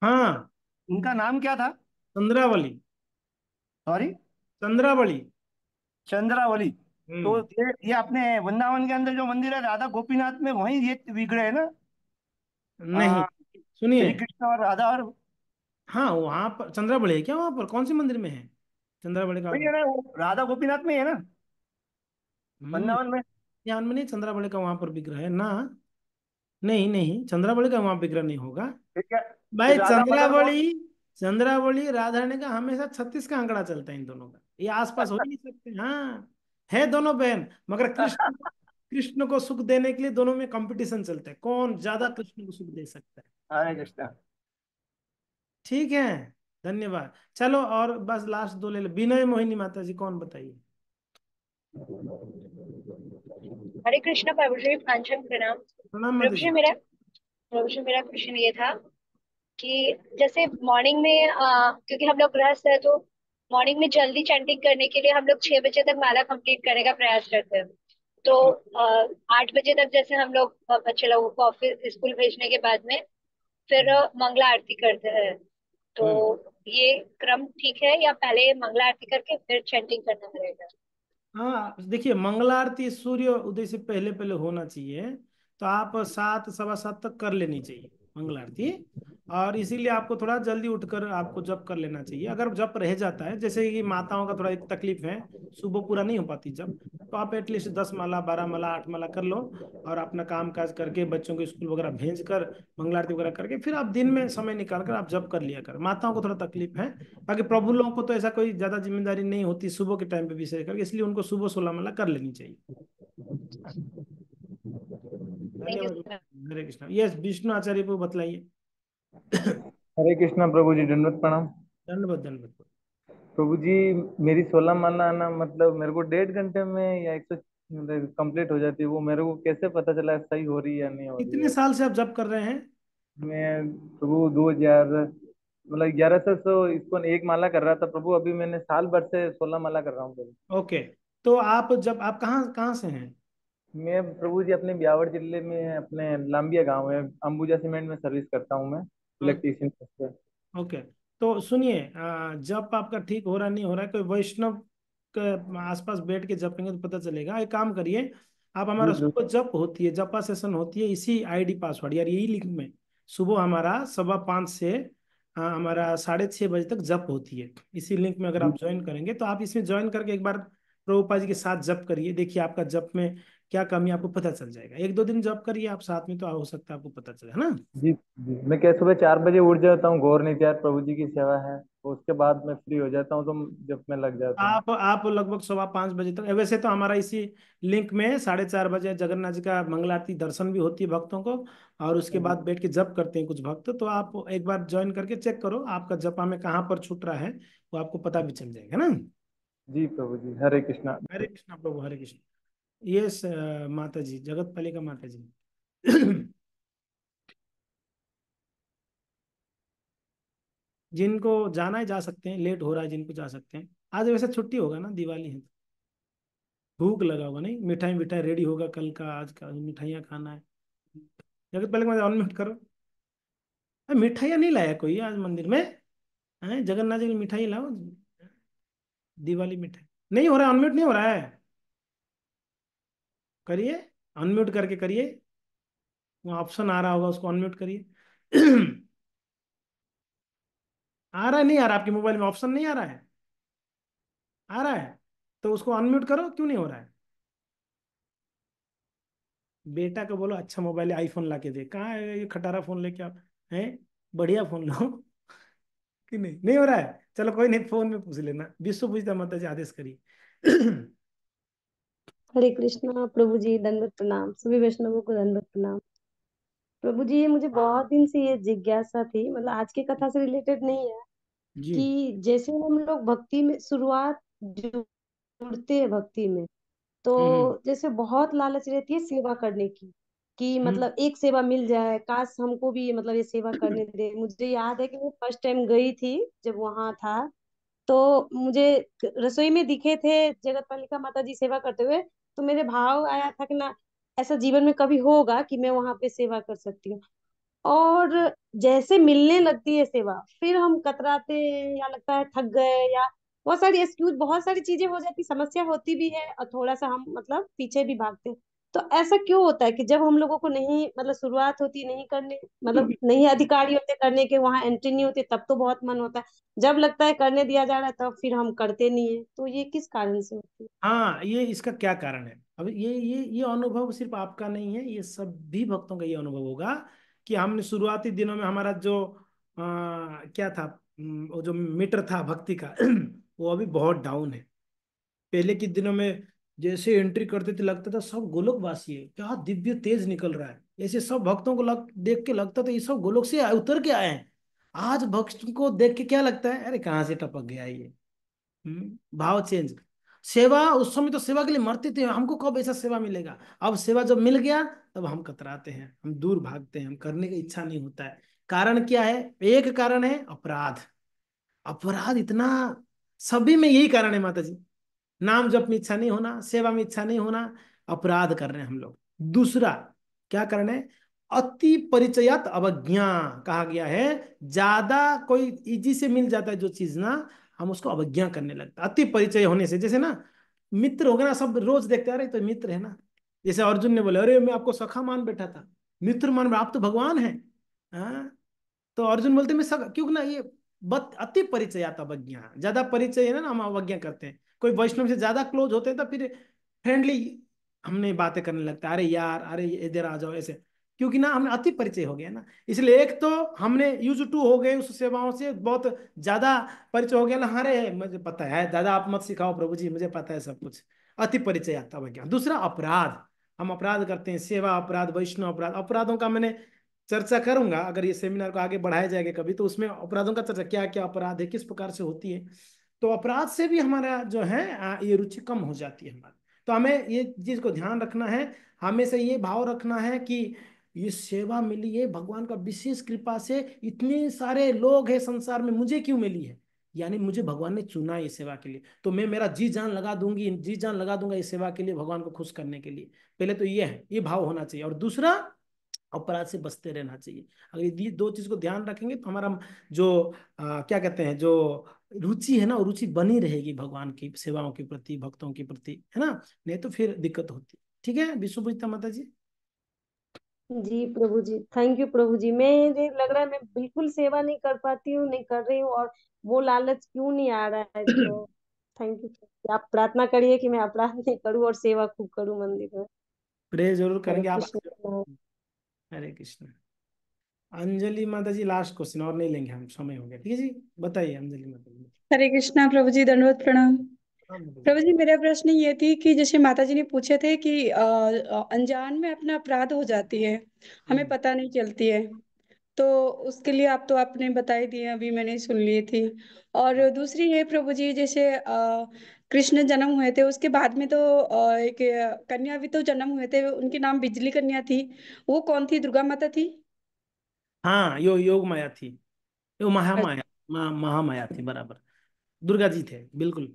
हाँ, उनका नाम क्या था? चंद्रावली। सॉरी, चंद्रावली। चंद्रावली। तो हम्म। ये अपने वृंदावन के अंदर जो मंदिर है राधा गोपीनाथ में, वहीं ये विग्रह है ना? नहीं, आ, सुनिए। श्री कृष्ण और राधा, और हाँ, वहां पर चंद्रावली है क्या? वहां पर कौन से मंदिर में है चंद्रावली का? वही है ना, वो राधा गोपीनाथ में ही है ना, हम्म। वृंदावन में। ध्यान में नहीं, चंद्रावली का वहां पर विग्रह है ना? नहीं नहीं, चंद्रावली का वहां विग्रह नहीं होगा ठीक है, भाई। फिर राधा माता का चंद्रावली, चंद्रावली राधा रानी का हमेशा 36 का आंकड़ा चलता है इन दोनों का, ये आसपास हो ही नहीं सकते। हाँ, है दोनों बहन, मगर कृष्ण को सुख देने के लिए दोनों में कंपटीशन चलता है, कौन ज्यादा कृष्ण को सुख दे सकता है। हरे कृष्णा। ठीक है, धन्यवाद। चलो, और बस लास्ट 2 ले लो। विनय मोहिनी माता जी, कौन बताइए। हरे कृष्ण प्रभु जी, कांचन प्रणाम। प्रणाम माता प्रभु जी जी। मेरा प्रभु जी मेरा क्वेश्चन ये था कि जैसे मॉर्निंग में क्योंकि हम लोग गृहस्थ है तो मॉर्निंग में जल्दी चैंटिंग करने के लिए हम लोग 6 बजे तक माला कंप्लीट करने का प्रयास करते हैं। तो 8 बजे तक जैसे हम लोग बच्चे लोगों को ऑफिस स्कूल भेजने के बाद में फिर मंगला आरती करते हैं। तो हम्म। ये क्रम ठीक है या पहले मंगला आरती करके फिर चैंटिंग करना पड़ेगा? हाँ देखिए, मंगला आरती सूर्य उदय से पहले पहले होना चाहिए, तो आप 7 सवा 7 तक कर लेनी चाहिए मंगला आरती। और इसीलिए आपको थोड़ा जल्दी उठकर आपको जप कर लेना चाहिए। अगर जप रह जाता है, जैसे कि माताओं का थोड़ा एक तकलीफ है, सुबह पूरा नहीं हो पाती जब, तो आप एटलीस्ट 10 माला 12 माला 8 माला कर लो, और अपना काम काज करके बच्चों को स्कूल वगैरह भेज कर मंगला आरती वगैरह करके फिर आप दिन में समय निकाल कर आप जप कर लिया कर। माताओं को थोड़ा तकलीफ है, बाकी प्रभु लोगों को तो ऐसा कोई ज्यादा जिम्मेदारी नहीं होती सुबह के टाइम पे विषय करके, इसलिए उनको सुबह 16 माला कर लेनी चाहिए। थैंक यू धन्यवाद। सर। हरे कृष्णा। यस, विष्णु आचार्य को बतलाइए। हरे कृष्णा प्रभु जी, दंडवत प्रणाम। दंडवत दंडवत। प्रभु जी, मेरी 16 माला आना मतलब मेरे को 1.5 घंटे में या 100 मतलब कंप्लीट हो जाती है, वो मेरे को कैसे पता चला सही हो रही है या नहीं हो रही कितने है? साल से आप जप कर रहे हैं? मैं प्रभु 2000 मतलब 1100 इसको एक माला कर रहा था प्रभु, अभी मैंने साल भर से 16 माला कर रहा हूँ प्रभु। ओके। तो आप जब आप कहाँ कहाँ से हैं? मैं प्रभु जी अपने ब्यावर जिले में अपने लांबिया गांव है, अंबुजा सीमेंट में सर्विस करता हूँ मैं, इलेक्ट्रीशियन से। ओके। तो सुनिए, जब आपका ठीक हो रहा नहीं हो रहा है, कोई वैष्णव के आसपास बैठ के जपेंगे तो पता चलेगा। एक काम करिए, आप जी हमारा प्रभु। सुबह जप होती है, जपा सेशन होती है इसी आईडी पासवर्ड यार यही लिंक में। सुबह हमारा 5:15 से हमारा 6:30 बजे तक जप होती है। इसी लिंक में अगर जी आप ज्वाइन करेंगे तो आप इसमें ज्वाइन करके एक बार प्रभुपा जी के साथ जप करिए, देखिए आपका जप में क्या कमी है, आपको पता चल जाएगा। 1-2 दिन जप करिए आप साथ में, तो हो सकता है आपको पता चले, है ना। जी जी, मैं क्या सुबह 4 बजे उठ जाता हूँ, घोर नित्यार प्रभु जी की सेवा है, तो उसके बाद मैं फ्री हो जाता हूँ, तो जब मैं लग जाता हूँ। आप लगभग 5:15 बजे तक, वैसे तो हमारा इसी लिंक में 4:30 बजे जगन्नाथ जी का मंगल आरती दर्शन भी होती है भक्तों को, और उसके बाद बैठ के जप करते हैं कुछ भक्त। तो आप एक बार ज्वाइन करके चेक करो आपका जपा में कहाँ पर छूट रहा है, वो आपको पता भी चल जाएगा ना। जी प्रभु जी, हरे कृष्णा। हरे कृष्णा प्रभु, हरे कृष्णा। ये माता जी, जगत पालिका माता जी। जिनको जाना है जा सकते हैं, लेट हो रहा है जिनको जा सकते हैं। आज वैसे छुट्टी होगा ना, दिवाली है तो भूख लगा होगा, नहीं मिठाई मिठाई रेडी होगा कल का, आज का मिठाइयाँ खाना है। जगत पहले मैं अनम्यूट करो। मिठाइयाँ नहीं लाया कोई आज मंदिर में? जगन्नाथ जी की मिठाई लाओ, दिवाली मिठाई। नहीं हो रहा, अनम्यूट नहीं हो रहा है। करिए, अनम्यूट करके करिए, वो ऑप्शन आ रहा होगा उसको अनम्यूट करिए। आ रहा है नहीं आ रहा? आपके मोबाइल में ऑप्शन नहीं आ रहा है? आ रहा है तो उसको अनम्यूट करो, क्यों नहीं हो रहा है? बेटा को बोलो अच्छा मोबाइल है, आईफोन ला के दे। कहाँ है ये खटारा फोन लेके आप? हैं, बढ़िया फोन लो। कि नहीं, नहीं हो रहा है? चलो कोई नहीं, फोन में पूछ लेना। विश्व पूजता माता जी आदेश करिए। हरे कृष्णा प्रभु जी, दंडवत प्रणाम। सभी वैष्णवों को दंडवत प्रणाम। प्रभु जी, ये मुझे बहुत दिन से ये जिज्ञासा थी, मतलब आज की कथा से रिलेटेड नहीं है, जी। कि जैसे हम लोग भक्ति में शुरुआत जुड़ते हैं भक्ति में, हम्म तो जैसे बहुत लालच रहती है सेवा करने की, कि हम्म मतलब एक सेवा मिल जाए, काश हमको भी मतलब ये सेवा करने दे। मुझे याद है कि मैं फर्स्ट टाइम गई थी जब वहां था, तो मुझे रसोई में दिखे थे जगतपालिका माता जी सेवा करते हुए, तो मेरे भाव आया था कि ना, ऐसा जीवन में कभी होगा कि मैं वहां पे सेवा कर सकती हूँ। और जैसे मिलने लगती है सेवा, फिर हम कतराते हैं या लगता है थक गए, या बहुत सारी एक्सक्यूज, बहुत सारी चीजें हो जाती, समस्या होती भी है, और थोड़ा सा हम मतलब पीछे भी भागते हैं। तो ऐसा क्यों होता है कि जब हम लोगों को नहीं मतलब शुरुआत होती नहीं करने, मतलब नहीं अधिकारी होते करने के, वहां एंट्री नहीं होती, तब तो बहुत मन होता है, जब लगता है करने दिया जा रहा है तब फिर हम करते नहीं है। तो ये किस कारण से होती है? हाँ, ये इसका क्या कारण है? अब ये अनुभव सिर्फ आपका नहीं है, ये सभी भक्तों का ये अनुभव होगा कि हमने शुरुआती दिनों में हमारा जो क्या था, वो जो मीटर था भक्ति का, वो अभी बहुत डाउन है। पहले के दिनों में जैसे एंट्री करते थे लगता था सब गोलोकवासी है, क्या दिव्य तेज निकल रहा है, ऐसे सब भक्तों को देख के लगता था ये सब गोलोक से उतर के आए हैं। आज भक्त को देख के क्या लगता है, अरे कहाँ से टपक गया ये। भाव चेंज। सेवा, उस समय तो सेवा के लिए मरते थे, हमको कब ऐसा सेवा मिलेगा। अब सेवा जब मिल गया तब हम कतराते हैं, हम दूर भागते हैं, हम करने की इच्छा नहीं होता है। कारण क्या है? एक कारण है अपराध। अपराध इतना, सभी में यही कारण है माता जी। नाम जप में इच्छा नहीं होना, सेवा में इच्छा नहीं होना, अपराध कर रहे हैं हम लोग। दूसरा क्या कारण है? अति परिचयात अवज्ञा कहा गया है। ज्यादा कोई इजी से मिल जाता है जो चीज ना, हम उसको अवज्ञा करने लगता है अति परिचय होने से। जैसे ना मित्र हो गए ना, सब रोज देखते आ रहे तो मित्र है ना। जैसे अर्जुन ने बोले अरे मैं आपको सखा मान बैठा था, मित्र मान, आप तो भगवान है। हाँ, तो अर्जुन बोलते मैं सखा, क्यों ना ये अति परिचय आता अवज्ञा, ज्यादा परिचय है ना हम अवज्ञा करते हैं। कोई वैष्णव से ज्यादा क्लोज होते हैं तो फिर फ्रेंडली हमने बातें करने लगता है, अरे यार अरे इधर आ जाओ ऐसे, क्योंकि ना हमने अति परिचय हो गया ना। इसलिए एक तो हमने यूज टू हो गए उस सेवाओं से, बहुत ज्यादा परिचय हो गया ना, अरे मुझे पता है, ज्यादा आप मत सिखाओ प्रभु जी, मुझे पता है सब कुछ। अति परिचय आता अवज्ञा। दूसरा अपराध, हम अपराध करते हैं, सेवा अपराध, वैष्णव अपराध। अपराधों का मैंने चर्चा करूंगा, अगर ये सेमिनार को आगे बढ़ाया जाएगा कभी तो उसमें अपराधों का चर्चा, क्या क्या अपराध है, किस प्रकार से होती है। तो अपराध से भी हमारा जो है ये रुचि कम हो जाती है हमारी। तो हमें ये चीज को ध्यान रखना है, हमेशा ये भाव रखना है कि ये सेवा मिली है भगवान का विशेष कृपा से, इतने सारे लोग हैं संसार में, मुझे क्यों मिली है, यानी मुझे भगवान ने चुना है इस सेवा के लिए, तो मैं मेरा जी जान लगा दूंगी, जी जान लगा दूंगा इस सेवा के लिए, भगवान को खुश करने के लिए। पहले तो ये है, ये भाव होना चाहिए। और दूसरा, अपराध से बचते रहना चाहिए। अगर ये दो चीज को ध्यान रखेंगे तो हमारा जो क्या कहते हैं, जो रुचि है ना, वो रुचि बनी रहेगी भगवान की सेवाओं के प्रति, भक्तों के प्रति, है ना। नहीं तो फिर दिक्कत होती है। ठीक है, विष्णु पूजिता माता जी। जी प्रभु जी, थैंक यू प्रभु जी। मैं ये लग रहा है मैं बिल्कुल सेवा नहीं कर पाती हूँ, नहीं कर रही हूँ, और वो लालच क्यों नहीं आ रहा है, तो थैंक यू। आप प्रार्थना करिए कि मैं अपराध नहीं करूँ और सेवा खूब करूँ मंदिर में। प्रे जरूर हरे करेंगे आप। कृष्ण। हरे कृष्ण। अंजलि माता जी, लास्ट क्वेश्चन, और नहीं लेंगे हम, समय हो गया। ठीक है जी, बताइए अंजलि माता जी। हरे कृष्णा प्रभु जी, दंडवत प्रणाम। हाँ माता जी। प्रभु जी, मेरा प्रश्न ये थी कि जैसे माता जी ने पूछे थे कि अनजान में अपना अपराध हो जाती है, हमें पता नहीं चलती है, तो उसके लिए आप तो आपने बता ही दिए, अभी मैंने सुन ली थी। और दूसरी ये प्रभु जी, जैसे कृष्ण जन्म हुए थे उसके बाद में तो एक कन्या भी तो जन्म हुए थे, उनके नाम बिजली कन्या थी, वो कौन थी? दुर्गा माता थी? हाँ, योग माया थी, यो महामाया, महामाया थी, बराबर। दुर्गा जी थे, बिल्कुल।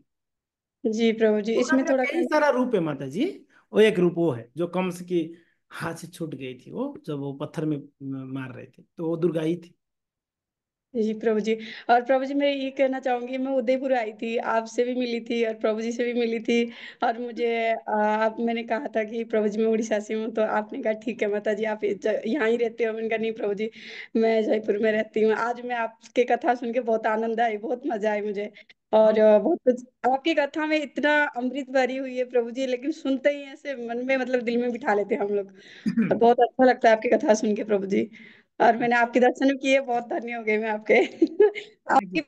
जी प्रभु जी, दुर्गा इसमें जी का थोड़ा कई सारा रूप है माता जी। वो एक रूप वो है जो कंस की हाथ से छूट गई थी, वो जब वो पत्थर में मार रहे थे, तो वो दुर्गा ही थी। जी प्रभु जी। और प्रभु जी, मैं ये कहना चाहूंगी, मैं उदयपुर आई थी, आपसे भी मिली थी और प्रभु जी से भी मिली थी, और मुझे आप, मैंने कहा था कि प्रभु जी मैं उड़ीसा से हूँ, तो आपने कहा ठीक है माता जी, आप यहाँ ही रहते हो? मैंने कहा नहीं प्रभु जी, मैं जयपुर में रहती हूँ। आज मैं आपके कथा सुन के बहुत आनंद आई, बहुत मजा आई मुझे, और बहुत कुछ आपकी कथा में इतना अमृत भरी हुई है प्रभु जी, लेकिन सुनते ही ऐसे मन में, मतलब दिल में बिठा लेते हैं हम लोग, और बहुत अच्छा लगता है आपकी कथा सुन के प्रभु जी। और मैंने आपके दर्शन भी किए, बहुत धन्य हो गई मैं आपके आपकी।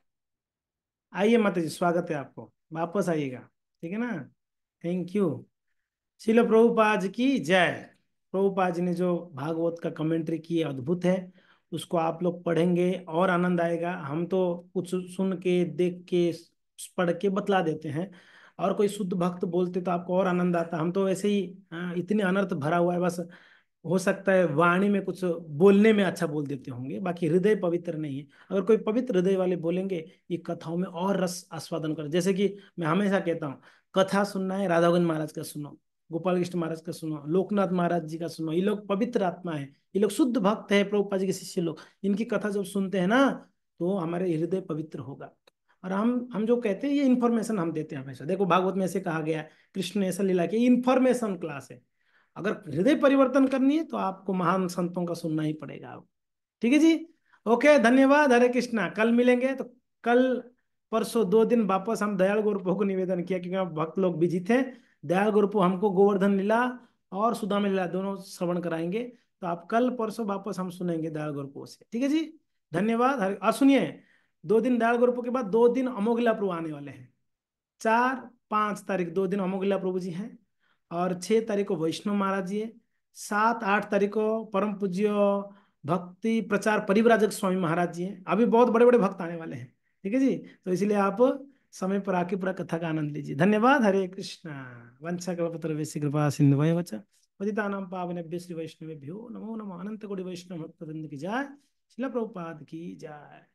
आइए माता जी, स्वागत है आपको, वापस आइएगा। ठीक है ना। Thank you. शिल प्रभुपाद की जय। प्रभुपाद जी ने जो भागवत का कमेंट्री की है, अद्भुत है। उसको आप लोग पढ़ेंगे और आनंद आएगा। हम तो कुछ सुन के, देख के, पढ़ के बतला देते हैं, और कोई शुद्ध भक्त बोलते तो आपको और आनंद आता। हम तो वैसे ही इतने अनर्थ भरा हुआ है, बस हो सकता है वाणी में कुछ बोलने में अच्छा बोल देते होंगे, बाकी हृदय पवित्र नहीं है। अगर कोई पवित्र हृदय वाले बोलेंगे, ये कथाओं में और रस आस्वादन कर। जैसे कि मैं हमेशा कहता हूँ, कथा सुनना है, राधागोविंद महाराज का सुनो, गोपाल कृष्ण महाराज का सुनो, लोकनाथ महाराज जी का सुनो। ये लोग पवित्र आत्मा है, ये लोग शुद्ध भक्त है, प्रभुपाद जी के शिष्य लोग। इनकी कथा जब सुनते हैं ना, तो हमारे हृदय पवित्र होगा। और हम जो कहते हैं, ये इन्फॉर्मेशन हम देते हैं हमेशा। देखो भागवत में ऐसे कहा गया है, कृष्ण ने ऐसा लीला कि इन्फॉर्मेशन क्लास है। अगर हृदय परिवर्तन करनी है तो आपको महान संतों का सुनना ही पड़ेगा। ठीक है जी। ओके, धन्यवाद। हरे कृष्णा। कल मिलेंगे। तो कल परसों 2 दिन वापस हम दयाल गुरुपो को निवेदन किया, क्योंकि हम भक्त लोग बिजी थे। दयाल गुरुपो हमको गोवर्धन लीला और सुदामा लीला दोनों श्रवण कराएंगे। तो आप कल परसों वापस हम सुनेंगे दयाल गुरुपो से। ठीक है जी। धन्यवाद। और सुनिए, 2 दिन दयाल गुरुपो के बाद 2 दिन अमोघला प्रभु आने वाले हैं। 4-5 तारीख 2 दिन अमोघला प्रभु जी हैं, और 6 तारीख को वैष्णव महाराज जी है। 7-8 तारीख को परम पूज्य भक्ति प्रचार परिव्राजक स्वामी महाराज जी हैं। अभी बहुत बड़े बड़े भक्त आने वाले हैं। ठीक है जी। तो इसलिए आप समय पर आके पूरा कथा का आनंद लीजिए। धन्यवाद। हरे कृष्णा। वंशा कल्पतरुभ्यश्च कृपा सिन्धुभ्यो वच पतितानां पावनेभ्यो श्री वैष्णवेभ्यो नमो नमः। अनंत कोटि वैष्णव भक्तवृंद की जय। श्रील प्रभुपाद की जय।